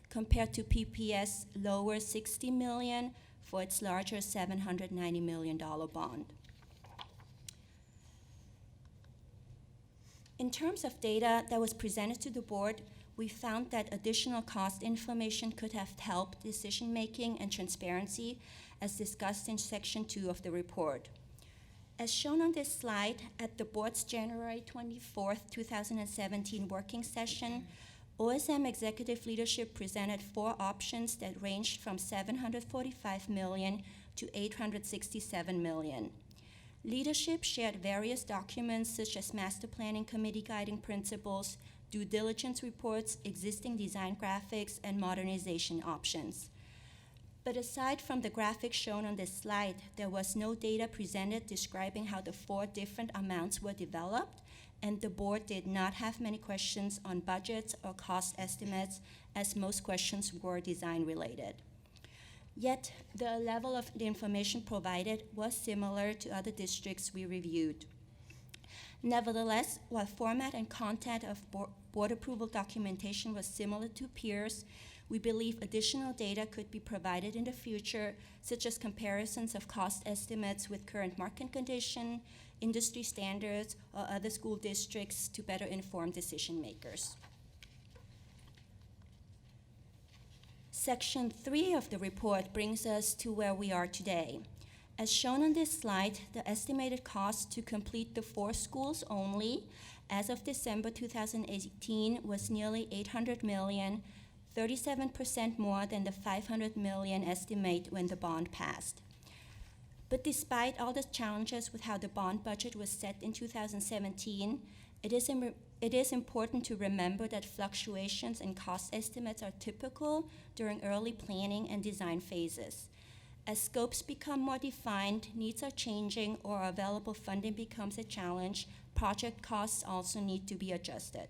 compared to PPS' lower $60 million for its larger $790 million bond. In terms of data that was presented to the board, we found that additional cost information could have helped decision-making and transparency, as discussed in Section 2 of the report. As shown on this slide, at the board's January 24, 2017 working session, OSM executive leadership presented 4 options that ranged from $745 million to $867 million. Leadership shared various documents such as Master Planning Committee guiding principles, due diligence reports, existing design graphics, and modernization options. But aside from the graphic shown on this slide, there was no data presented describing how the 4 different amounts were developed, and the board did not have many questions on budgets or cost estimates, as most questions were design related. Yet, the level of the information provided was similar to other districts we reviewed. Nevertheless, while format and content of board approval documentation was similar to peers, we believe additional data could be provided in the future, such as comparisons of cost estimates with current market condition, industry standards, or other school districts to better inform decision makers. Section 3 of the report brings us to where we are today. As shown on this slide, the estimated cost to complete the 4 schools only as of December 2018 was nearly $800 million, 37% more than the $500 million estimate when the bond passed. But despite all the challenges with how the bond budget was set in 2017, it is important to remember that fluctuations in cost estimates are typical during early planning and design phases. As scopes become more defined, needs are changing, or available funding becomes a challenge, project costs also need to be adjusted.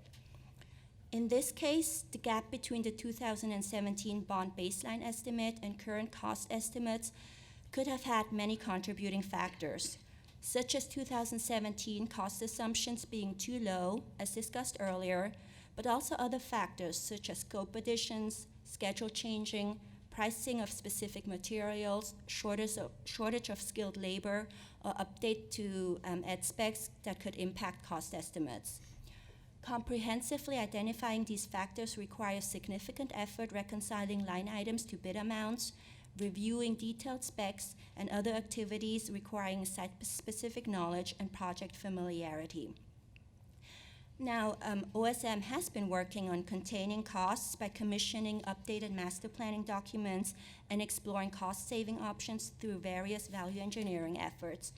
In this case, the gap between the 2017 bond baseline estimate and current cost estimates could have had many contributing factors, such as 2017 cost assumptions being too low, as discussed earlier, but also other factors such as scope additions, schedule changing, pricing of specific materials, shortage of skilled labor, or update to ed specs that could impact cost estimates. Comprehensively identifying these factors requires significant effort reconciling line items to bid amounts, reviewing detailed specs, and other activities requiring site-specific knowledge and project familiarity. Now, OSM has been working on containing costs by commissioning updated master planning documents and exploring cost-saving options through various value engineering efforts.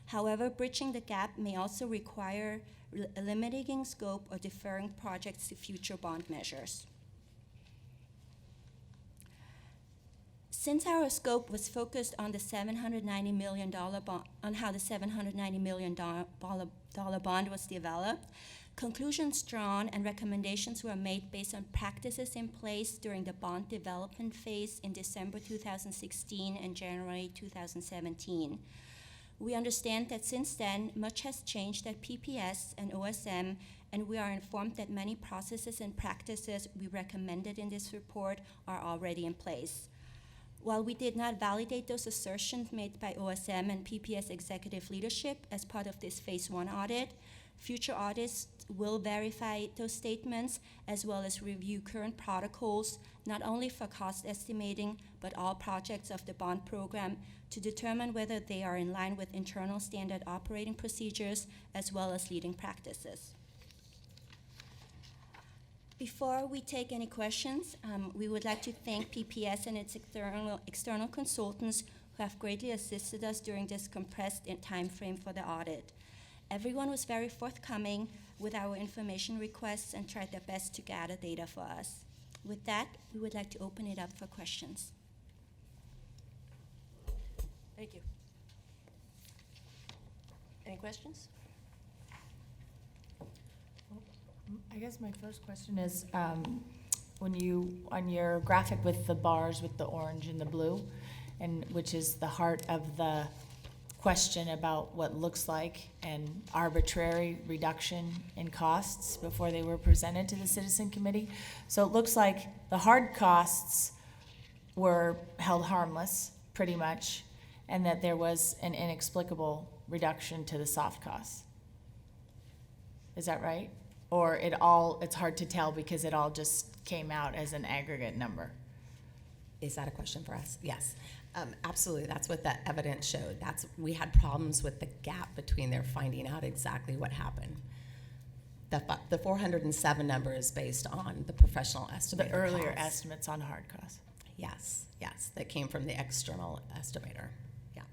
However, bridging the gap may also require limiting scope or deferring projects to future bond measures. Since our scope was focused on the $790 million bond, on how the $790 million bond was developed, conclusions drawn and recommendations were made based on practices in place during the bond development phase in December 2016 and January 2017. We understand that since then, much has changed at PPS and OSM, and we are informed that many processes and practices we recommended in this report are already in place. While we did not validate those assertions made by OSM and PPS executive leadership as part of this Phase 1 audit, future audits will verify those statements as well as review current protocols, not only for cost estimating, but all projects of the bond program to determine whether they are in line with internal standard operating procedures as well as leading practices. Before we take any questions, we would like to thank PPS and its external consultants who have greatly assisted us during this compressed time frame for the audit. Everyone was very forthcoming with our information requests and tried their best to gather data for us. With that, we would like to open it up for questions. Thank you. Any questions? I guess my first question is, when you, on your graphic with the bars with the orange and the blue, and which is the heart of the question about what looks like an arbitrary reduction in costs before they were presented to the citizen committee. So it looks like the hard costs were held harmless, pretty much, and that there was an inexplicable reduction to the soft costs. Is that right? Or it's hard to tell because it all just came out as an aggregate number? Is that a question for us? Yes. Absolutely, that's what the evidence showed. We had problems with the gap between their finding out exactly what happened. The 407 number is based on the professional estimator. The earlier costs. estimates on hard costs. Yes, that came from the external estimator. Yeah.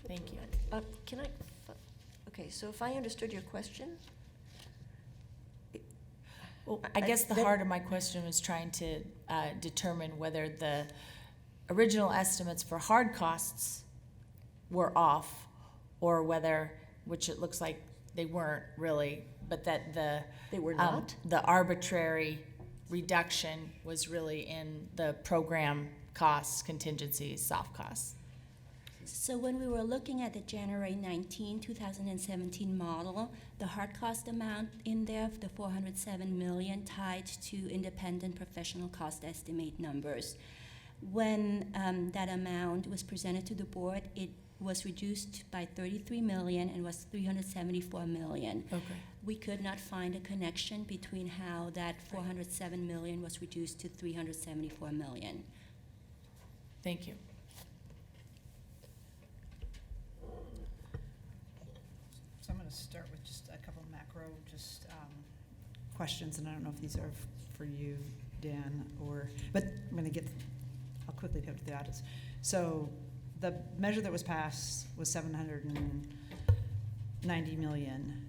Thank you. Okay, so if I understood your question. Well, I guess the heart of my question was trying to determine whether the original estimates for hard costs were off, or whether, which it looks like they weren't really, but that They were not? the arbitrary reduction was really in the program costs, contingencies, soft costs. So when we were looking at the January 19, 2017 model, the hard cost amount in there, the 407 million, tied to independent professional cost estimate numbers. When that amount was presented to the board, it was reduced by 33 million and was 374 million. Okay. We could not find a connection between how that 407 million was reduced to 374 million. Thank you. So I'm going to start with just a couple macro questions, and I don't know if these are for you, Dan, but I'm going to I'll quickly pivot to the audits. So the measure that was passed was 790 million.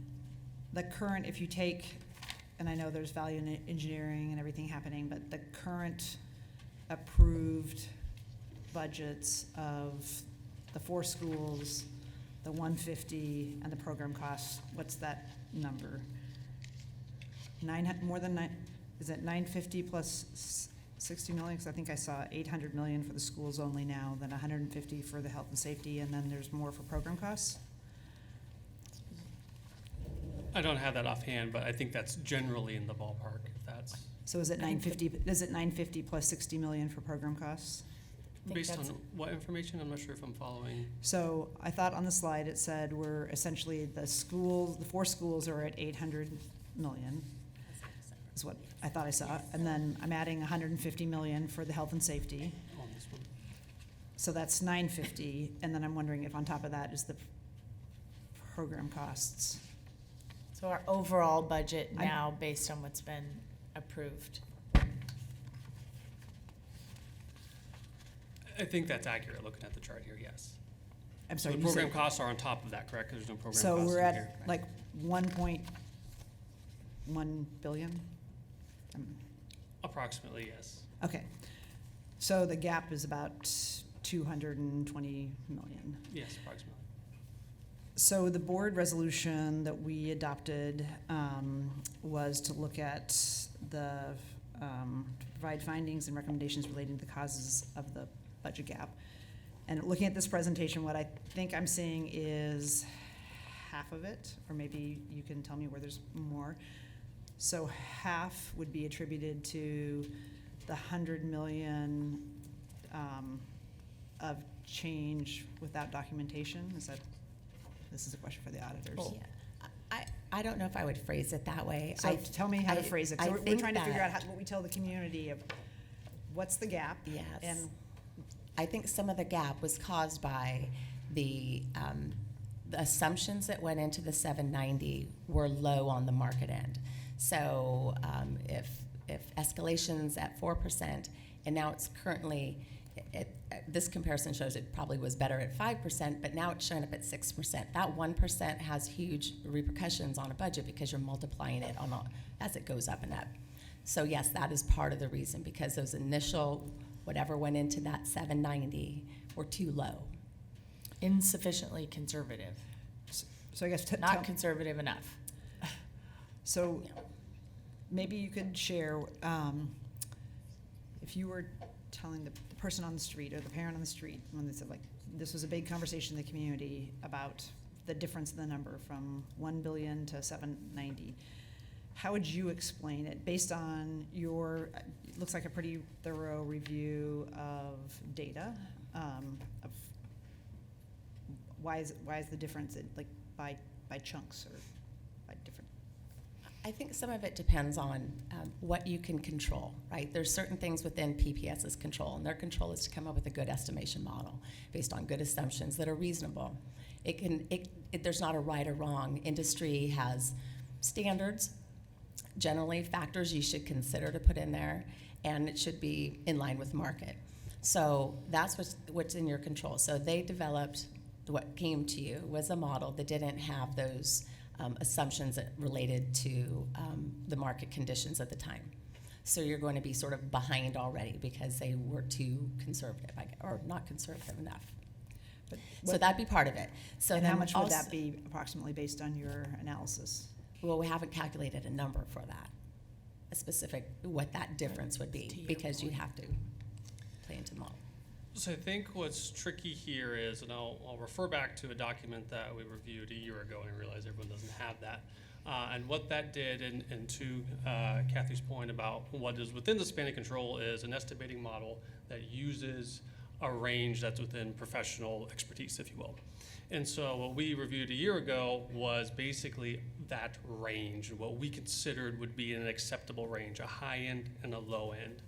The current, if you take, and I know there's value in engineering and everything happening, but the current approved budgets of the 4 schools, the 150, and the program costs, what's that number? More than 9, is it 950 plus 60 million? Because I think I saw 800 million for the schools only now, then 150 for the health and safety, and then there's more for program costs? I don't have that offhand, but I think that's generally in the ballpark, if that's. So is it 950, is it 950 plus 60 million for program costs? Based on what information? I'm not sure if I'm following. So I thought on the slide it said we're essentially the 4 schools are at 800 million, is what I thought I saw. And then I'm adding 150 million for the health and safety. On this one. So that's 950, and then I'm wondering if on top of that is the program costs. So our overall budget now, based on what's been approved. I think that's accurate, looking at the chart here, yes. I'm So sorry, the you program said- costs are on top of that, correct? 'Cause there's no program So costs we're in at here. like 1.1 billion? Approximately, yes. Okay. So the gap is about 220 million. Yes, approximately. So the board resolution that we adopted was to look at to provide findings and recommendations relating to the causes of the budget gap. And looking at this presentation, what I think I'm seeing is half of it, or maybe you can tell me where there's more. So half would be attributed to the 100 million of change without documentation. This is a question for the auditors. Yeah. I don't know if I would phrase it that way. So tell me how to phrase it. 'Cause we're think trying to figure out that- what we tell the community of what's the gap. Yes. And I think some of the gap was caused by the assumptions that went into the 790 were low on the market end. So if escalation's at 4%, and now it's currently, this comparison shows it probably was better at 5%, but now it's showing up at 6%. That 1% has huge repercussions on a budget because you're multiplying it as it goes up and up. So yes, that is part of the reason, because those initial, whatever went into that 790 were too low. Insufficiently conservative. So I guess Not conservative enough. So maybe you could share, if you were telling the person on the street or the parent on the street, when they said, like, this was a big conversation in the community about the difference in the number from 1 billion to 790, how would you explain it based on your, it looks like a pretty thorough review of data, of why is the difference by chunks or by different? I think some of it depends on what you can control, right? There's certain things within PPS's control, and their control is to come up with a good estimation model based on good assumptions that are reasonable. There's not a right or wrong. Industry has standards, generally factors you should consider to put in there, and it should be in line with market. So that's what's in your control. So they developed, what came to you was a model that didn't have those assumptions that related to the market conditions at the time. So you're going to be sort of behind already because they were too conservative, or not conservative enough. So that'd be part of it. So And then how much would also- that be approximately based on your analysis? Well, we haven't calculated a number for that, a specific, what that difference would be, because you'd have to play into the model. So I think what's tricky here is, and I'll refer back to a document that we reviewed a year ago, and I realize everyone doesn't have that. And what that did, and to Kathy's point about what is within the span of control, is an estimating model that uses a range that's within professional expertise, if you will. And so what we reviewed a year ago was basically that range, what we considered would be an acceptable range, a high end and a low end.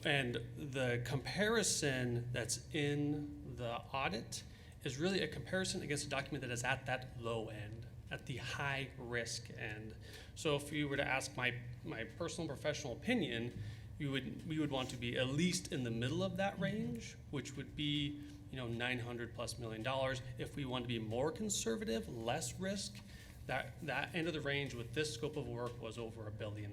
And the comparison that's in the audit is really a comparison against a document that is at that low end, at the high risk end. So if you were to ask my personal professional opinion, we would want to be at least in the middle of that range, which would be, $900+ million. If we want to be more conservative, less risk, that end of the range with this scope of work was over $1 billion.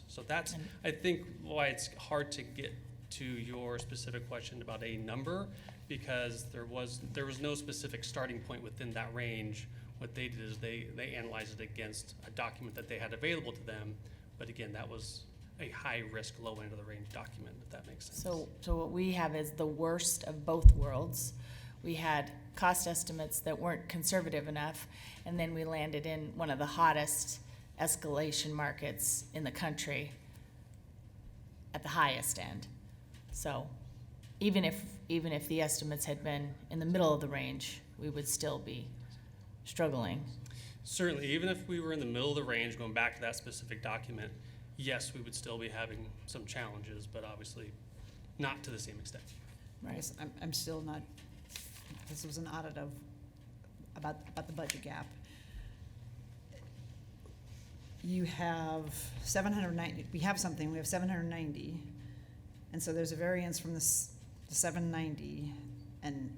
So that's, I think, why it's hard to get to your specific question about a number, because there was no specific starting point within that range. What they did is they analyzed it against a document that they had available to them. But again, that was a high risk, low end of the range document, if that makes sense. So what we have is the worst of both worlds. We had cost estimates that weren't conservative enough, and then we landed in one of the hottest escalation markets in the country at the highest end. So even if the estimates had been in the middle of the range, we would still be struggling. Certainly, even if we were in the middle of the range, going back to that specific document, yes, we would still be having some challenges, but obviously not to the same extent. Right. I'm still not, this was an audit about the budget gap. You have 790, we have 790, and so there's a variance from the 790, and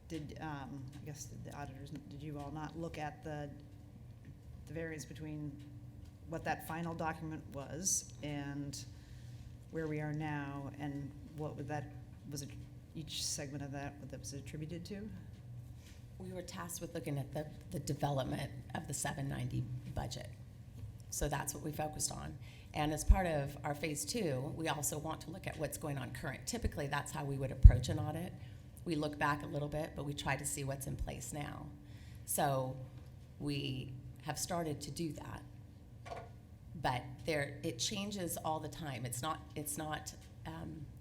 did the auditors, did you all not look at the variance between what that final document was and where we are now, and what would that, was it each segment of that, what that was attributed to? We were tasked with looking at the development of the 790 budget. So that's what we focused on. And as part of our phase 2, we also want to look at what's going on current. Typically, that's how we would approach an audit. We look back a little bit, but we try to see what's in place now. So we have started to do that. But it changes all the time. It's not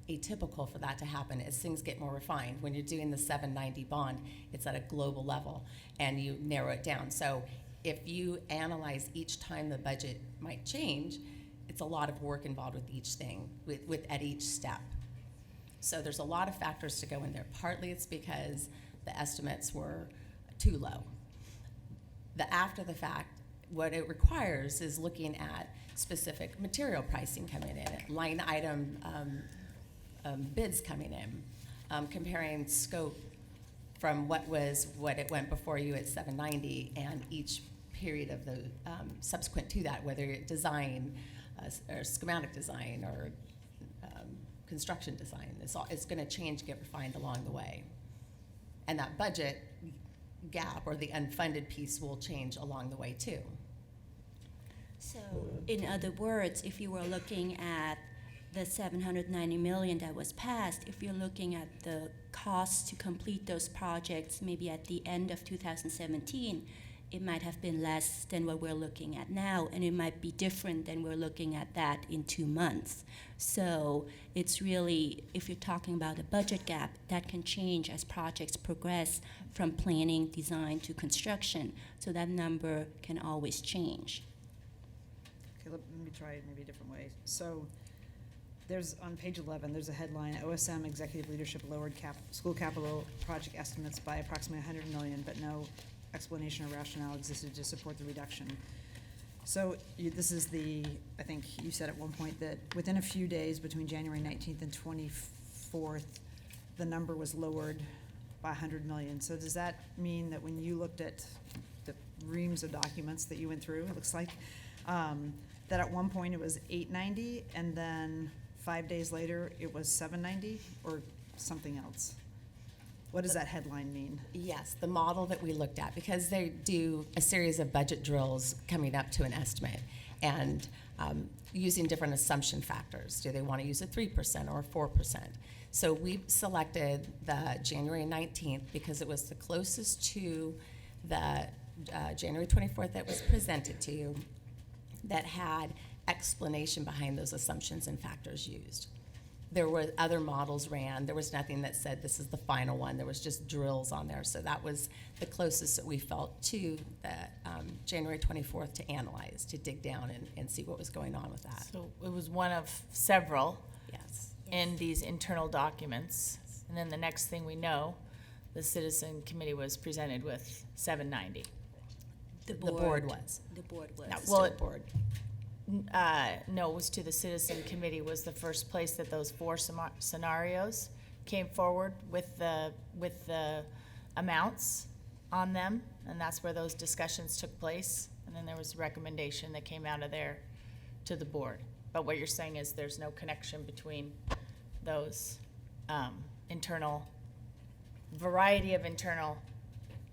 atypical for that to happen as things get more refined. When you're doing the 790 bond, it's at a global level, and you narrow it down. So if you analyze each time the budget might change, it's a lot of work involved with each thing, at each step. So there's a lot of factors to go in there. Partly it's because the estimates were too low. The after the fact, what it requires is looking at specific material pricing coming in, line item bids coming in, comparing scope from what it went before you at 790 and each period of the subsequent to that, whether it's design or schematic design or construction design. It's going to change, get refined along the way. And that budget gap or the unfunded piece will change along the way too. So, in other words, if you were looking at the 790 million that was passed, if you're looking at the cost to complete those projects, maybe at the end of 2017, it might have been less than what we're looking at now, and it might be different than we're looking at that in 2 months. So it's really, if you're talking about a budget gap, that can change as projects progress from planning, design to construction. So that number can always change. Okay, let me try it maybe a different way. So there's, on page 11, there's a headline, OSM executive leadership lowered school capital project estimates by approximately 100 million, but no explanation or rationale existed to support the reduction. So this is I think you said at one point that within a few days between January 19th and 24th, the number was lowered by 100 million. So does that mean that when you looked at the reams of documents that you went through, it looks like, that at one point it was $890, and then 5 days later it was $790, or something else? What does that headline mean? Yes, the model that we looked at, because they do a series of budget drills coming up to an estimate, and using different assumption factors. Do they want to use a 3% or a 4%? So we selected the January 19th because it was the closest to the January 24th that was presented to you, that had explanation behind those assumptions and factors used. There were other models ran. There was nothing that said this is the final one. There was just drills on there. So that was the closest that we felt to the January 24th to analyze, to dig down and see what was going on with that. So it was one of several Yes. in these internal documents. And then the next thing we know, the citizen committee was presented with 790. The board was. The board was. That was Well, to the board. No, it was to the citizen committee was the first place that those four scenarios came forward with the amounts on them, and that's where those discussions took place. And then there was a recommendation that came out of there to the board. But what you're saying is there's no connection between those internal, variety of internal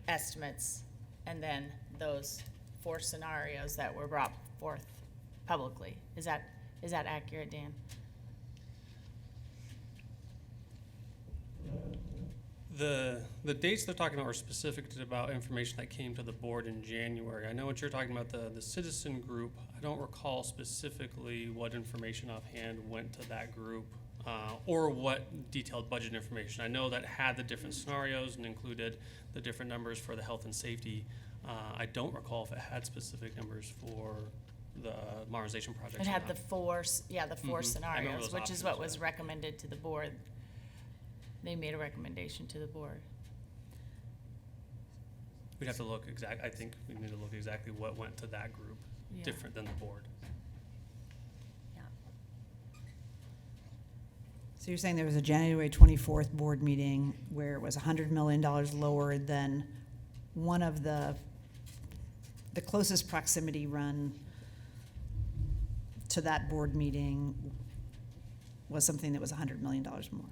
estimates and then those four scenarios that were brought forth publicly. Is that accurate, Dan? The dates they're talking about are specific to about information that came to the board in January. I know what you're talking about, the citizen group. I don't recall specifically what information offhand went to that group, or what detailed budget information. I know that had the different scenarios and included the different numbers for the health and safety. I don't recall if it had specific numbers for the modernization projects. It or had not. the four Mhm. I remember scenarios, those which is what options, was yeah. recommended to the board. They made a recommendation to the board. We'd have to look I think we need to look exactly what went to that group, Yeah. different than the board. So you're saying there was a January 24th board meeting where it was $100 million lower than one of the closest proximity run to that board meeting was something that was $100 million more.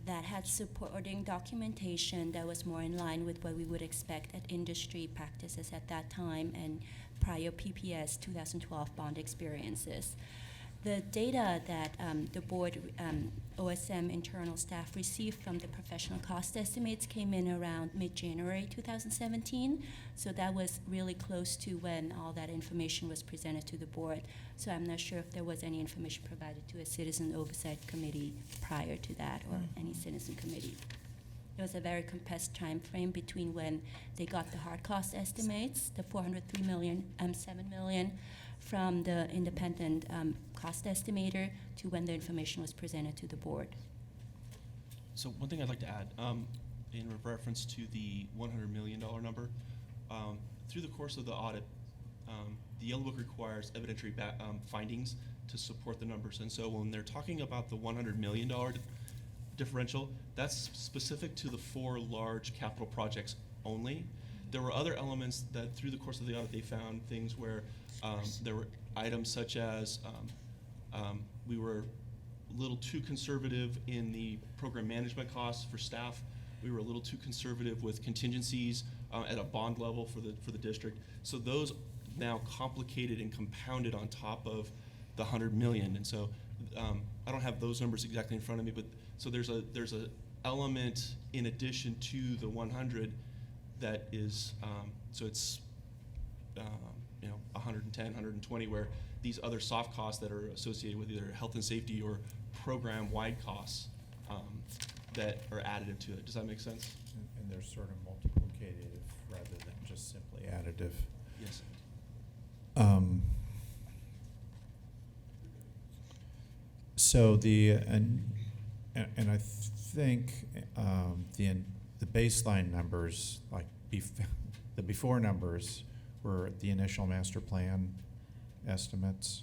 That had supporting documentation that was more in line with what we would expect at industry practices at that time and prior PPS 2012 bond experiences. The data that the board OSM internal staff received from the professional cost estimates came in around mid-January 2017, so that was really close to when all that information was presented to the board. So I'm not sure if there was any information provided to a citizen oversight committee prior to that or any citizen committee. It was a very compressed time frame between when they got the hard cost estimates, the 403 million, 7 million, from the independent cost estimator to when the information was presented to the board. So one thing I'd like to add, in reference to the $100 million number, through the course of the audit, the Yellow Book requires evidentiary findings to support the numbers. And so when they're talking about the $100 million differential, that's specific to the 4 large capital projects only. There were other elements that through the course of the audit they found things where there were items such as we were a little too conservative in the program management costs for staff. We were a little too conservative with contingencies at a bond level for the district. So those now complicated and compounded on top of the 100 million. And so I don't have those numbers exactly in front of me, but so there's a element in addition to the 100 that is so it's 110, 120, where these other soft costs that are associated with either health and safety or program-wide costs that are additive to it. Does that make sense? And they're sort of multiplicative rather than just simply additive. Yes. So and I think the baseline numbers, like the before numbers, were the initial master plan estimates.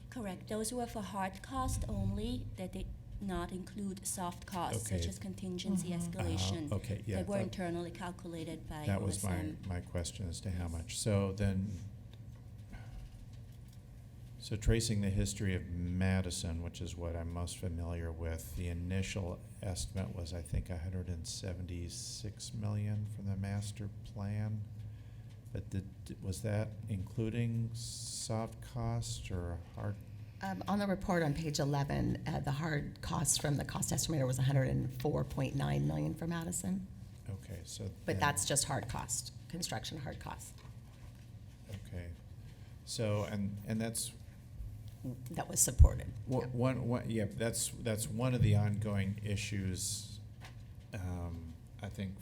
Correct. Those were for hard cost only, that did not include soft costs such Okay. as contingency escalation. Okay, yeah. That were that- internally calculated by That was OSM. my question as to how much. So then, So tracing the history of Madison, which is what I'm most familiar with, the initial estimate was, I think, 176 million from the master plan. But was that including soft cost or hard? On the report on page 11, the hard cost from the cost estimator was 104.9 million for Madison. Okay, so. But then- that's just hard cost, construction hard cost. Okay. So, and that's. That was supported. Yeah, that's one of the ongoing issues, I think,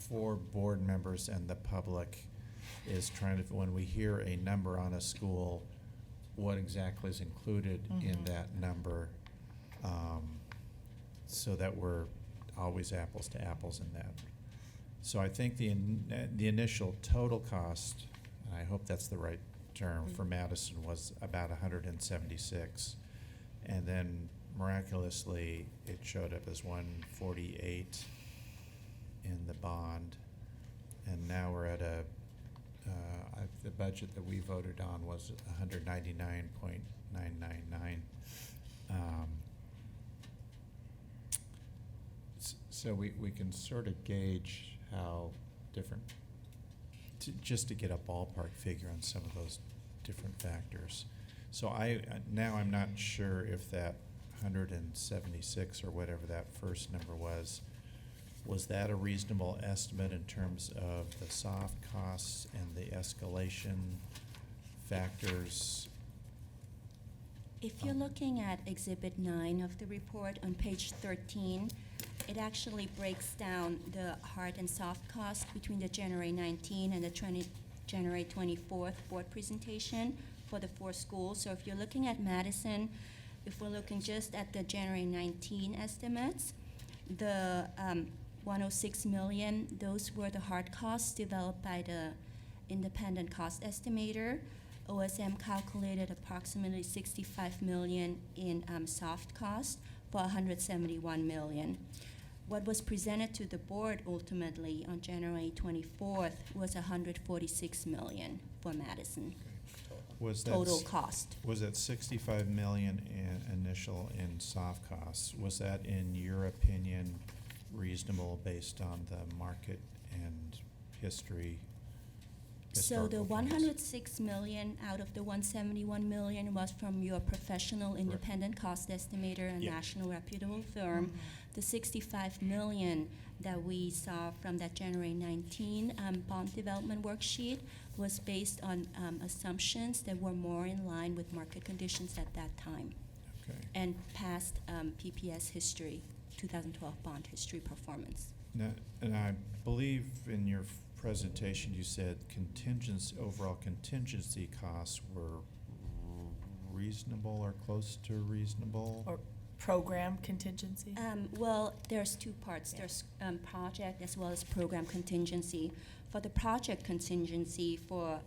for board members and the public, is trying to, when we hear a number on a school, what exactly is included in that number, so that we're always apples to apples in that. So I think the initial total cost, and I hope that's the right term, for Madison was about 176, and then miraculously it showed up as 148 in the bond, and now we're at the budget that we voted on was 199.999. So we can sort of gauge how different, just to get a ballpark figure on some of those different factors. So now I'm not sure if that 176 or whatever that first number was that a reasonable estimate in terms of the soft costs and the escalation factors? If you're looking at Exhibit 9 of the report on page 13, it actually breaks down the hard and soft costs between the January 19 and the January 24th board presentation for the 4 schools. So if you're looking at Madison, if we're looking just at the January 19 estimates, the 106 million, those were the hard costs developed by the independent cost estimator. OSM calculated approximately 65 million in soft costs for 171 million. What was presented to the board ultimately on January 24th was 146 million for Madison. Was that Total cost. Was that 65 million initial in soft costs? Was that, in your opinion, reasonable based on the market and history? So the historical facts? 106 million out of the 171 million was from your professional independent cost estimator and Yeah. national reputable firm. The 65 million that we saw from that January 19 bond development worksheet was based on assumptions that were more in line with market conditions at that time Okay. and past PPS history, 2012 bond history performance. Now, and I believe in your presentation you said overall contingency costs were reasonable or close to reasonable? Or program contingency? Well, there's 2 parts. There's project as well as program contingency. For the project contingency, for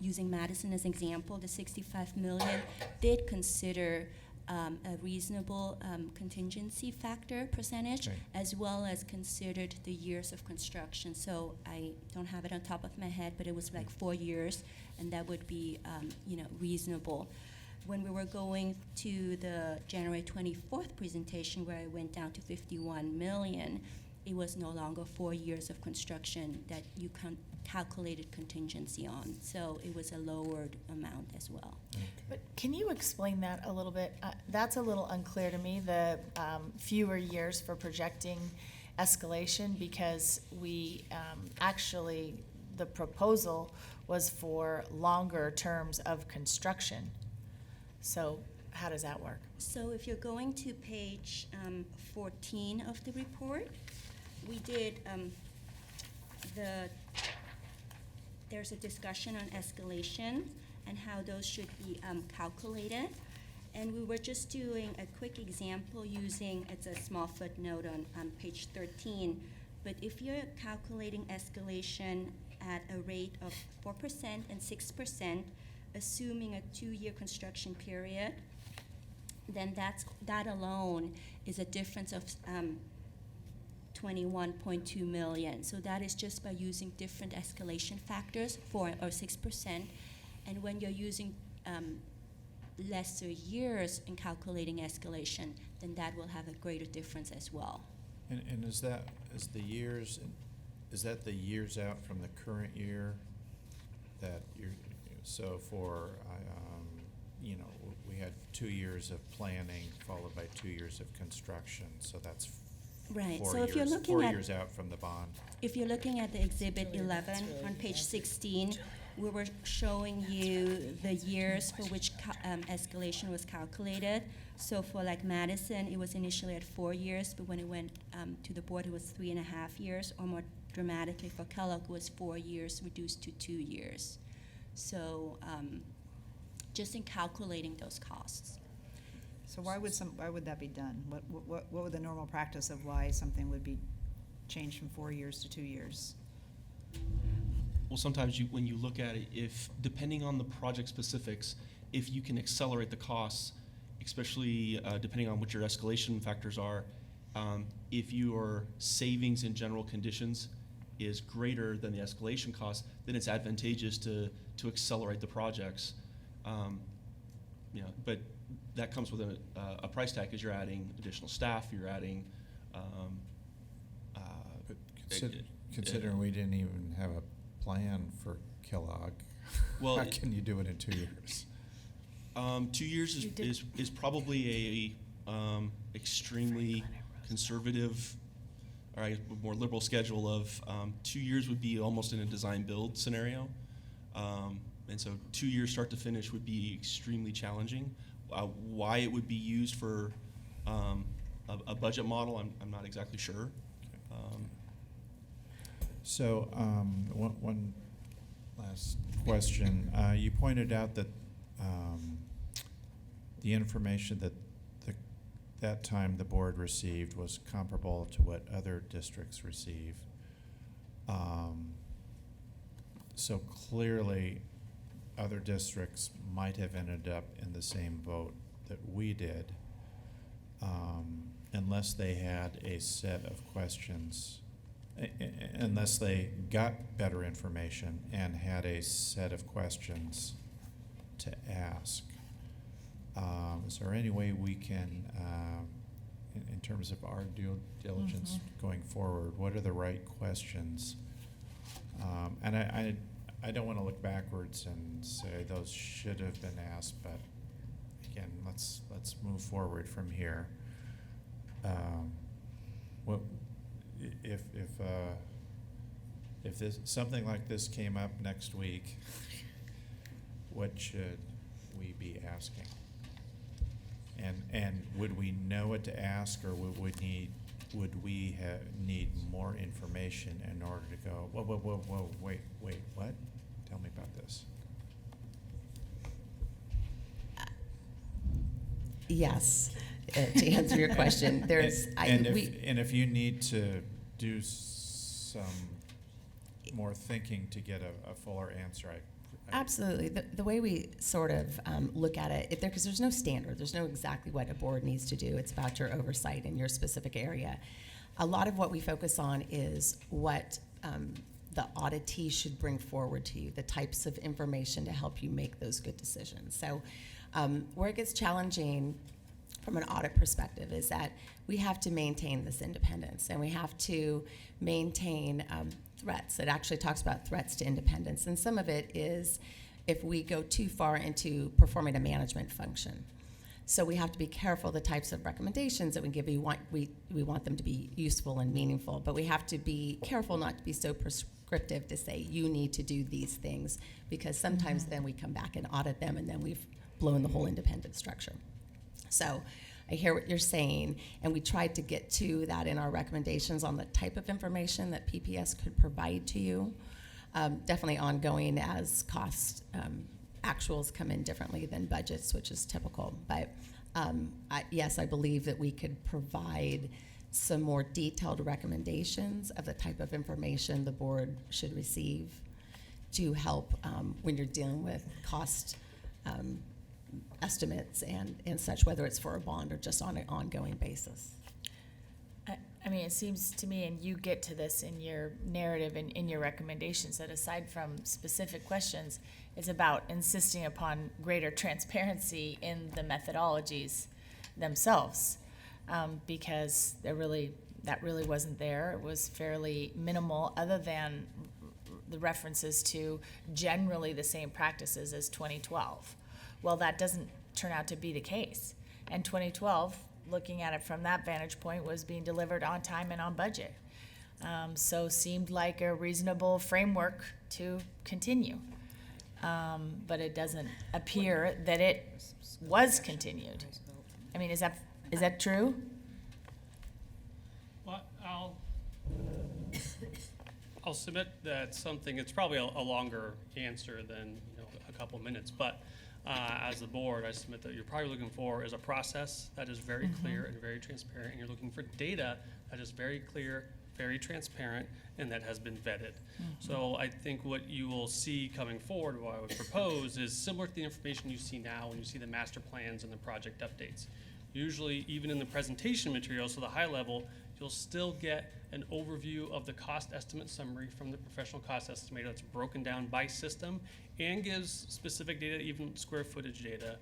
using Madison as example, the 65 million did consider a reasonable contingency factor percentage, Okay. as well as considered the years of construction. So I don't have it on top of my head, but it was like 4 years, and that would be reasonable. When we were going to the January 24th presentation, where it went down to 51 million, it was no longer 4 years of construction that you calculated contingency on. So it was a lowered amount as well. But can you explain that a little bit? That's a little unclear to me, the fewer years for projecting escalation, because we actually, the proposal was for longer terms of construction. So how does that work? So if you're going to page 14 of the report, we did there's a discussion on escalation and how those should be calculated. And we were just doing a quick example using, it's a small footnote on page 13, but if you're calculating escalation at a rate of 4% and 6%, assuming a 2-year construction period, then that alone is a difference of 21.2 million. So that is just by using different escalation factors, 4 or 6%. And when you're using lesser years in calculating escalation, then that will have a greater difference as well. And is that the years out from the current year that you're, so for, we had 2 years of planning followed by 2 years of construction, so that's Right, 4 so years, if you're looking 4 at, years out from the bond. if you're looking at the Exhibit 11 on page 16, we were showing you the years for which escalation was calculated. So for like Madison, it was initially at 4 years, but when it went to the board, it was 3.5 years, or more dramatically for Kellogg, it was 4 years reduced to 2 years. So just in calculating those costs. So why would that be done? What would the normal practice of why something would be changed from 4 years to 2 years? Well, sometimes when you look at it, if, depending on the project specifics, if you can accelerate the costs, especially depending on what your escalation factors are, if your savings in general conditions is greater than the escalation cost, then it's advantageous to accelerate the projects. But that comes with a price tag, because you're adding additional staff, you're adding. But considering we didn't even have a plan for Kellogg, Well, how can you do it in 2 years? 2 years is probably a extremely conservative, or a more liberal schedule of 2 years would be almost in a design build scenario. And so 2 years start to finish would be extremely challenging. Why it would be used for a budget model, I'm not exactly sure. So one last question. You pointed out that the information that time the board received was comparable to what other districts receive. So clearly, other districts might have ended up in the same boat that we did, unless they had a set of questions, unless they got better information and had a set of questions to ask. Is there any way we can, in terms of our due diligence going forward, what are the right questions? And I don't want to look backwards and say those should have been asked, but again, let's move forward from here. What if this, something like this came up next week? What should we be asking? And would we know what to ask, or would we need more information in order to go, whoa, wait, what? Tell me about this. Yes, to answer your question, there's and if you need to do some more thinking to get a fuller answer, absolutely. The way we sort of look at it, because there's no standard, there's no exactly what a board needs to do. It's about your oversight in your specific area. A lot of what we focus on is what the auditee should bring forward to you, the types of information to help you make those good decisions. So where it gets challenging from an audit perspective is that we have to maintain this independence, and we have to maintain threats. It actually talks about threats to independence, and some of it is if we go too far into performing a management function. So we have to be careful the types of recommendations that we give. We want them to be useful and meaningful, but we have to be careful not to be so prescriptive to say you need to do these things, because sometimes then we come back and audit them, and then we've blown the whole independent structure. So I hear what you're saying, and we tried to get to that in our recommendations on the type of information that PPS could provide to you. Definitely ongoing as cost actuals come in differently than budgets, which is typical. But yes, I believe that we could provide some more detailed recommendations of the type of information the board should receive to help when you're dealing with cost estimates and such, whether it's for a bond or just on an ongoing basis. I mean, it seems to me, and you get to this in your narrative and in your recommendations, that aside from specific questions, it's about insisting upon greater transparency in the methodologies themselves, because that really wasn't there. It was fairly minimal, other than the references to generally the same practices as 2012. Well, that doesn't turn out to be the case. And 2012, looking at it from that vantage point, was being delivered on time and on budget. So seemed like a reasonable framework to continue. But it doesn't appear that it was continued. I mean, is that true? Well, I'll submit that something, it's probably a longer answer than a couple minutes, but as the board, I submit that you're probably looking for is a process that is very clear and very transparent, and you're looking for data that is very clear, very transparent, and that has been vetted. So I think what you will see coming forward, what I would propose, is similar to the information you see now when you see the master plans and the project updates. Usually, even in the presentation material, so the high level, you'll still get an overview of the cost estimate summary from the professional cost estimator that's broken down by system and gives specific data, even square footage data.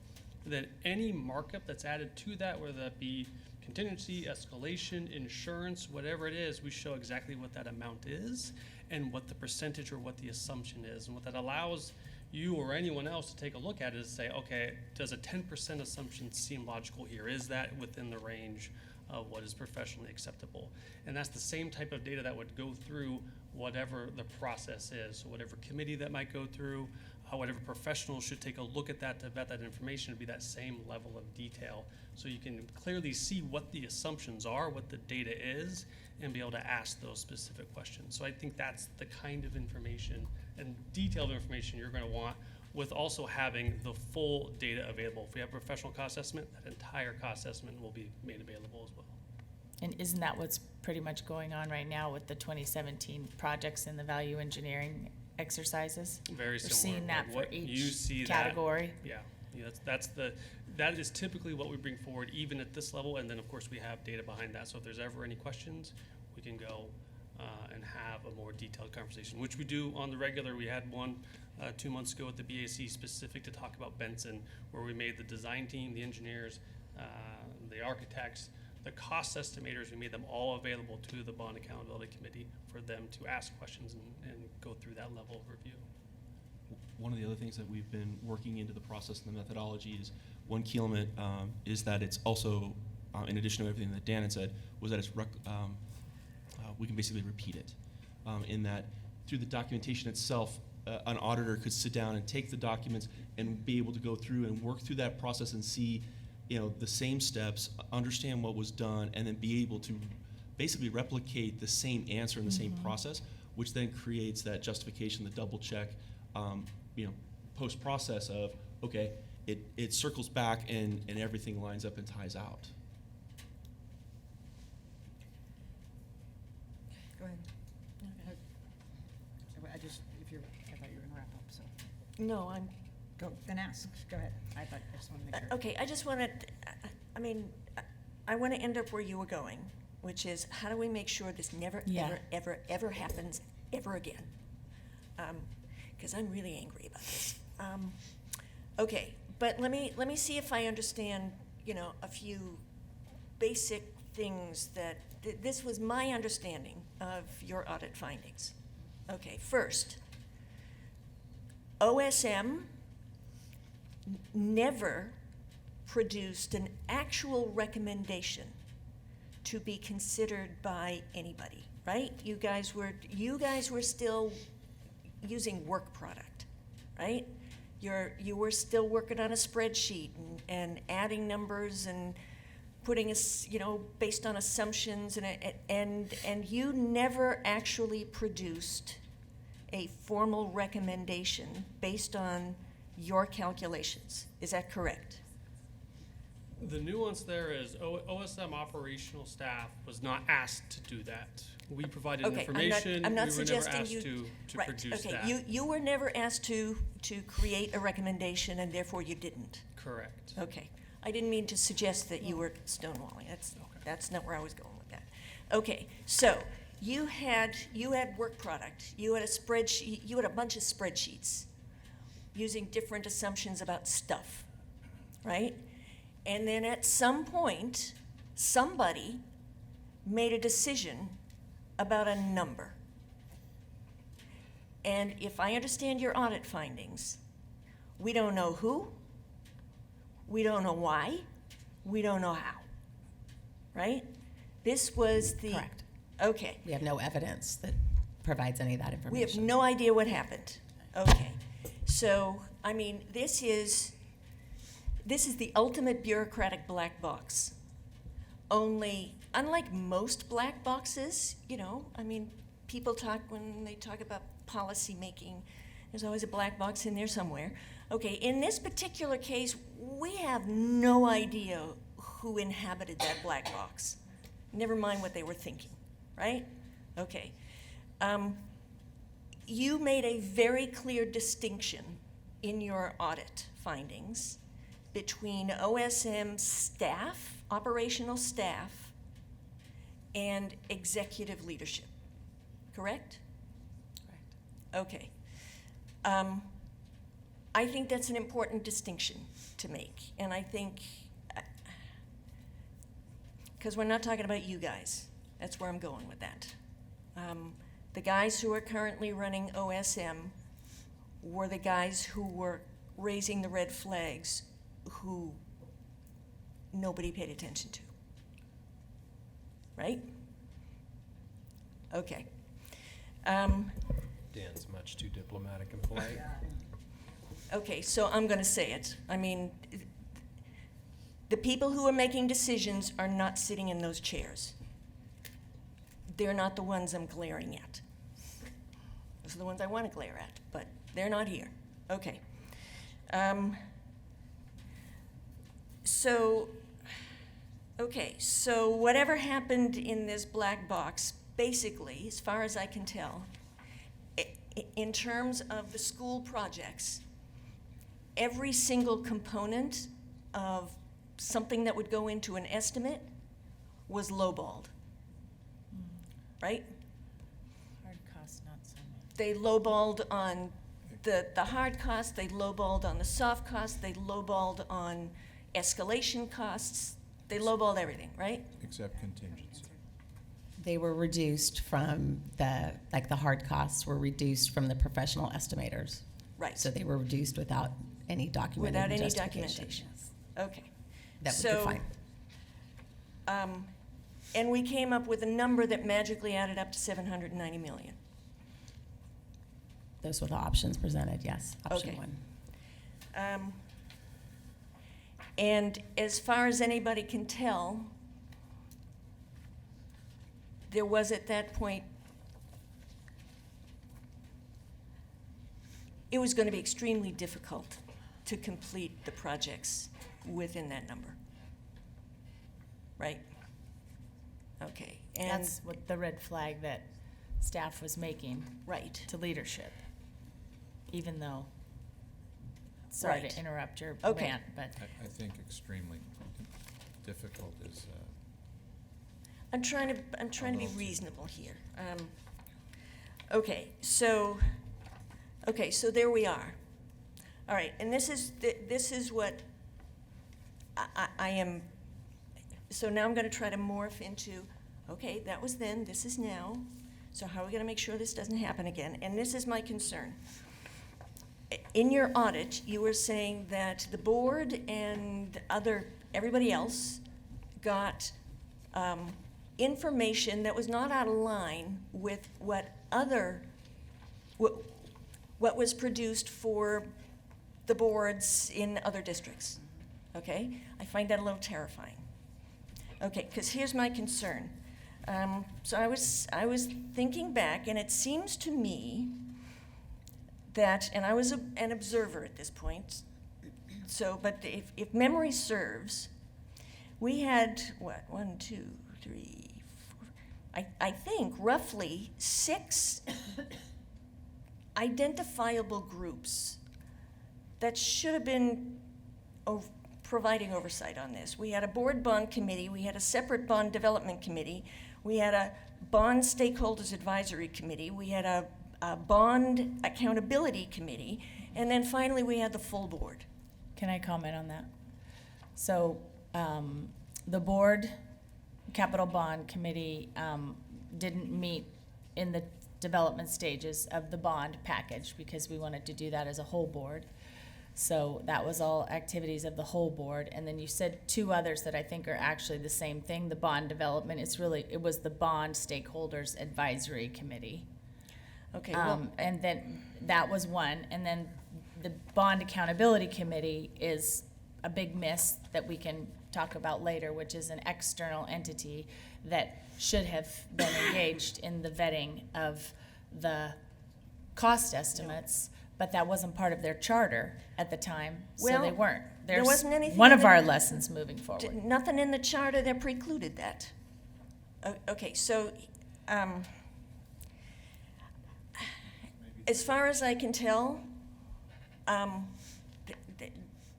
Then any markup that's added to that, whether that be contingency, escalation, insurance, whatever it is, we show exactly what that amount is and what the percentage or what the assumption is. And what that allows you or anyone else to take a look at is say, okay, does a 10% assumption seem logical here? Is that within the range of what is professionally acceptable? And that's the same type of data that would go through whatever the process is. So whatever committee that might go through, whatever professional should take a look at that to vet that information, to be that same level of detail. So you can clearly see what the assumptions are, what the data is, and be able to ask those specific questions. So I think that's the kind of information and detailed information you're going to want, with also having the full data available. If we have a professional cost estimate, that entire cost estimate will be made available as well. And isn't that what's pretty much going on right now with the 2017 projects and the value engineering exercises? Very We're similar. seeing that for What each you see category. That is typically what we bring forward, even at this level. And then, of course, we have data behind that. So if there's ever any questions, we can go and have a more detailed conversation, which we do on the regular. We had one 2 months ago at the BAC specific to talk about Benson, where we made the design team, the engineers, the architects, the cost estimators, we made them all available to the Bond Accountability Committee for them to ask questions and go through that level of review. One of the other things that we've been working into the process and the methodology is one key element is that it's also, in addition to everything that Dan had said, was that it's we can basically repeat it. In that through the documentation itself, an auditor could sit down and take the documents and be able to go through and work through that process and see the same steps, understand what was done, and then be able to basically replicate the same answer in the same process, which then creates that justification, the double check, post-process of, okay, it circles back and everything lines up and ties out. Go ahead. I thought you were gonna wrap up, so. No, I'm. Go, then ask, go ahead. I just wanted to make sure. Okay, I just wanted, I want to end up where you were going, which is how do we make sure this never, ever happens ever again? Because I'm really angry about this. Okay, but let me see if I understand, a few basic things that, this was my understanding of your audit findings. Okay, first, OSM never produced an actual recommendation to be considered by anybody, right? You guys were still using work product, right? You were still working on a spreadsheet and adding numbers and putting based on assumptions and you never actually produced a formal recommendation based on your calculations. Is that correct? The nuance there is OSM operational staff was not asked to do that. We provided information. I'm not we suggesting were never asked you to right, produce okay. that. You were never asked to create a recommendation, and therefore you didn't. Correct. Okay. I didn't mean to suggest that you were stonewalling. That's not where I was going with that. Okay, so you had work product, you had a spreadsheet, you had a bunch of spreadsheets using different assumptions about stuff, right? And then at some point, somebody made a decision about a number. And if I understand your audit findings, we don't know who, we don't know why, we don't know how, right? This was the. Correct. Okay. We have no evidence that provides any of that information. We have no idea what happened. Okay. So, I mean, this is the ultimate bureaucratic black box. Only, unlike most black boxes, I mean, people talk, when they talk about policy making, there's always a black box in there somewhere. Okay, in this particular case, we have no idea who inhabited that black box. Never mind what they were thinking, right? Okay. You made a very clear distinction in your audit findings between OSM staff, operational staff, and executive leadership, correct? Correct. Okay. I think that's an important distinction to make, and I think, because we're not talking about you guys. That's where I'm going with that. The guys who are currently running OSM were the guys who were raising the red flags who nobody paid attention to. Right? Okay. Dan's much too diplomatic and polite. Okay, so I'm going to say it. I mean, the people who are making decisions are not sitting in those chairs. They're not the ones I'm glaring at. Those are the ones I want to glare at, but they're not here. Okay. So whatever happened in this black box, basically, as far as I can tell, in terms of the school projects, every single component of something that would go into an estimate was lowballed, right? Hard costs, not so much. They lowballed on the hard costs, they lowballed on the soft costs, they lowballed on escalation costs, they lowballed everything, right? Except contingency. They were reduced from the hard costs were reduced from the professional estimators. Right. So they were reduced without any documented Without any justification. documentation. Okay. That would be fine. And we came up with a number that magically added up to $790 million. Those were the options presented, yes. Option Okay. one. And as far as anybody can tell, there was at that point, it was going to be extremely difficult to complete the projects within that number. Right? Okay. And That's what the red flag that staff was making. Right. To leadership, even though, sorry Right. to interrupt your Okay. rant, but. I think extremely difficult is, I'm trying to be reasonable here. Okay, so there we are. All right, and this is what I am. So now I'm going to try to morph into, okay, that was then, this is now. So how are we going to make sure this doesn't happen again? And this is my concern. In your audit, you were saying that the board and everybody else got information that was not out of line with what was produced for the boards in other districts. Okay? I find that a little terrifying. Okay, because here's my concern. So I was thinking back, and it seems to me that, and I was an observer at this point, but if memory serves, we had, 1, 2, 3, 4, I think roughly 6 identifiable groups that should have been providing oversight on this. We had a board bond committee, we had a separate bond development committee, We had a bond stakeholders advisory committee. We had a bond accountability committee. And then finally, we had the full board. Can I comment on that? So, the board, capital bond committee, didn't meet in the development stages of the bond package because we wanted to do that as a whole board. So that was all activities of the whole board. And then you said two others that I think are actually the same thing. The bond development, it was the bond stakeholders advisory committee. Okay, well, And then that was one. And then the bond accountability committee is a big miss that we can talk about later, which is an external entity that should have been engaged in the vetting of the cost estimates, but that wasn't part of their charter at the time, so they Well, weren't. there There's wasn't anything one in of our the- lessons moving forward. Nothing in the charter that precluded that. Okay, so as far as I can tell,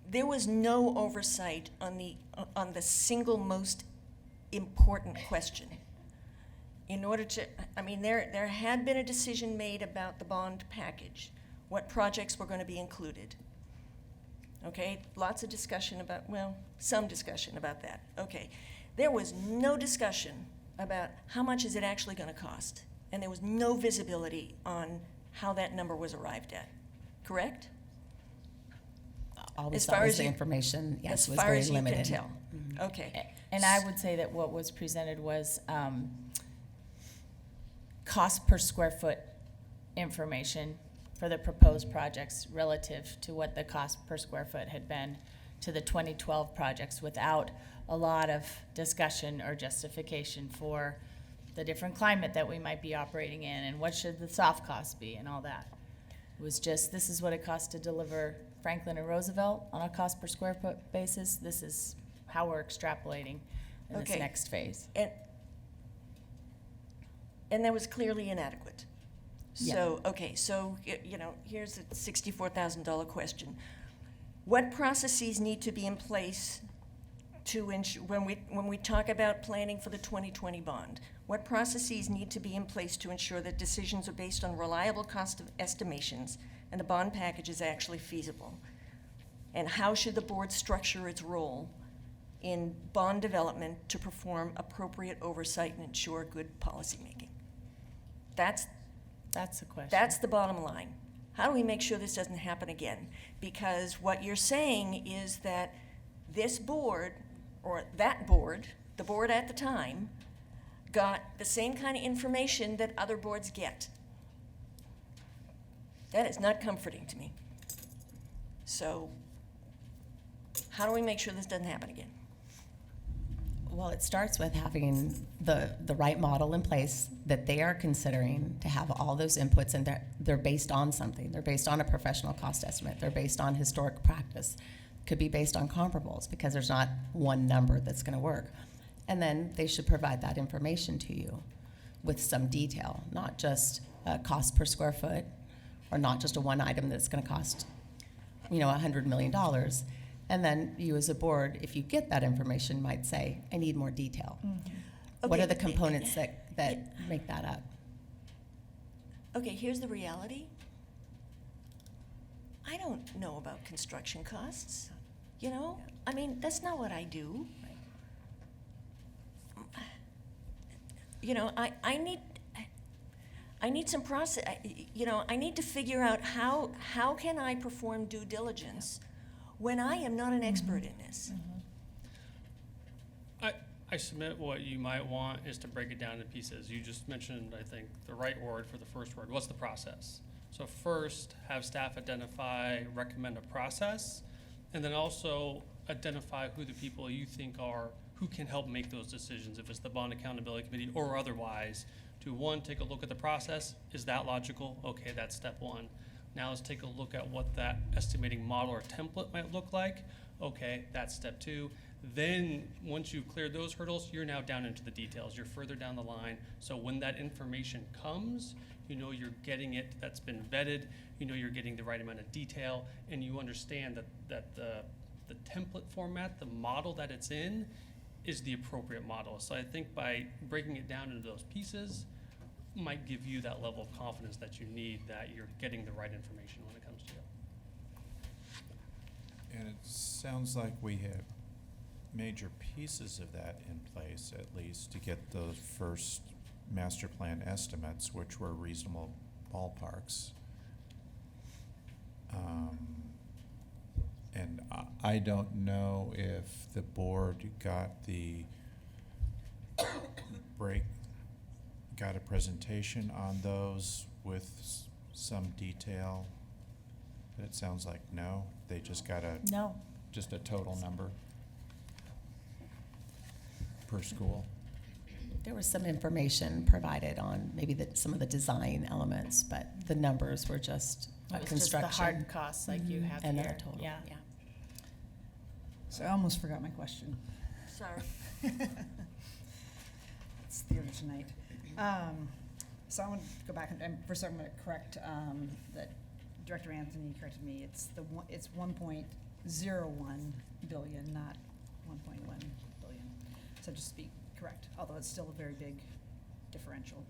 there was no oversight on the single most important question. In order to, I mean, there had been a decision made about the bond package, what projects were going to be included. Okay, lots of discussion about, well, some discussion about that. Okay, there was no discussion about how much is it actually going to cost, and there was no visibility on how that number was arrived at. Correct? All we As saw far was as the you- information, yes, as was far very as you can limited. tell. Okay. And I would say that what was presented was cost per square foot information for the proposed projects relative to what the cost per square foot had been to the 2012 projects without a lot of discussion or justification for the different climate that we might be operating in and what should the soft costs be and all that. It was just, this is what it costs to deliver Franklin and Roosevelt on a cost per square foot basis. This is how we're extrapolating in this Okay. next phase. And that was clearly inadequate. Yeah. So, okay, so, you know, here's a $64,000 question. What processes need to be in place to ensure, when we talk about planning for the 2020 bond, what processes need to be in place to ensure that decisions are based on reliable cost of estimations and the bond package is actually feasible? And how should the board structure its role in bond development to perform appropriate oversight and ensure good policymaking? That's the question. That's the bottom line. How do we make sure this doesn't happen again? Because what you're saying is that this board, or that board, the board at the time, got the same kind of information that other boards get. That is not comforting to me. So, how do we make sure this doesn't happen again? Well, it starts with having the right model in place that they are considering to have all those inputs, and they're based on something. They're based on a professional cost estimate. They're based on historic practice. Could be based on comparables because there's not one number that's going to work. And then they should provide that information to you with some detail, not just a cost per square foot or not just a one item that's going to cost, $100 million. And then you as a board, if you get that information, might say, I need more detail. Mm-hmm. What Okay. are the components that make that up? Okay, here's the reality. I don't know about construction costs, I mean, that's not what I do. I need some process, I need to figure out how can I perform due diligence when I am not an expert in this. I submit what you might want is to break it down into pieces. You just mentioned, I think, the right word for the first word. What's the process? So first, have staff recommend a process, and then also identify who the people you think who can help make those decisions, if it's the Bond Accountability Committee or otherwise. To take a look at the process. Is that logical? Okay, that's step one. Now let's take a look at what that estimating model or template might look like. Okay, that's step two. Then, once you've cleared those hurdles, you're now down into the details. You're further down the line. So when that information comes, you're getting it, that's been vetted, you're getting the right amount of detail, and you understand that the template format, the model that it's in, is the appropriate model. So I think by breaking it down into those pieces might give you that level of confidence that you need, that you're getting the right information when it comes to you. And it sounds like we have major pieces of that in place, at least, to get the first master plan estimates, which were reasonable ballparks. And I don't know if the board got got a presentation on those with some detail. But it sounds like no, they just got just a total number per school. There was some information provided on maybe some of the design elements, but the numbers were just It was construction. just the hard costs like you have And here. then a total, yeah. So I almost forgot my question. Sorry. It's theater tonight. So I want to go back and first I'm going to correct that Director Anthony corrected me. It's 1.01 billion, not 1.1 billion. So just to be correct, although it's still a very big differential.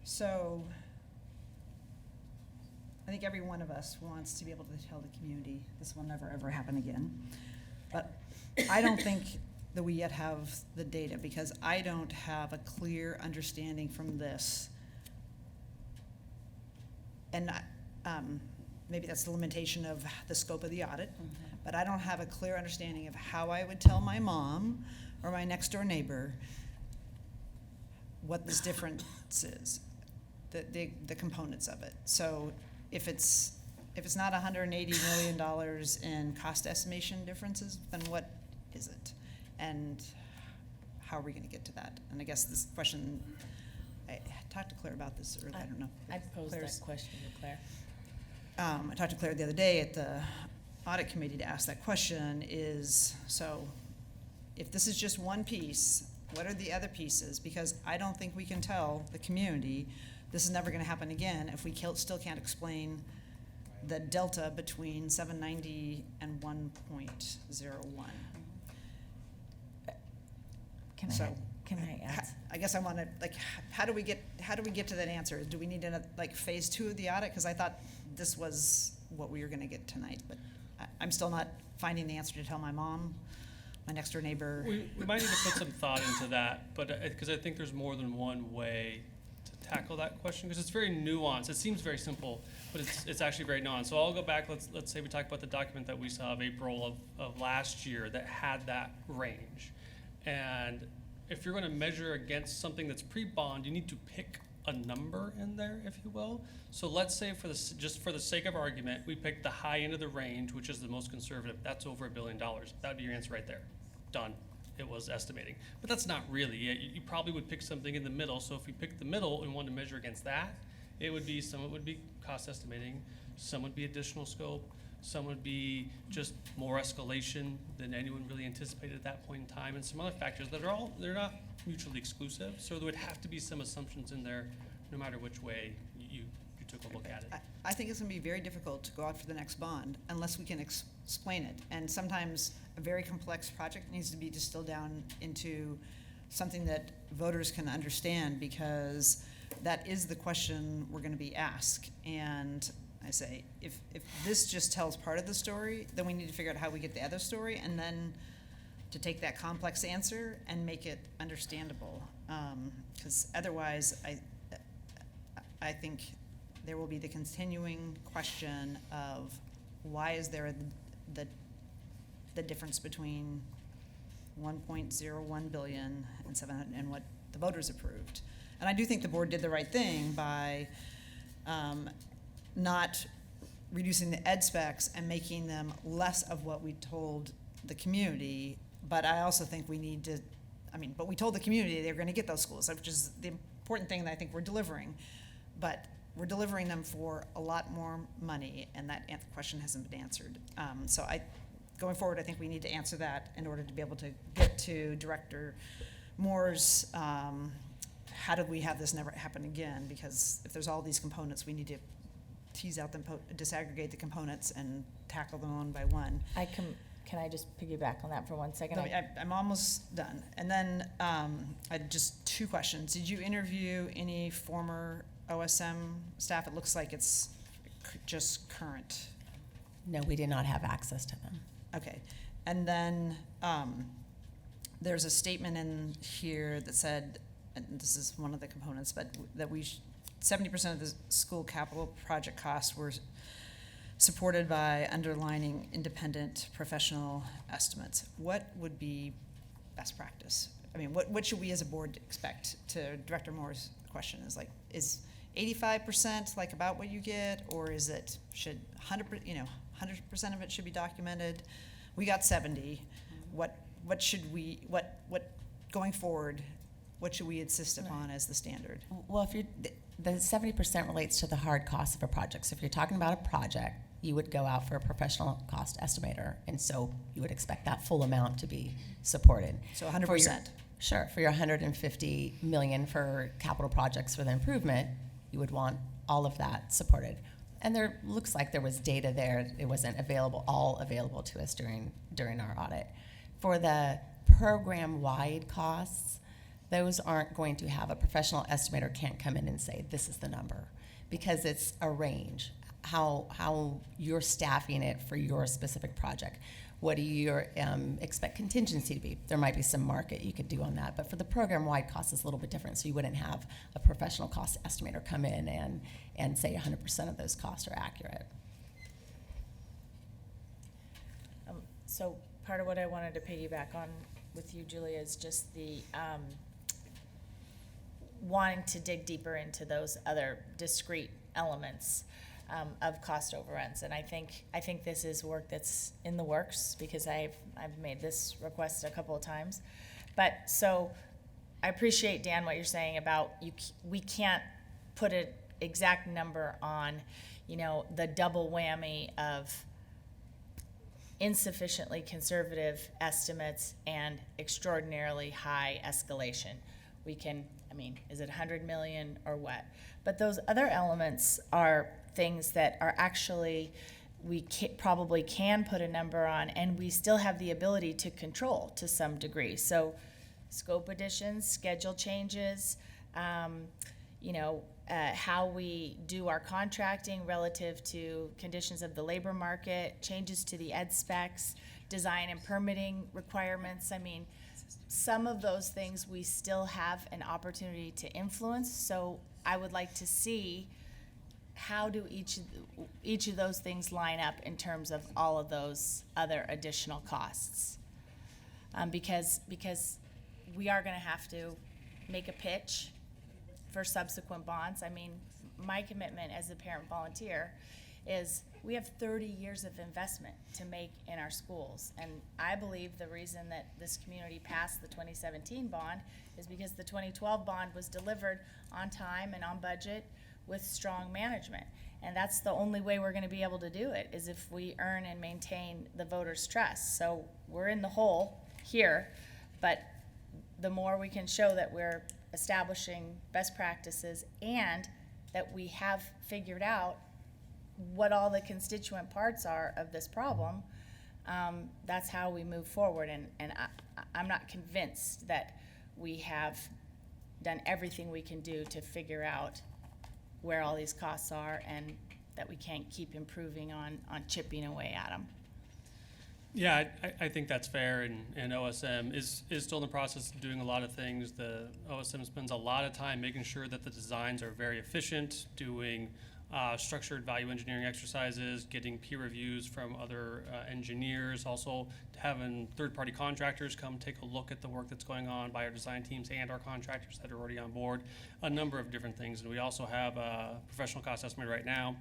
So I think every one of us wants to be able to tell the community this will never ever happen again. But I don't think that we yet have the data, because I don't have a clear understanding from this. And maybe that's the limitation of the scope of the audit, but I don't have a clear understanding of how I would tell my mom or my next door neighbor what this difference is, the components of it. So if it's not $180 million in cost estimation differences, then what is it? And how are we going to get to that? And I guess this question, I talked to Claire about this earlier. I don't know. I posed that question to Claire. I talked to Claire the other day at the audit committee to ask that question is, so if this is just one piece, what are the other pieces? Because I don't think we can tell the community this is never going to happen again if we still can't explain the delta between 790 and 1.01. Can I add? I guess I want to, like, how do we get to that answer? Do we need phase 2 of the audit? Because I thought this was what we were going to get tonight, but I'm still not finding the answer to tell my mom, my next door neighbor. We might need to put some thought into that, but because I think there's more than one way to tackle that question, because it's very nuanced. It seems very simple, but it's actually very nuanced. So I'll go back. Let's say we talk about the document that we saw of April of last year that had that range. And if you're going to measure against something that's pre-bond, you need to pick a number in there, if you will. So let's say just for the sake of argument, we picked the high end of the range, which is the most conservative. That's over $1 billion. That would be your answer right there. Done. It was estimating. But that's not really it. You probably would pick something in the middle. So if we pick the middle and wanted to measure against that, some would be cost estimating, some would be additional scope, some would be just more escalation than anyone really anticipated at that point in time, and some other factors that they're not mutually exclusive. So there would have to be some assumptions in there, no matter which way you took a look at it. I think it's going to be very difficult to go out for the next bond unless we can explain it. And sometimes a very complex project needs to be distilled down into something that voters can understand, because that is the question we're going to be asked. And I say, if this just tells part of the story, then we need to figure out how we get the other story, and then to take that complex answer and make it understandable. Because otherwise, I think there will be the continuing question of why is there the difference between 1.01 billion and 700 and what the voters approved. And I do think the board did the right thing by not reducing the ed specs and making them less of what we told the community. But I also think we need to, but we told the community they're going to get those schools, which is the important thing that I think we're delivering. But we're delivering them for a lot more money, and that question hasn't been answered. So going forward, I think we need to answer that in order to be able to get to Director Moore's, how do we have this never happen again? Because if there's all these components, we need to tease out them, disaggregate the components and tackle them one by one. can I just piggyback on that for 1 second? No, I'm almost done. And then I had just 2 questions. Did you interview any former OSM staff? It looks like it's just current. No, we did not have access to them. Okay. And then there's a statement in here that said, and this is one of the components, but that 70% of the school capital project costs were supported by underlining independent professional estimates. What would be best practice? I mean, what should we as a board expect? To Director Moore's question is like, is 85% like about what you get, or is it should 100% of it should be documented? We got 70. What should we going forward? What should we insist upon as the standard? Well, if the 70% relates to the hard cost of a project. So if you're talking about a project, you would go out for a professional cost estimator, and so you would expect that full amount to be supported. So 100%. Sure. For your $150 million for capital projects for the improvement, you would want all of that supported. And there looks like there was data there. It wasn't all available to us during our audit. For the program-wide costs, those aren't going to have a professional estimator can't come in and say, this is the number, because it's a range, how you're staffing it for your specific project. What do you expect contingency to be? There might be some market you could do on that, but for the program-wide cost, it's a little bit different, so you wouldn't have a professional cost estimator come in and say 100% of those costs are accurate. So part of what I wanted to piggyback on with you, Julia, is just the wanting to dig deeper into those other discrete elements of cost overruns. And I think this is work that's in the works, because I've made this request a couple of times. But so I appreciate, Dan, what you're saying about we can't put an exact number on, the double whammy of insufficiently conservative estimates and extraordinarily high escalation. We can, is it 100 million or what? But those other elements are things that are actually, we probably can put a number on, and we still have the ability to control to some degree. So scope additions, schedule changes, how we do our contracting relative to conditions of the labor market, changes to the ed specs, design and permitting requirements. Some of those things we still have an opportunity to influence. So I would like to see how do each of those things line up in terms of all of those other additional costs. Because we are going to have to make a pitch for subsequent bonds. My commitment as a parent volunteer is we have 30 years of investment to make in our schools. And I believe the reason that this community passed the 2017 bond is because the 2012 bond was delivered on time and on budget with strong management. And that's the only way we're going to be able to do it, is if we earn and maintain the voters' trust. So we're in the hole here, but the more we can show that we're establishing best practices and that we have figured out what all the constituent parts are of this problem, that's how we move forward. And I'm not convinced that we have done everything we can do to figure out where all these costs are, and that we can't keep improving on chipping away at them. Yeah, I think that's fair, and OSM is still in the process of doing a lot of things. The OSM spends a lot of time making sure that the designs are very efficient, doing structured value engineering exercises, getting peer reviews from other engineers, also having third-party contractors come take a look at the work that's going on by our design teams and our contractors that are already on board, a number of different things. And we also have a professional cost estimate right now,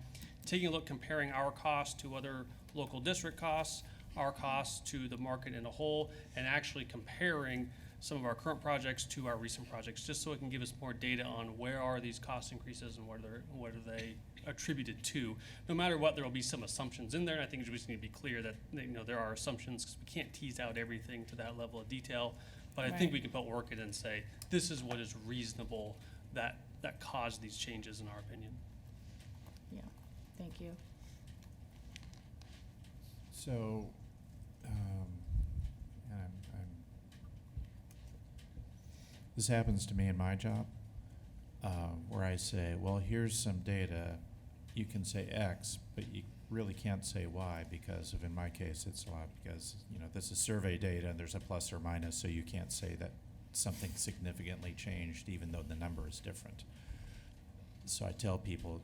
taking a look, comparing our costs to other local district costs, our costs to the market in a whole, and actually comparing some of our current projects to our recent projects, just so it can give us more data on where are these cost increases and what are they attributed to. No matter what, there will be some assumptions in there, and I think we just need to be clear that there are assumptions, because we can't tease out everything to that level of detail. But I think we can put work in and say, this is what is reasonable that caused these changes, in our opinion. Yeah, thank you. So this happens to me in my job, where I say, well, here's some data, you can say X, but you really can't say Y because in my case, it's Y because, this is survey data and there's a plus or minus, so you can't say that something significantly changed even though the number is different. So I tell people,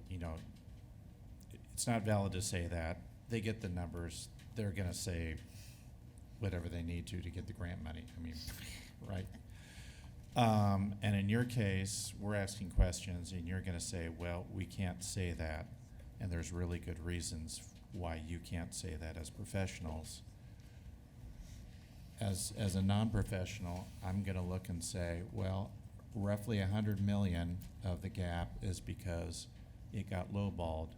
it's not valid to say that. They get the numbers, they're gonna say whatever they need to get the grant money, right? And in your case, we're asking questions and you're gonna say, well, we can't say that. And there's really good reasons why you can't say that as professionals. As a non-professional, I'm gonna look and say, well, roughly 100 million of the gap is because it got lowballed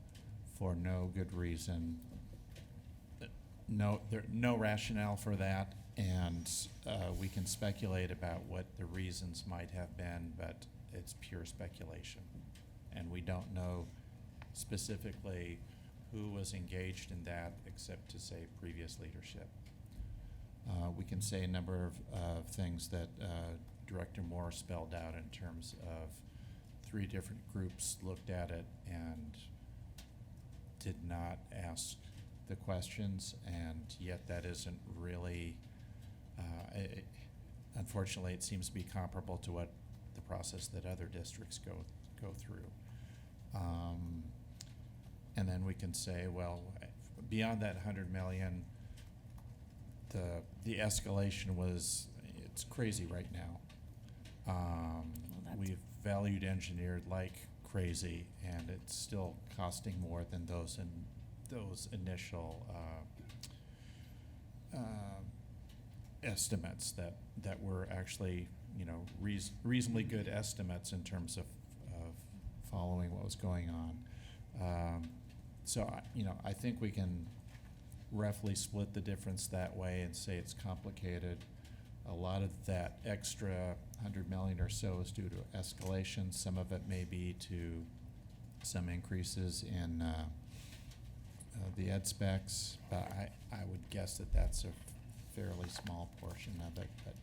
for no good reason. No rationale for that, and we can speculate about what the reasons might have been, but it's pure speculation. And we don't know specifically who was engaged in that except to say previous leadership. We can say a number of things that Director Moore spelled out in terms of 3 different groups looked at it and did not ask the questions, and yet that isn't really, unfortunately, it seems to be comparable to what the process that other districts go through. And then we can say, well, beyond that 100 million, the escalation it's crazy right now. We've valued engineered like crazy, and it's still costing more than those initial estimates that were actually, reasonably good estimates in terms of following what was going on. So I think we can roughly split the difference that way and say it's complicated. A lot of that extra 100 million or so is due to escalation. Some of it may be to some increases in the ed specs, but I would guess that that's a fairly small portion of it. But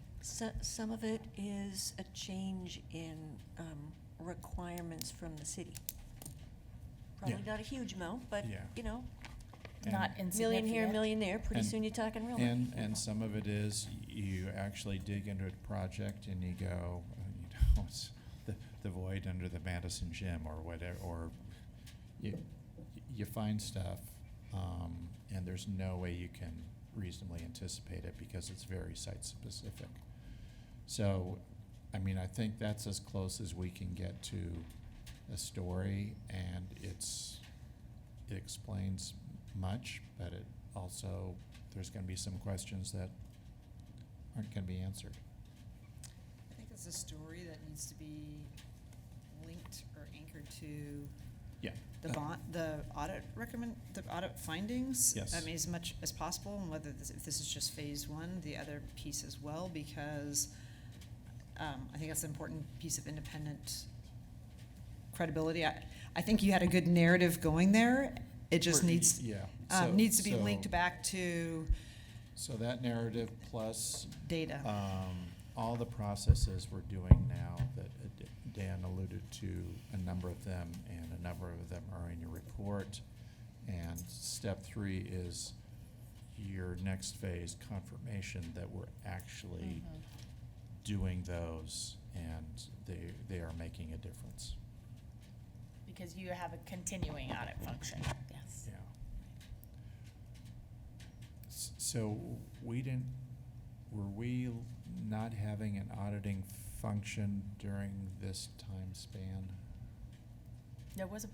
Some of it is a change in requirements from the city. Probably Yeah. not a huge amount, but, Yeah. Not million here, insignificant. million there, pretty And- soon you're talking real money. And some of it is you actually dig into a project and you go, it's the void under the Madison Gym or whatever, or you find stuff, and there's no way you can reasonably anticipate it because it's very site specific. So, I think that's as close as we can get to a story, and it explains much, but it also, there's gonna be some questions that aren't gonna be answered. I think it's a story that needs to be linked or anchored to Yeah. the audit findings. Yes. As much as possible, and if this is just phase 1, the other piece as well, because I think that's an important piece of independent credibility. I think you had a good narrative going there. It just needs to be linked back to So that narrative plus data. all the processes we're doing now that Dan alluded to, a number of them, and a number of them are in your report. And step 3 is your next phase, confirmation that we're actually doing those and they are making a difference. Because you have a continuing audit function. Yes. Yeah. So were we not having an auditing function during this time span? There was a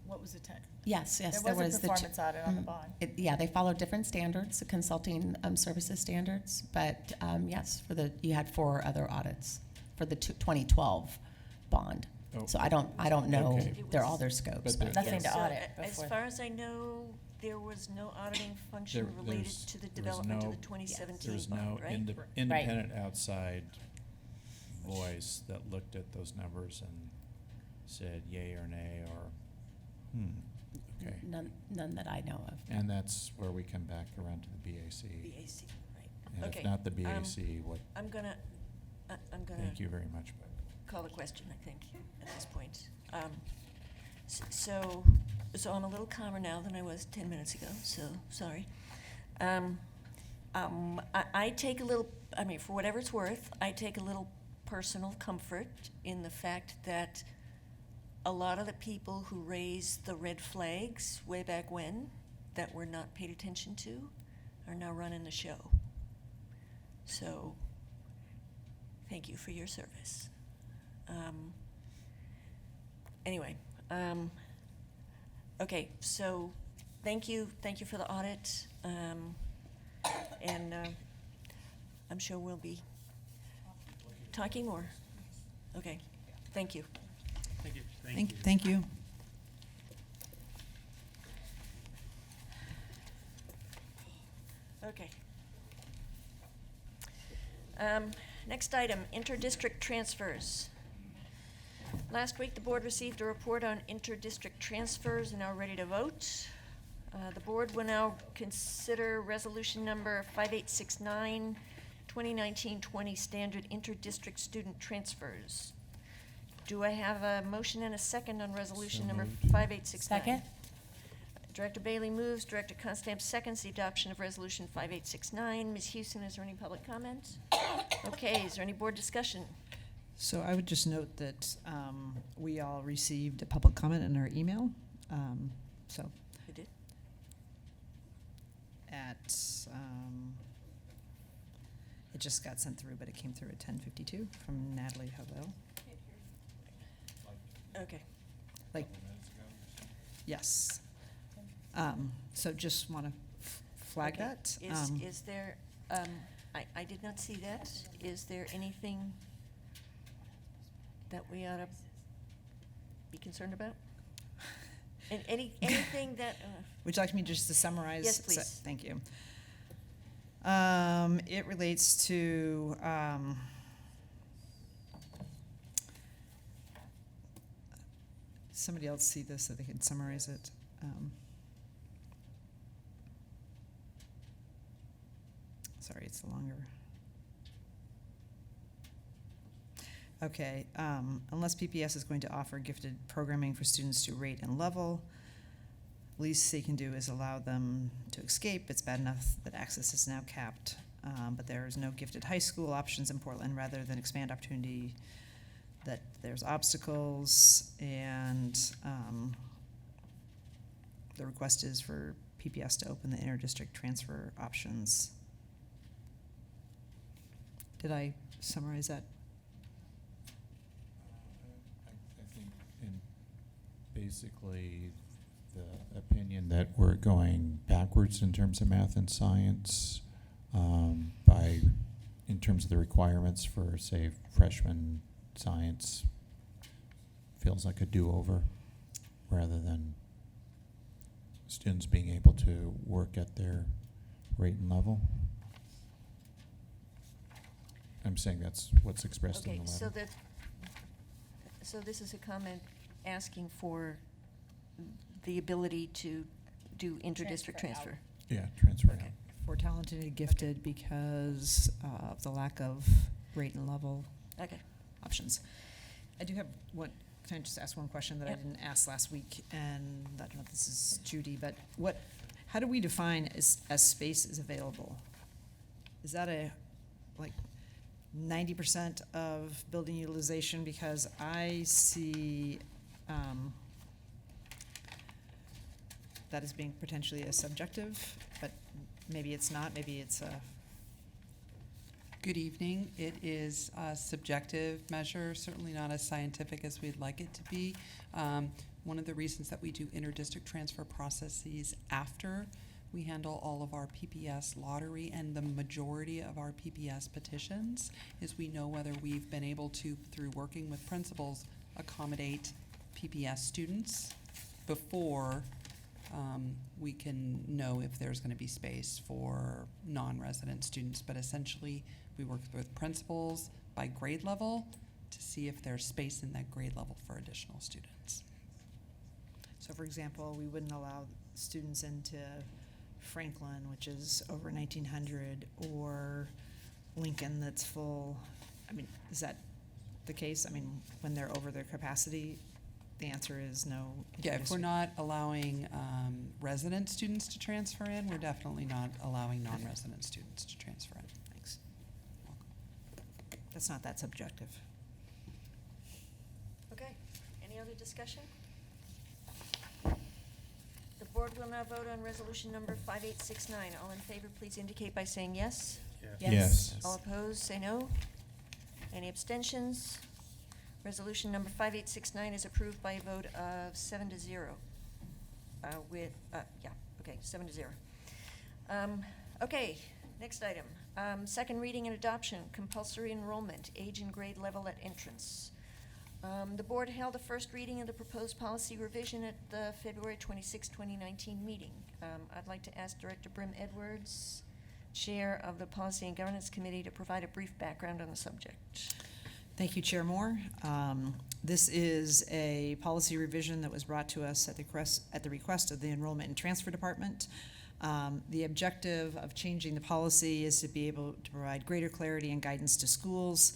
what was the time? Yes, There there was was a performance audit on the bond. Yeah, they followed different standards, the consulting services standards, but yes, you had 4 other audits for the 2012 bond. Oh, So I don't know okay. all their scopes. But Nothing to So, audit As before far as I know, there was no auditing function related to the development of the 2017 There's bond, no right? independent outside voice that looked at those numbers and said yay or nay or, okay. None that I know of. And that's where we come back around to the BAC. BAC, right. And Okay, if not the BAC, what? I'm gonna I'm going Thank to you very much. call the question, I think, at this point. So I'm a little calmer now than I was 10 minutes ago, so sorry. I take a little, I mean, for whatever it's worth, I take a little personal comfort in the fact that a lot of the people who raised the red flags way back when that were not paid attention to are now running the show. So thank you for your service. Anyway, okay, so thank you for the audit, and I'm sure we'll be talking more. Okay, thank you. Thank you. Thank you. Okay. Next item, inter-district transfers. Last week, the board received a report on inter-district transfers and are ready to vote. The board will now consider resolution number 5869, 2019-20 standard inter-district student transfers. Do I have a motion and a second on resolution So number moved. 5869? Second. Director Bailey moves, Director Constamp seconds the adoption of resolution 5869. Ms. Houston, is there any public comment? Okay, is there any board discussion? So I would just note that we all received a public comment in our email. So We did? at, it just got sent through, but it came through at 10:52 from Natalie Havel. Okay. Like, yes. So just want to flag Okay. that. Is there, I did not see that. Is there anything that we ought to be concerned about? And anything that, Would you like me just to summarize? Yes, please. Thank you. It relates to somebody else see this so they can summarize it. Sorry, it's longer. Okay, unless PPS is going to offer gifted programming for students to rate and level, least they can do is allow them to escape. It's bad enough that access is now capped, but there is no gifted high school options in Portland. Rather than expand opportunity, that there's obstacles, and the request is for PPS to open the inter-district transfer options. Did I summarize that? I think in basically the opinion that we're going backwards in terms of math and science in terms of the requirements for, say, freshman science feels like a do-over rather than students being able to work at their rate and level. I'm saying that's what's expressed in okay, the letter. so this is a comment asking for the ability to do inter-district transfer. Yeah, transfer out. Okay. For talented and gifted because of the lack of rate and level Okay. options. I do have one, can I just ask one question that I Yep. didn't ask last week? And I don't know if this is Judy, but how do we define as space is available? Is that a, like, 90% of building utilization? Because I see that as being potentially a subjective, but maybe it's not, maybe it's a. Good evening. It is a subjective measure, certainly not as scientific as we'd like it to be. One of the reasons that we do inter-district transfer processes after we handle all of our PPS lottery and the majority of our PPS petitions is we know whether we've been able to, through working with principals, accommodate PPS students before we can know if there's going to be space for non-resident students. But essentially, we work with principals by grade level to see if there's space in that grade level for additional students. So for example, we wouldn't allow students into Franklin, which is over 1,900, or Lincoln that's full. I mean, is that the case? I mean, when they're over their capacity, the answer is no. Yeah, if we're not allowing resident students to transfer in, we're definitely not allowing non-resident students to transfer in. Thanks. That's not that subjective. Okay, any other discussion? The board will now vote on resolution number 5869. All in favor, please indicate by saying yes. Yes. All opposed, say no. Any abstentions? Resolution number 5869 is approved by a vote of 7 to 0. 7 to 0. Okay, next item. Second reading and adoption, compulsory enrollment, age and grade level at entrance. The board held a first reading of the proposed policy revision at the February 26, 2019 meeting. I'd like to ask Director Brim Edwards, Chair of the Policy and Governance Committee, to provide a brief background on the subject. Thank you, Chair Moore. This is a policy revision that was brought to us at the request of the Enrollment and Transfer Department. The objective of changing the policy is to be able to provide greater clarity and guidance to schools,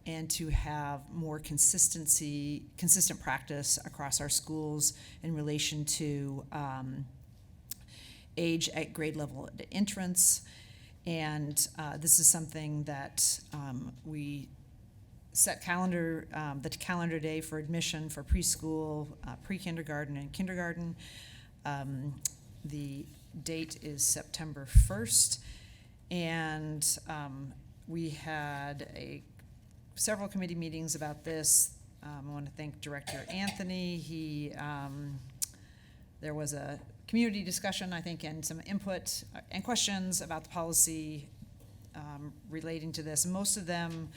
and to have more consistent practice across our schools in relation to age at grade level at entrance. And this is something that we set the calendar day for admission for preschool, pre-kindergarten, and kindergarten. The date is September 1st, and we had several committee meetings about this. I want to thank Director Anthony. There was a community discussion, I think, and some input and questions about the policy relating to this. Most of them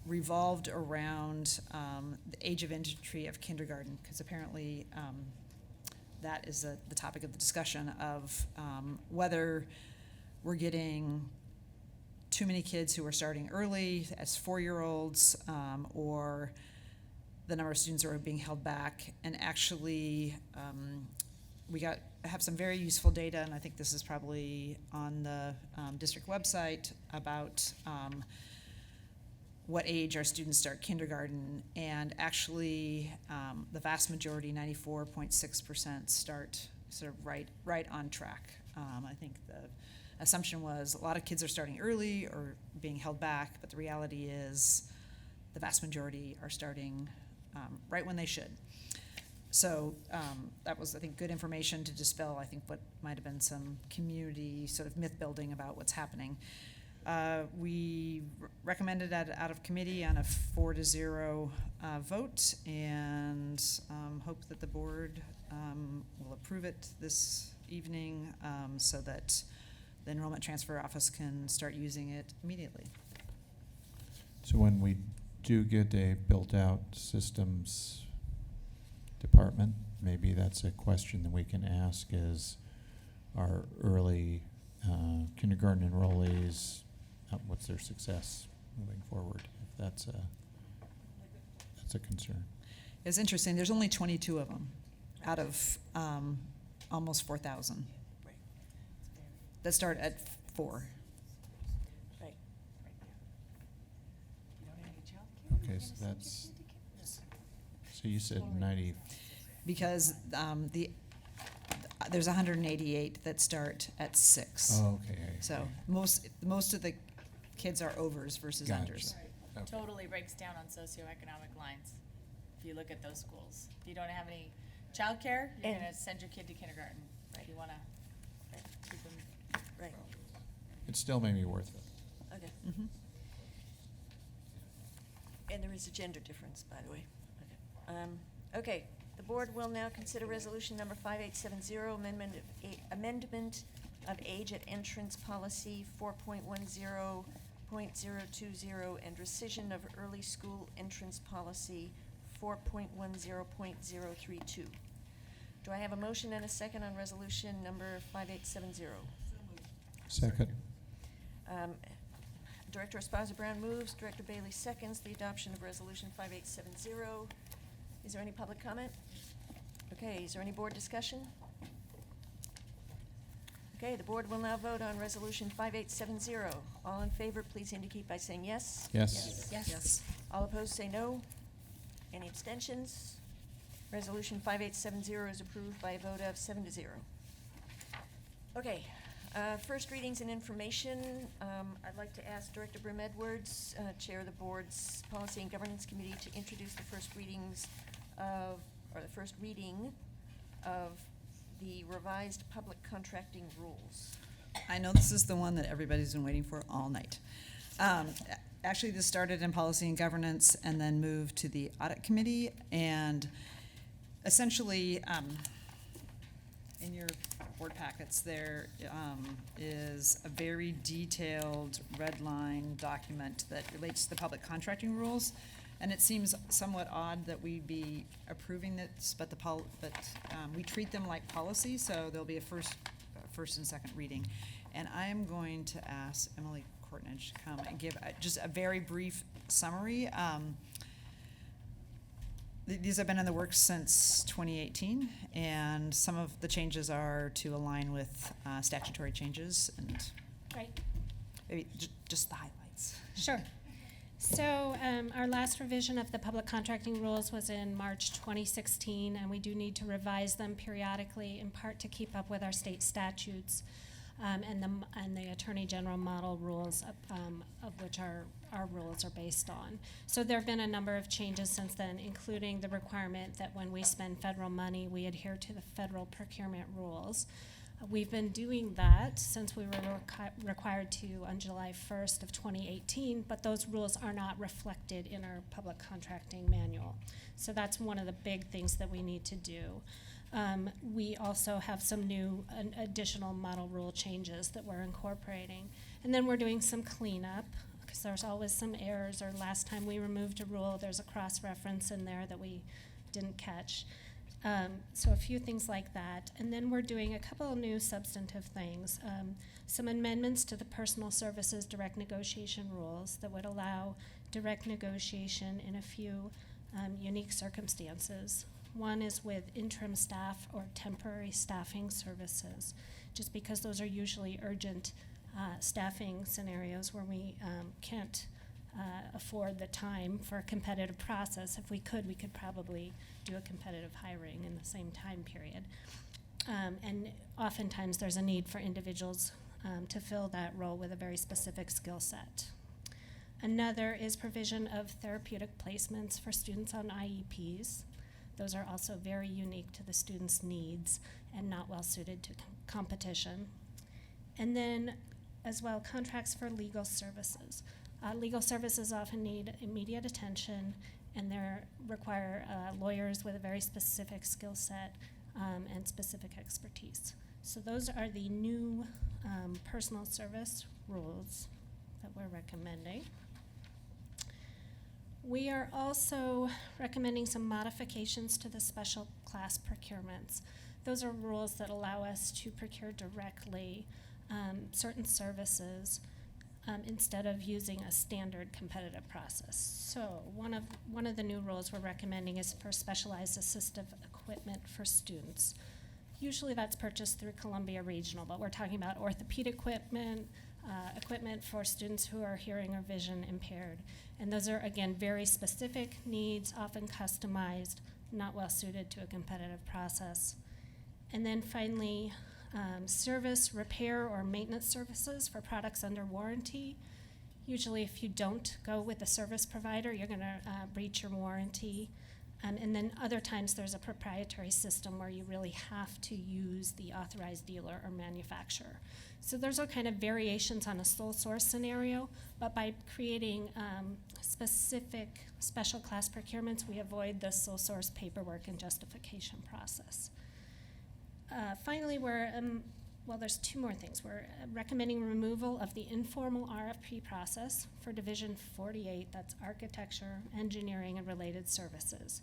revolved around the age of entry of kindergarten, because apparently that is the topic of the discussion of whether we're getting too many kids who are starting early as 4-year-olds, or the number of students who are being held back. And actually, we have some very useful data, and I think this is probably on the district website, about what age our students start kindergarten. And actually, the vast majority, 94.6%, start sort of right on track. I think the assumption was a lot of kids are starting early or being held back, but the reality is the vast majority are starting right when they should. So that was, I think, good information to dispel, I think, what might have been some community sort of myth building about what's happening. We recommended that out of committee on a 4-0 vote, and hope that the board will approve it this evening, so that the Enrollment Transfer Office can start using it immediately. So when we do get a built-out systems department, maybe that's a question that we can ask, is our early kindergarten enrollees, what's their success moving forward, if that's a concern. It's interesting, there's only 22 of them out of almost 4,000 that start at 4. Right. Okay, so that's, so you said 90. Because there's 188 that start at 6. Oh, okay. So most of the kids are overs versus Gotcha. unders. Okay. Totally breaks down on socioeconomic lines. If you look at those schools, if you don't have any childcare, you're And- going to send your kid to kindergarten. If you want to keep them. Right. It still may be worth it. Okay. Mhm. And there is a gender difference, by the way. Okay. Okay, the board will now consider resolution number 5870, amendment of age at entrance policy 4.10.020, and rescission of early school entrance policy 4.10.032. Do I have a motion and a second on resolution number 5870? Second. Director Esparza-Brown moves, Director Bailey seconds the adoption of resolution 5870. Is there any public comment? Okay, is there any board discussion? Okay, the board will now vote on Resolution 5870. All in favor, please indicate by saying yes. Yes. Yes. All opposed, say no. Any abstentions? Resolution 5870 is approved by a vote of 7-0. Okay, first readings and information. I'd like to ask Director Brim Edwards, Chair of the Board's Policy and Governance Committee, to introduce the first reading of the revised public contracting rules. I know this is the one that everybody's been waiting for all night. Actually, this started in Policy and Governance and then moved to the Audit Committee. And essentially, in your board packets, there is a very detailed red line document that relates to the public contracting rules. And it seems somewhat odd that we'd be approving this, but we treat them like policy, so there'll be a first and second reading. And I am going to ask Emily Courtnidge to come and give just a very brief summary. These have been in the works since 2018, and some of the changes are to align with statutory changes, and Right. maybe just the highlights. Sure. So our last revision of the public contracting rules was in March 2016, and we do need to revise them periodically, in part to keep up with our state statutes and the Attorney General model rules of which our rules are based on. So there have been a number of changes since then, including the requirement that when we spend federal money, we adhere to the federal procurement rules. We've been doing that since we were required to on July 1st of 2018, but those rules are not reflected in our public contracting manual. So that's one of the big things that we need to do. We also have some new additional model rule changes that we're incorporating. And then we're doing some cleanup, because there's always some errors, or last time we removed a rule, there's a cross-reference in there that we didn't catch. So a few things like that. And then we're doing a couple of new substantive things. Some amendments to the personal services direct negotiation rules that would allow direct negotiation in a few unique circumstances. One is with interim staff or temporary staffing services, just because those are usually urgent staffing scenarios where we can't afford the time for a competitive process. If we could probably do a competitive hiring in the same time period. And oftentimes there's a need for individuals to fill that role with a very specific skill set. Another is provision of therapeutic placements for students on IEPs. Those are also very unique to the students' needs and not well suited to competition. And then as well, contracts for legal services. Legal services often need immediate attention, and they require lawyers with a very specific skill set and specific expertise. So those are the new personal service rules that we're recommending. We are also recommending some modifications to the special class procurements. Those are rules that allow us to procure directly certain services instead of using a standard competitive process. So one of the new rules we're recommending is for specialized assistive equipment for students. Usually that's purchased through Columbia Regional, but we're talking about orthopedic equipment, equipment for students who are hearing or vision impaired. And those are, again, very specific needs, often customized, not well suited to a competitive process. And then finally, service, repair, or maintenance services for products under warranty. Usually if you don't go with the service provider, you're gonna breach your warranty. And then other times there's a proprietary system where you really have to use the authorized dealer or manufacturer. So those are kind of variations on a sole source scenario, but by creating specific special class procurements, we avoid the sole source paperwork and justification process. Finally, there's two more things. We're recommending removal of the informal RFP process for Division 48, that's architecture, engineering, and related services.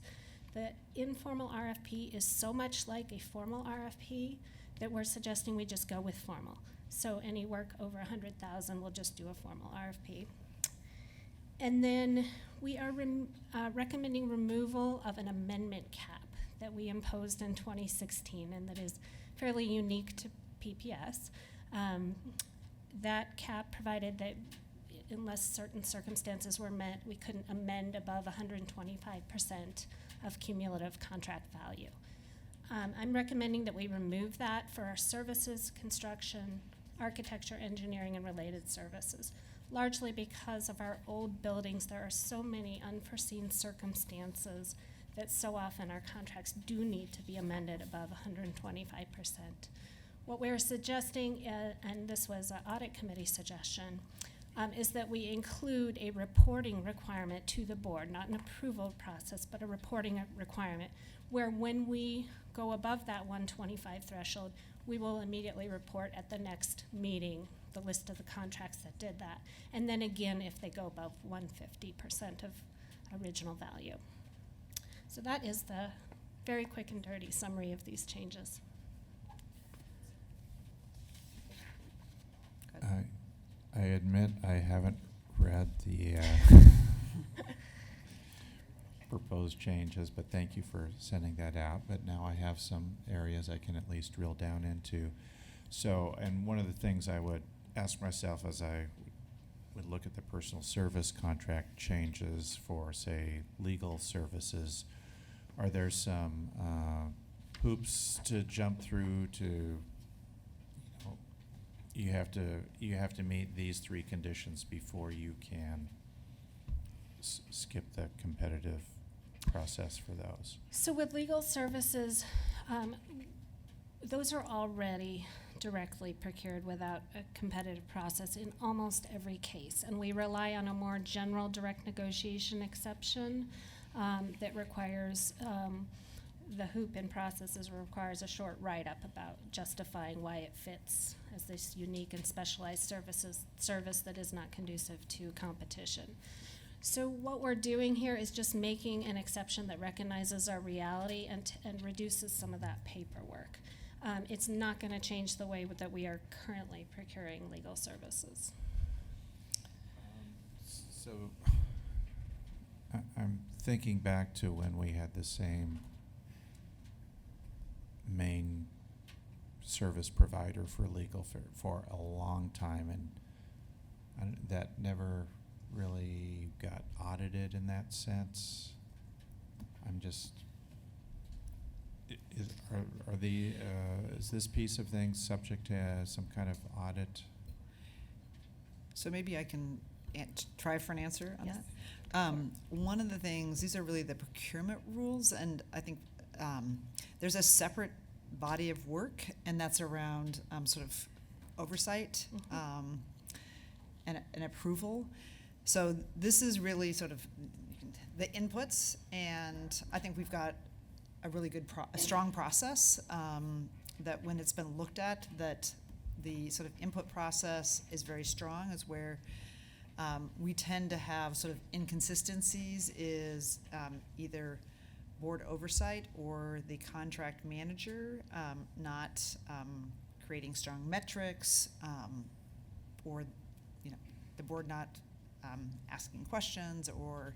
The informal RFP is so much like a formal RFP that we're suggesting we just go with formal. So any work over $100,000, we'll just do a formal RFP. And then we are recommending removal of an amendment cap that we imposed in 2016, and that is fairly unique to PPS. That cap provided that unless certain circumstances were met, we couldn't amend above 125% of cumulative contract value. I'm recommending that we remove that for our services, construction, architecture, engineering, and related services, largely because of our old buildings. There are so many unforeseen circumstances that so often our contracts do need to be amended above 125%. What we're suggesting, and this was an audit committee suggestion, is that we include a reporting requirement to the board, not an approval process, but a reporting requirement, where when we go above that 125 threshold, we will immediately report at the next meeting the list of the contracts that did that. And then again, if they go above 150% of original value. So that is the very quick and dirty summary of these changes. I admit I haven't read the proposed changes, but thank you for sending that out. But now I have some areas I can at least drill down into. So, and one of the things I would ask myself as I would look at the personal service contract changes for, say, legal services, are there some hoops to jump through to, you have to meet these 3 conditions before you can skip the competitive process for those? So with legal services, those are already directly procured without a competitive process in almost every case. And we rely on a more general direct negotiation exception that requires the hoop in processes requires a short write-up about justifying why it fits as this unique and specialized service that is not conducive to competition. So what we're doing here is just making an exception that recognizes our reality and reduces some of that paperwork. It's not going to change the way that we are currently procuring legal services. So I'm thinking back to when we had the same main service provider for legal for a long time, and that never really got audited in that sense. I'm just, is this piece of things subject to some kind of audit? So maybe I can try for an answer on that. One of the things, these are really the procurement rules, and I think there's a separate body of work, and that's around sort of oversight and approval. So this is really sort of the inputs, and I think we've got a really good, a strong process that when it's been looked at, that the sort of input process is very strong, is where we tend to have sort of inconsistencies is either board oversight or the contract manager not creating strong metrics, or the board not asking questions, or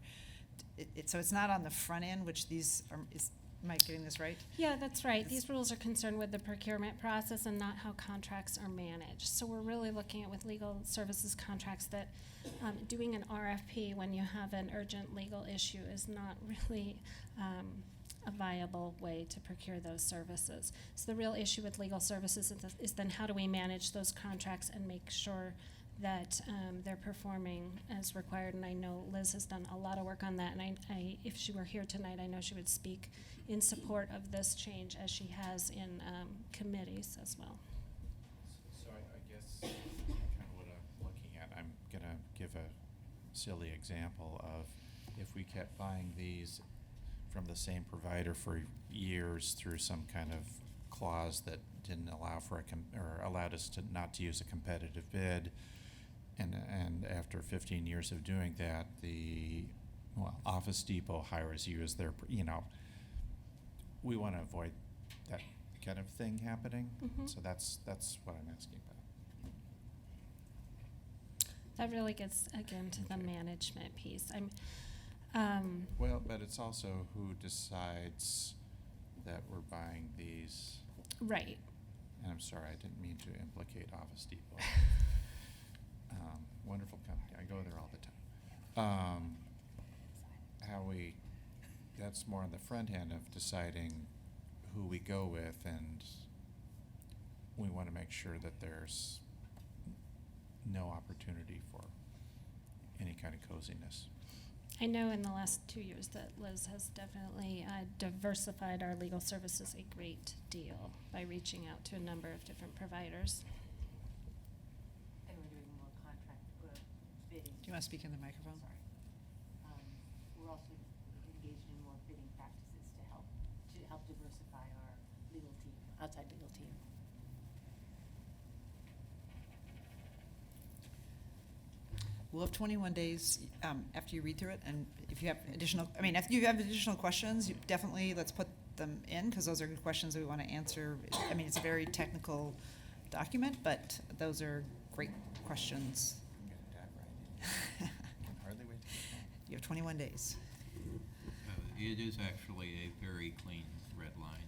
so it's not on the front end, which these are. Am I getting this right? Yeah, that's right. These rules are concerned with the procurement process and not how contracts are managed. So we're really looking at with legal services contracts that doing an RFP when you have an urgent legal issue is not really a viable way to procure those services. So the real issue with legal services is then how do we manage those contracts and make sure that they're performing as required. And I know Liz has done a lot of work on that, and I if she were here tonight, I know she would speak in support of this change as she has in committees as well. So I guess kind of what I'm looking at, I'm going to give a silly example of if we kept buying these from the same provider for years through some kind of clause that didn't allow for or allowed us to not to use a competitive bid, and after 15 years of doing that, Office Depot hires you as their, we want to avoid that kind of thing happening. Mm-hmm. So that's what I'm asking about. That really gets again to the management piece. Well, but it's also who decides that we're buying these. Right. and I'm sorry, I didn't mean to implicate Office Depot. Wonderful company, I go there all the time. That's more on the front end of deciding who we go with, and we want to make sure that there's no opportunity for any kind of coziness. I know in the last 2 years that Liz has definitely diversified our legal services a great deal by reaching out to a number of different providers. And we're doing more contract bidding. Do you want to speak in the microphone? Sorry. We're also engaged in more bidding practices to help diversify our legal team, outside legal team. We'll have 21 days after you read through it, and if you have additional questions, definitely let's put them in, because those are good questions that we want to answer. I mean, it's a very technical document, but those are great questions. Can hardly wait to get home. You have 21 days. It is actually a very clean red line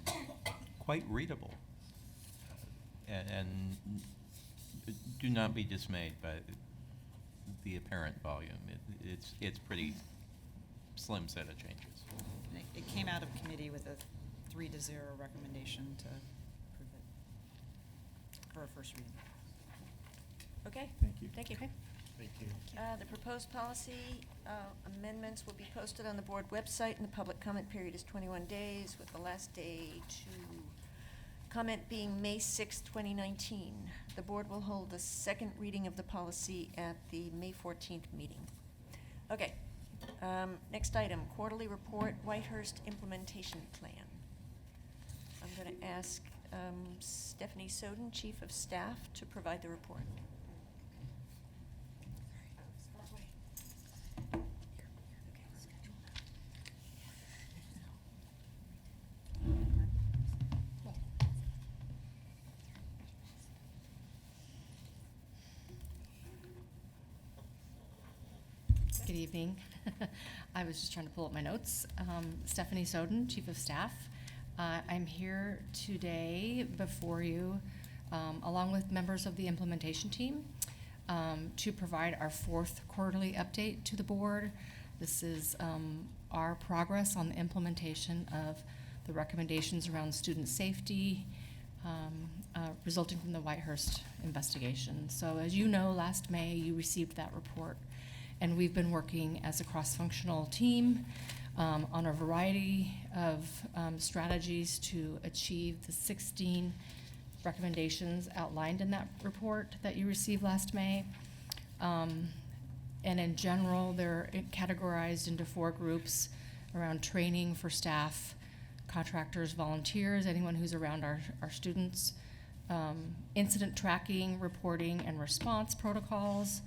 and quite readable. And do not be dismayed by the apparent volume. It's pretty slim set of changes. And it came out of committee with a 3-0 recommendation to approve it for a first reading. Okay? Thank you. Thank you. Thank you. The proposed policy amendments will be posted on the board website, and the public comment period is 21 days, with the last day to comment being May 6, 2019. The board will hold the second reading of the policy at the May 14th meeting. Okay. Next item, quarterly report, Whitehurst implementation plan. I'm going to ask Stephanie Soden, Chief of Staff, to provide the report. Good evening. I was just trying to pull up my notes. Stephanie Soden, Chief of Staff. I'm here today before you, along with members of the implementation team, to provide our 4th quarterly update to the board. This is our progress on the implementation of the recommendations around student safety resulting from the Whitehurst investigation. So as you know, last May you received that report. And we've been working as a cross-functional team on a variety of strategies to achieve the 16 recommendations outlined in that report that you received last May. And in general, they're categorized into 4 groups around training for staff, contractors, volunteers, anyone who's around our students, incident tracking, reporting, and response protocols,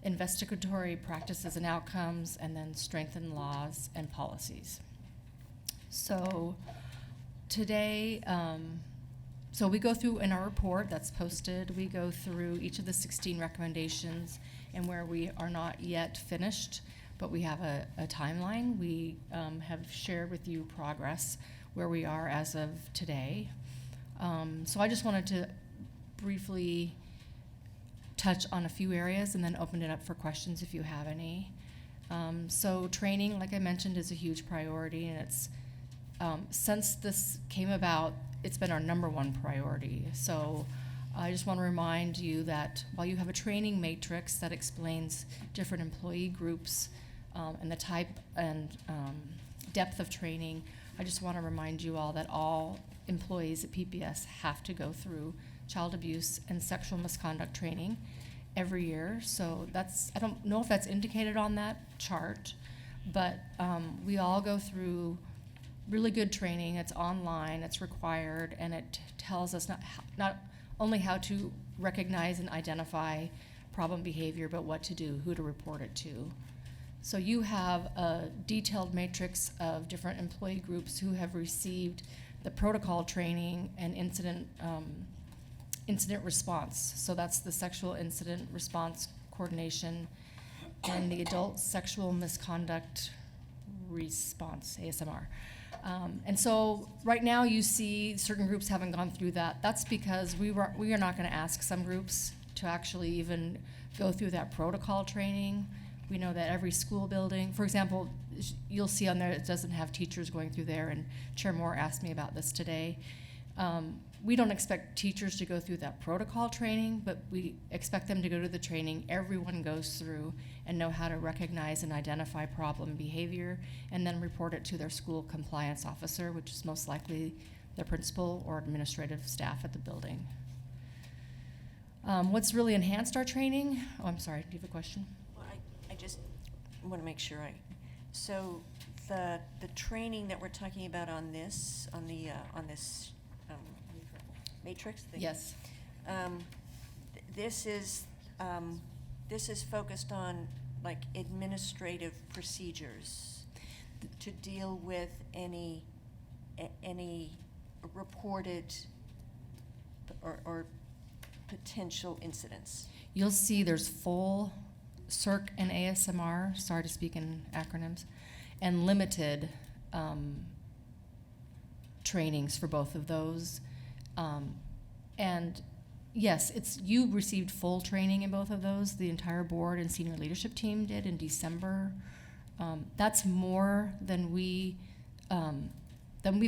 investigatory practices and outcomes, and then strengthen laws and policies. So today, so we go through in our report that's posted, we go through each of the 16 recommendations and where we are not yet finished, but we have a timeline. We have shared with you progress where we are as of today. So I just wanted to briefly touch on a few areas and then open it up for questions if you have any. So training, like I mentioned, is a huge priority, and it's since this came about, it's been our #1 priority. So I just want to remind you that while you have a training matrix that explains different employee groups and the type and depth of training, I just want to remind you all that all employees at PPS have to go through child abuse and sexual misconduct training every year. So that's, I don't know if that's indicated on that chart, but we all go through really good training. It's online, it's required, and it tells us not only how to recognize and identify problem behavior, but what to do, who to report it to. So you have a detailed matrix of different employee groups who have received the protocol training and incident response. So that's the sexual incident response coordination and the adult sexual misconduct response, ASMR. And so right now you see certain groups haven't gone through that. That's because we are not going to ask some groups to actually even go through that protocol training. We know that every school building, for example, you'll see on there it doesn't have teachers going through there, and Chair Moore asked me about this today. We don't expect teachers to go through that protocol training, but we expect them to go to the training everyone goes through and know how to recognize and identify problem behavior and then report it to their school compliance officer, which is most likely their principal or administrative staff at the building. What's really enhanced our training? Oh, I'm sorry, do you have a question? Well, I just want to make sure so the training that we're talking about on this, matrix thing? Yes. This is focused on like administrative procedures to deal with any reported or potential incidents. You'll see there's full CERC and ASMR, sorry to speak in acronyms, and limited trainings for both of those. And yes, you received full training in both of those. The entire board and senior leadership team did in December. That's more than we've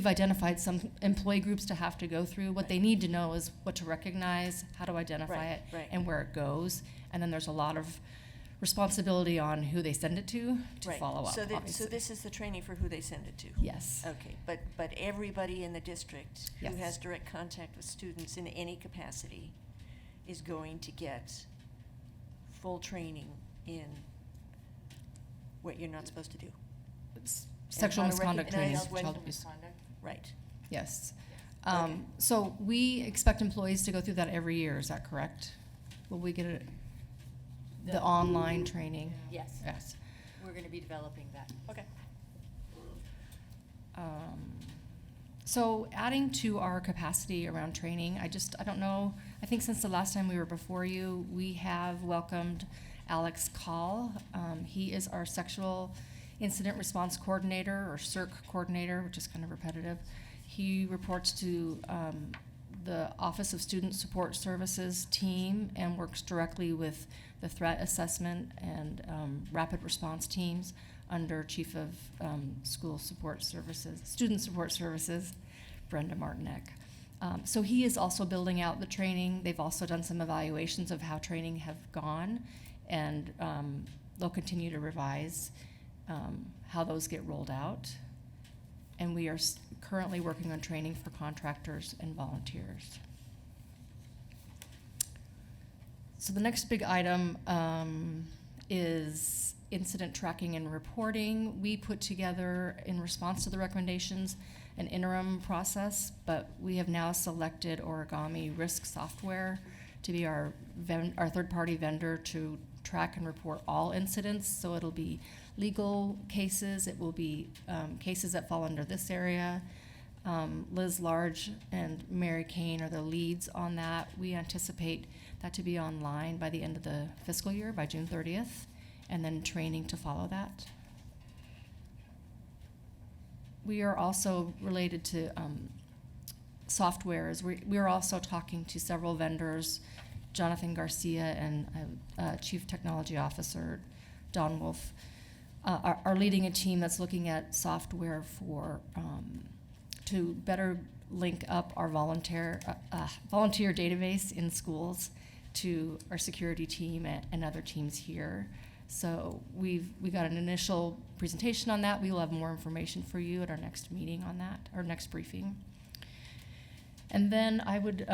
identified some employee groups to have to go through. What they need to know is what to recognize, how to identify it, and where it goes. And then there's a lot of responsibility on who they send it to follow up. So obviously. this is the training for who they send it to? Yes. Okay, but everybody in the district Yes. who has direct contact with students in any capacity is going to get full training in what you're not supposed to do. Sexual And how to misconduct training. recognize Child abuse. Right. Yes. Okay. So we expect employees to go through that every year, is that correct? Will we get the online training? Yes. Yes. We're going to be developing that. Okay. So adding to our capacity around training, I don't know, I think since the last time we were before you, we have welcomed Alex Call. He is our Sexual Incident Response Coordinator, or CERC coordinator, which is kind of repetitive. He reports to the Office of Student Support Services team and works directly with the threat assessment and rapid response teams under Chief of Student Support Services, Brenda Martinek. So he is also building out the training. They've also done some evaluations of how training have gone, and they'll continue to revise how those get rolled out. And we are currently working on training for contractors and volunteers. So the next big item is incident tracking and reporting. We put together, in response to the recommendations, an interim process, but we have now selected Origami Risk Software to be our third-party vendor to track and report all incidents. So it'll be legal cases, it will be cases that fall under this area. Liz Large and Mary Kane are the leads on that. We anticipate that to be online by the end of the fiscal year, by June 30th, and then training to follow that. We are also related to softwares. We are also talking to several vendors, Jonathan Garcia and Chief Technology Officer Don Wolf are leading a team that's looking at software for to better link up our volunteer database in schools to our security team and other teams here. So we got an initial presentation on that. We will have more information for you at our next meeting on that, our next briefing. And then I would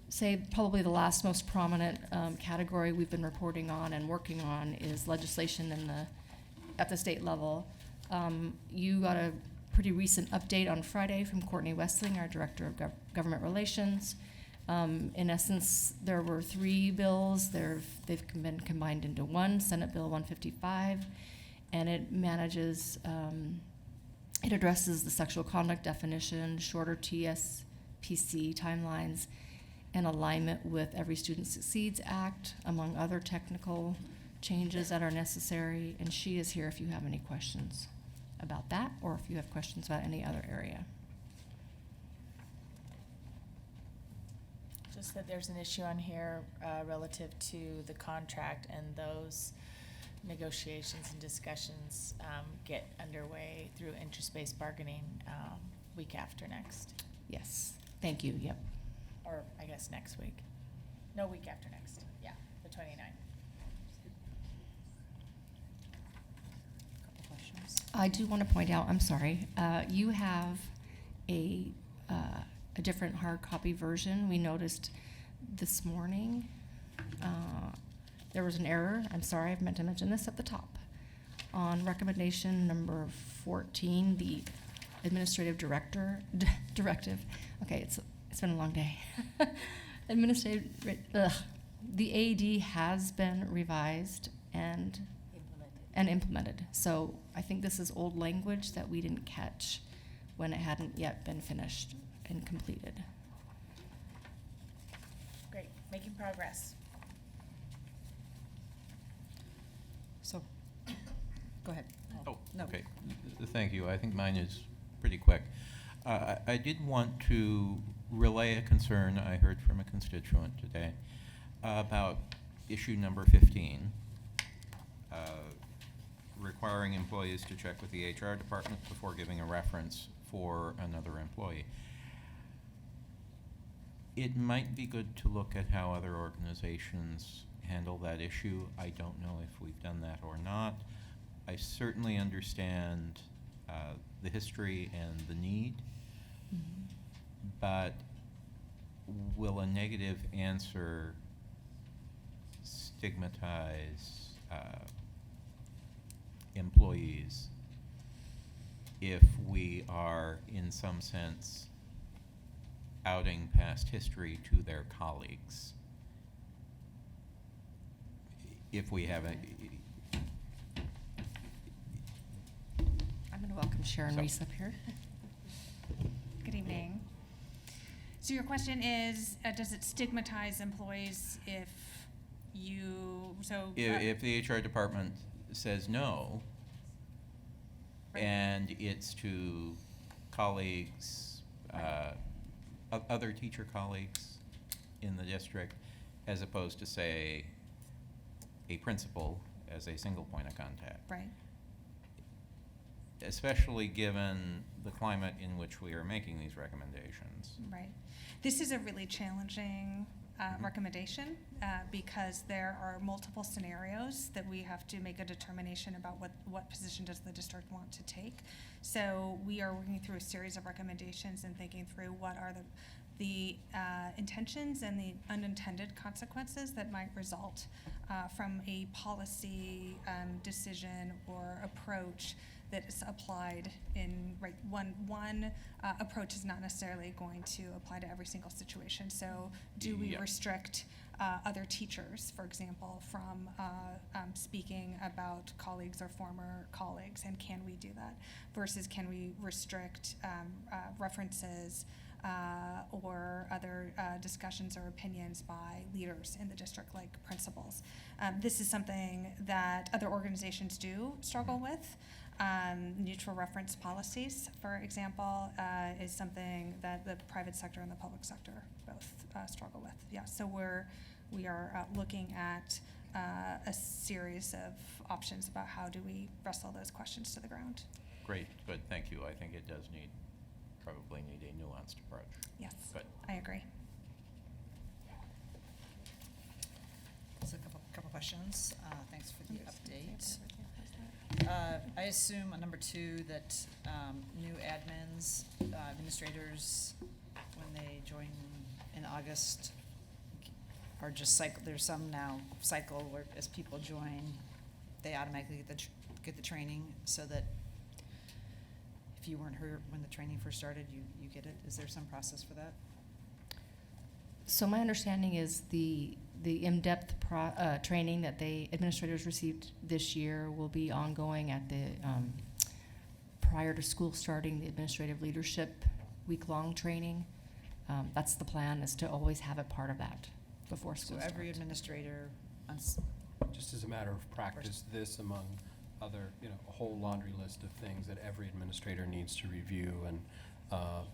say probably the last most prominent category we've been reporting on and working on is legislation at the state level. You got a pretty recent update on Friday from Courtney Westling, our Director of Government Relations. In essence, there were 3 bills. They've been combined into one, Senate Bill 155, and it manages, it addresses the sexual conduct definition, shorter TSPC timelines, and alignment with Every Student Succeeds Act, among other technical changes that are necessary. And she is here if you have any questions. about that, or if you have questions about any other area. Just that there's an issue on here relative to the contract, and those negotiations and discussions get underway through interest-based bargaining week after next. Yes, thank you, yep. Or I guess next week. No, week after next. Yeah, the 29th. Couple questions. I do want to point out, I'm sorry, you have a different hard copy version. We noticed this morning there was an error. I'm sorry, I've meant to mention this at the top. On recommendation number 14, the administrative directive. Okay, it's been a long day. The AD has been revised and implemented. So I think this is old language that we didn't catch when it hadn't yet been finished and completed. Great, making progress. So, go ahead. Oh, No. okay. Thank you. I think mine is pretty quick. I did want to relay a concern I heard from a constituent today about issue number 15, requiring employees to check with the HR department before giving a reference for another employee. It might be good to look at how other organizations handle that issue. I don't know if we've done that or not. I certainly understand the history and the need, but will a negative answer stigmatize employees if we are, in some sense, outing past history to their colleagues? If we have a... I'm going to welcome Sharon So- Reese up here. Good evening. So your question is, does it stigmatize employees if you, If the HR department says no, and it's to colleagues, other teacher colleagues in the district, as opposed to, say, a principal as a single point of contact. Right. Especially given the climate in which we are making these recommendations. Right. This is a really challenging recommendation because there are multiple scenarios that we have to make a determination about what position does the district want to take. So we are working through a series of recommendations and thinking through what are the intentions and the unintended consequences that might result from a policy decision or approach that is applied in one approach is not necessarily going to apply to every single situation. So do we Yeah. restrict other teachers, for example, from speaking about colleagues or former colleagues, and can we do that? Versus can we restrict references or other discussions or opinions by leaders in the district, like principals? This is something that other organizations do struggle with. Neutral reference policies, for example, is something that the private sector and the public sector both struggle with. Yeah, so we are looking at a series of options about how do we wrestle those questions to the ground. Great, good, thank you. I think it does probably need a nuanced approach. Yes, Good. I agree. Just a couple questions. Thanks for the update. I assume on number 2 that new admins, administrators, when they join in August, are just there's some now cycle where as people join, they automatically get the training, so that if you weren't here when the training first started, you get it. Is there some process for that? So my understanding is the in-depth training that the administrators received this year will be ongoing at the prior to school starting, the administrative leadership week-long training. That's the plan, is to always have it part of that before school So starts. every administrator Just as a matter of practice, this among other, a whole laundry list of things that every administrator needs to review and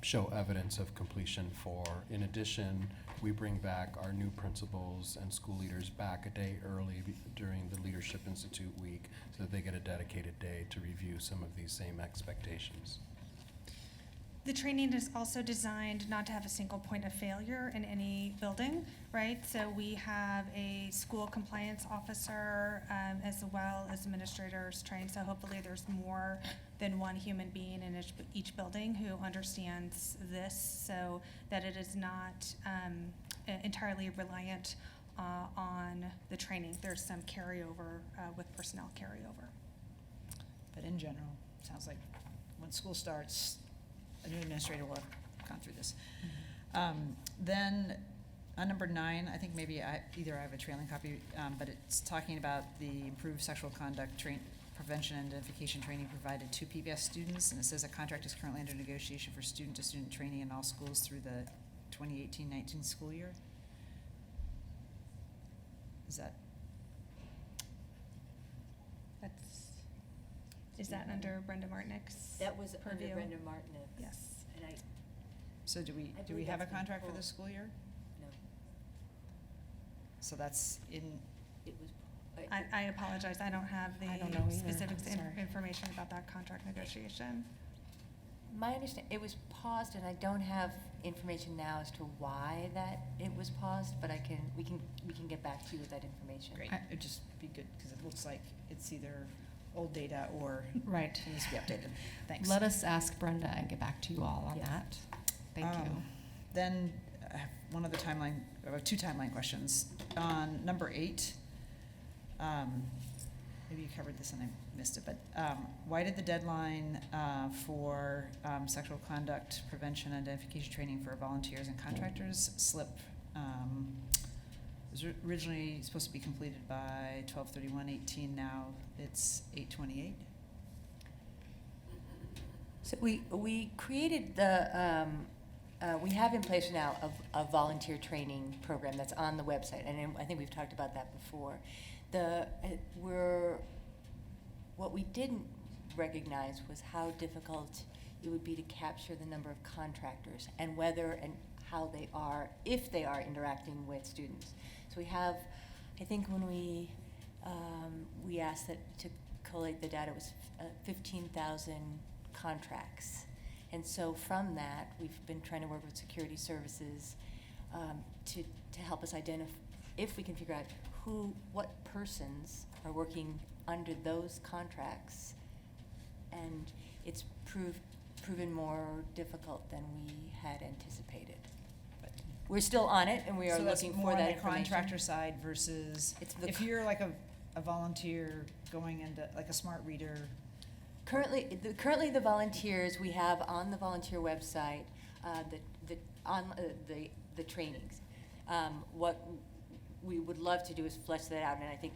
show evidence of completion for. In addition, we bring back our new principals and school leaders back a day early during the Leadership Institute week so that they get a dedicated day to review some of these same expectations. The training is also designed not to have a single point of failure in any building, right? So we have a school compliance officer as well as administrators trained. So hopefully there's more than one human being in each building who understands this, so that it is not entirely reliant on the training. There's some carryover with personnel carryover. But in general, it sounds like when school starts, a new administrator will have gone through this. Then on number 9, I think maybe I have a trailing copy, but it's talking about the improved sexual conduct prevention and identification training provided to PBS students, and it says a contract is currently under negotiation for student-to-student training in all schools through the 2018-19 school year. Is that? Is that under Brenda Martinick's That was purview? under Brenda Martinick. Yes. And So do we believe have a that's been contract for pulled. this school year? No, So that's in, it was. I apologize, I don't have the I don't know either. specifics I'm sorry. information about that contract negotiation. My understanding, it was paused, and I don't have information now as to why that it was paused, but we can get back to you with that information. great, it'd just be good, because it looks like it's either old data or Right. it needs to be updated. Thanks. Let us ask Brenda and get back to you all on Yes. that. Thank you. Then I have one other timeline, or 2 timeline questions. On number 8, maybe you covered this and I missed it, but why did the deadline for sexual conduct prevention and identification training for volunteers and contractors slip? It was originally supposed to be completed by 12/31/18. Now it's 8/28. So we created we have in place now a volunteer training program that's on the website, and I think we've talked about that before. What we didn't recognize was how difficult it would be to capture the number of contractors and whether and how they are, if they are interacting with students. So we have, I think when we asked to collate the data, it was 15,000 contracts. And so from that, we've been trying to work with security services to help us identify, if we can figure out what persons are working under those contracts. And it's proven more difficult than we had anticipated. But we're still on it, and we are So that's looking more for that on the information. contractor side versus if you're like a volunteer going into like a smart reader. Currently, the volunteers we have on the volunteer website, the trainings. What we would love to do is flesh that out, and I think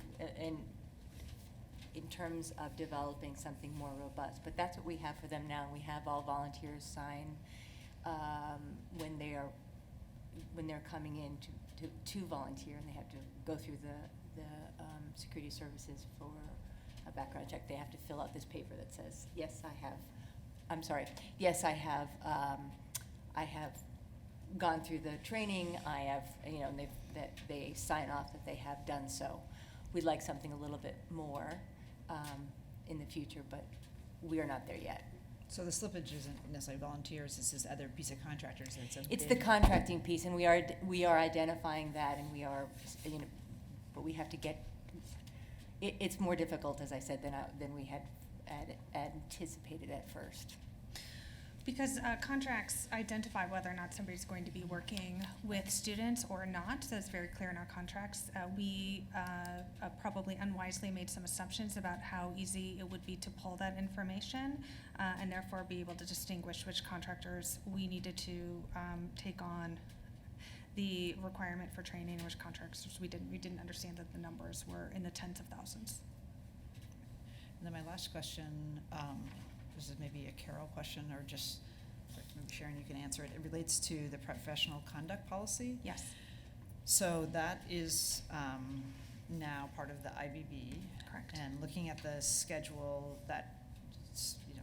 in terms of developing something more robust. But that's what we have for them now. We have all volunteers sign when they're coming in to volunteer, and they have to go through the security services for a background check. They have to fill out this paper that says, yes, I have gone through the training. I have, and they sign off that they have done so. We'd like something a little bit more in the future, but we are not there yet. So the slippage isn't necessarily volunteers, it's this other piece of contractors. It's the contracting piece, and we are identifying that, and we are, but we have to get. It's more difficult, as I said, than we had anticipated at first. Because contracts identify whether or not somebody's going to be working with students or not, so it's very clear in our contracts. We probably unwisely made some assumptions about how easy it would be to pull that information, and therefore be able to distinguish which contractors we needed to take on the requirement for training, which contractors we didn't understand that the numbers were in the tens of thousands. And then my last question, this is maybe a Carol question, or just maybe Sharon, you can answer it. It relates to the professional conduct policy. Yes. So that is now part of the IBB. Correct. And looking at the schedule that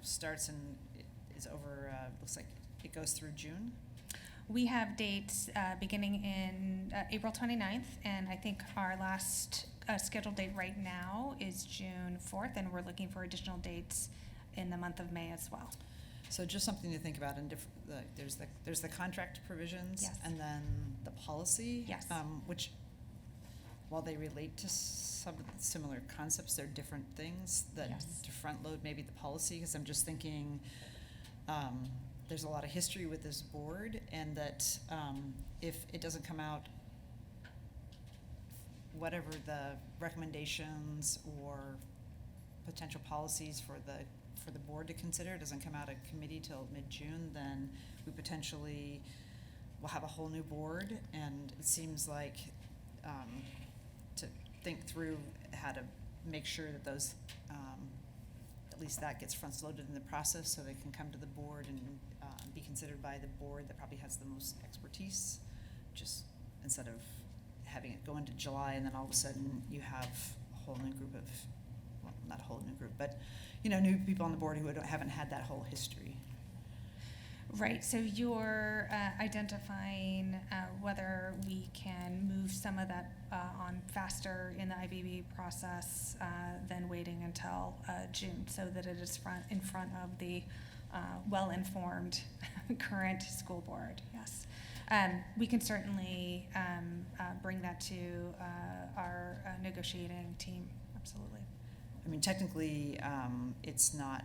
starts and is over, looks like it goes through June. We have dates beginning in April 29th, and I think our last scheduled date right now is June 4th, and we're looking for additional dates in the month of May as well. So just something to think about. In there's the contract provisions, Yes. and then the policy, Yes. Which, while they relate to some similar concepts, they're different things. That Yes. to front load maybe the policy, because I'm just thinking. There's a lot of history with this board, and that if it doesn't come out, whatever the recommendations or potential policies for the board to consider doesn't come out of committee till mid-June, then we potentially will have a whole new board, and it seems like to think through how to make sure that those at least that gets front-loaded in the process, so they can come to the board and be considered by the board that probably has the most expertise, just instead of having it go into July and then all of a sudden you have a whole new group of, well, not a whole new group, but new people on the board who haven't had that whole history. Right, so you're identifying whether we can move some of that on faster in the IBB process than waiting until June, so that it is in front of the well-informed current school board, yes. We can certainly bring that to our negotiating team, absolutely. I mean, technically, it's not,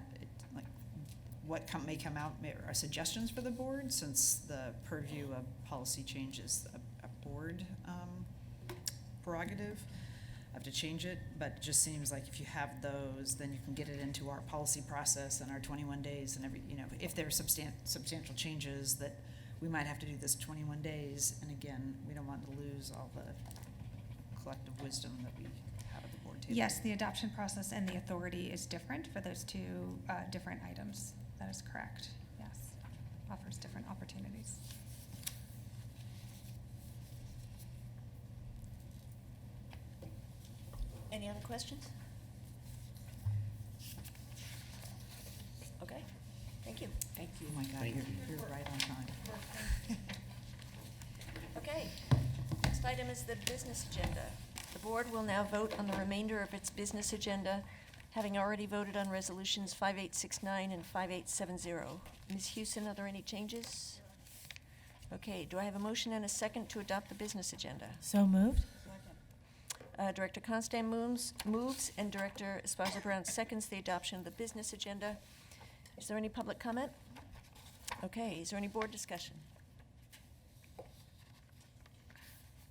what may come out are suggestions for the board, since the purview of policy change is a board prerogative. I have to change it, but it just seems like if you have those, then you can get it into our policy process and our 21 days and if there are substantial changes that we might have to do this 21 days. And again, we don't want to lose all the collective wisdom that we have at the board table. Yes, the adoption process and the authority is different for those two different items. That is correct, yes. Offers different opportunities. Any other questions? Okay, thank you. Thank you. Oh my God, you're right on time. Okay, next item is the business agenda. The board will now vote on the remainder of its business agenda, having already voted on resolutions 5869 and 5870. Ms. Hewson, are there any changes? Okay, do I have a motion and a second to adopt the business agenda? So moved. Director Constant moves, and Director Esparza Brown seconds the adoption of the business agenda. Is there any public comment? Okay, is there any board discussion?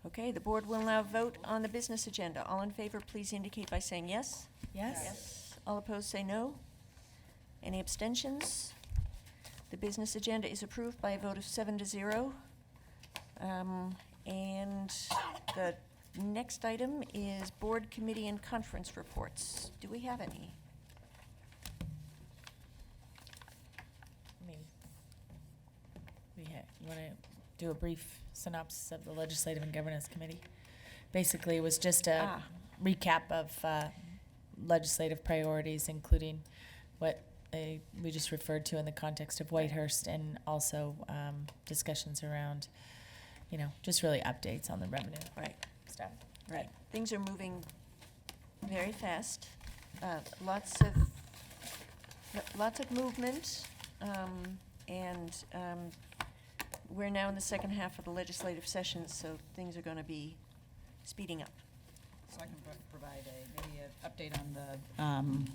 Okay, the board will now vote on the business agenda. All in favor, please indicate by saying yes. Yes. Yes. All opposed, say no. Any abstentions? The business agenda is approved by a vote of 7-0. And the next item is board, committee, and conference reports. Do we have any? You want to do a brief synopsis of the Legislative and Governance Committee? Basically, it was just a recap of legislative priorities, including what we just referred to in the context of Whitehurst, and also discussions around, just really updates on the revenue stuff. Right. Things are moving very fast. Lots of movement, and we're now in the second half of the legislative session, so things are going to be speeding up. So I can provide maybe an update on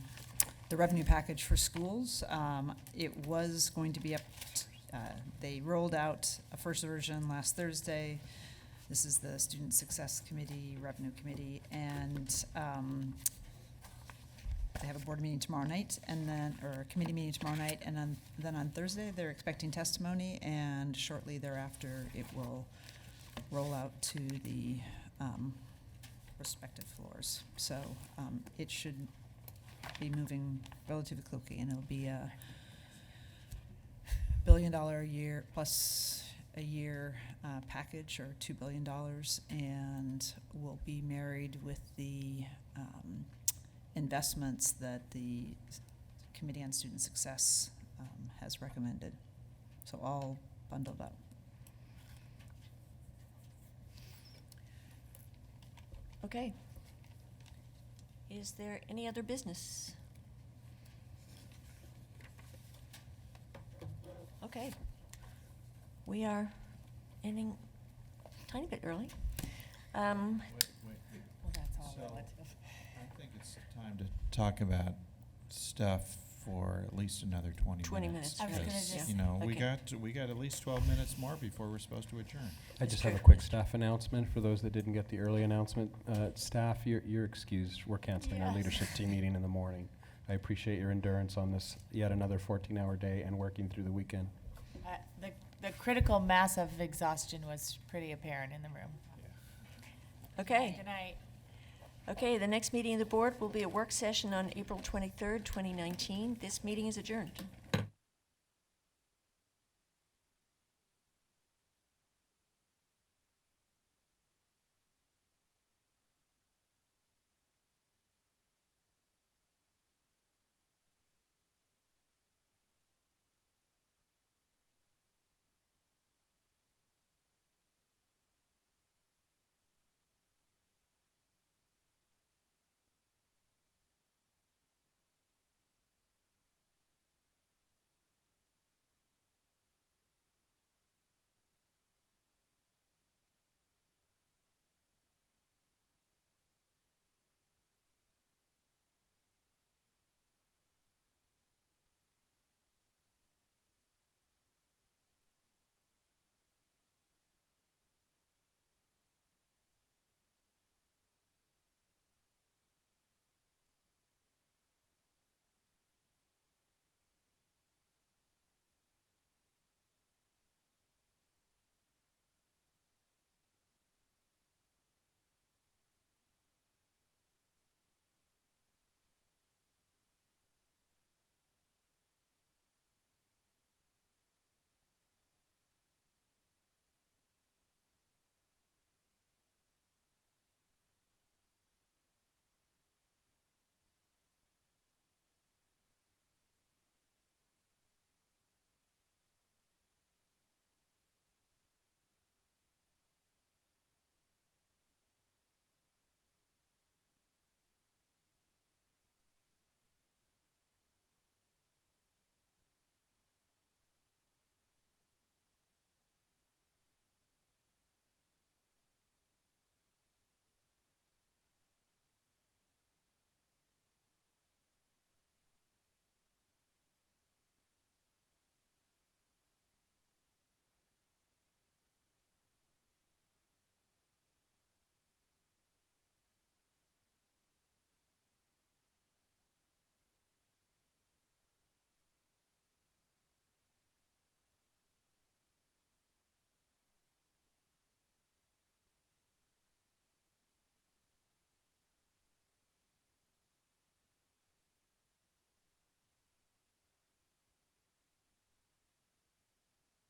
the revenue package for schools. It was going to be up. They rolled out a first version last Thursday. This is the Student Success Committee, Revenue Committee, and they have a board meeting tomorrow night, or a committee meeting tomorrow night, and then on Thursday they're expecting testimony, and shortly thereafter it will roll out to the respective floors. So it should be moving relatively quickly, and it'll be a $1 billion a year plus a year package, or $2 billion, and will be married with the investments that the Committee on Student Success has recommended. So all bundled up. Okay. Is there any other business? Okay. We are ending a tiny bit early. Well, that's all So, relative. I think it's time to talk about stuff for at least another 20 minutes. 20 minutes, I was gonna because, just- You know, we Okay. got at least 12 minutes more before we're supposed to adjourn. I just have a true. quick staff announcement for those that didn't get the early announcement. Staff, you're excused. We're canceling our Yes. leadership team meeting in the morning. I appreciate your endurance on this yet another 14-hour day and working through the weekend. The critical mass of exhaustion was pretty apparent in the room. Okay. Good night. Okay, the next meeting of the board will be a work session on April 23rd, 2019. This meeting is adjourned.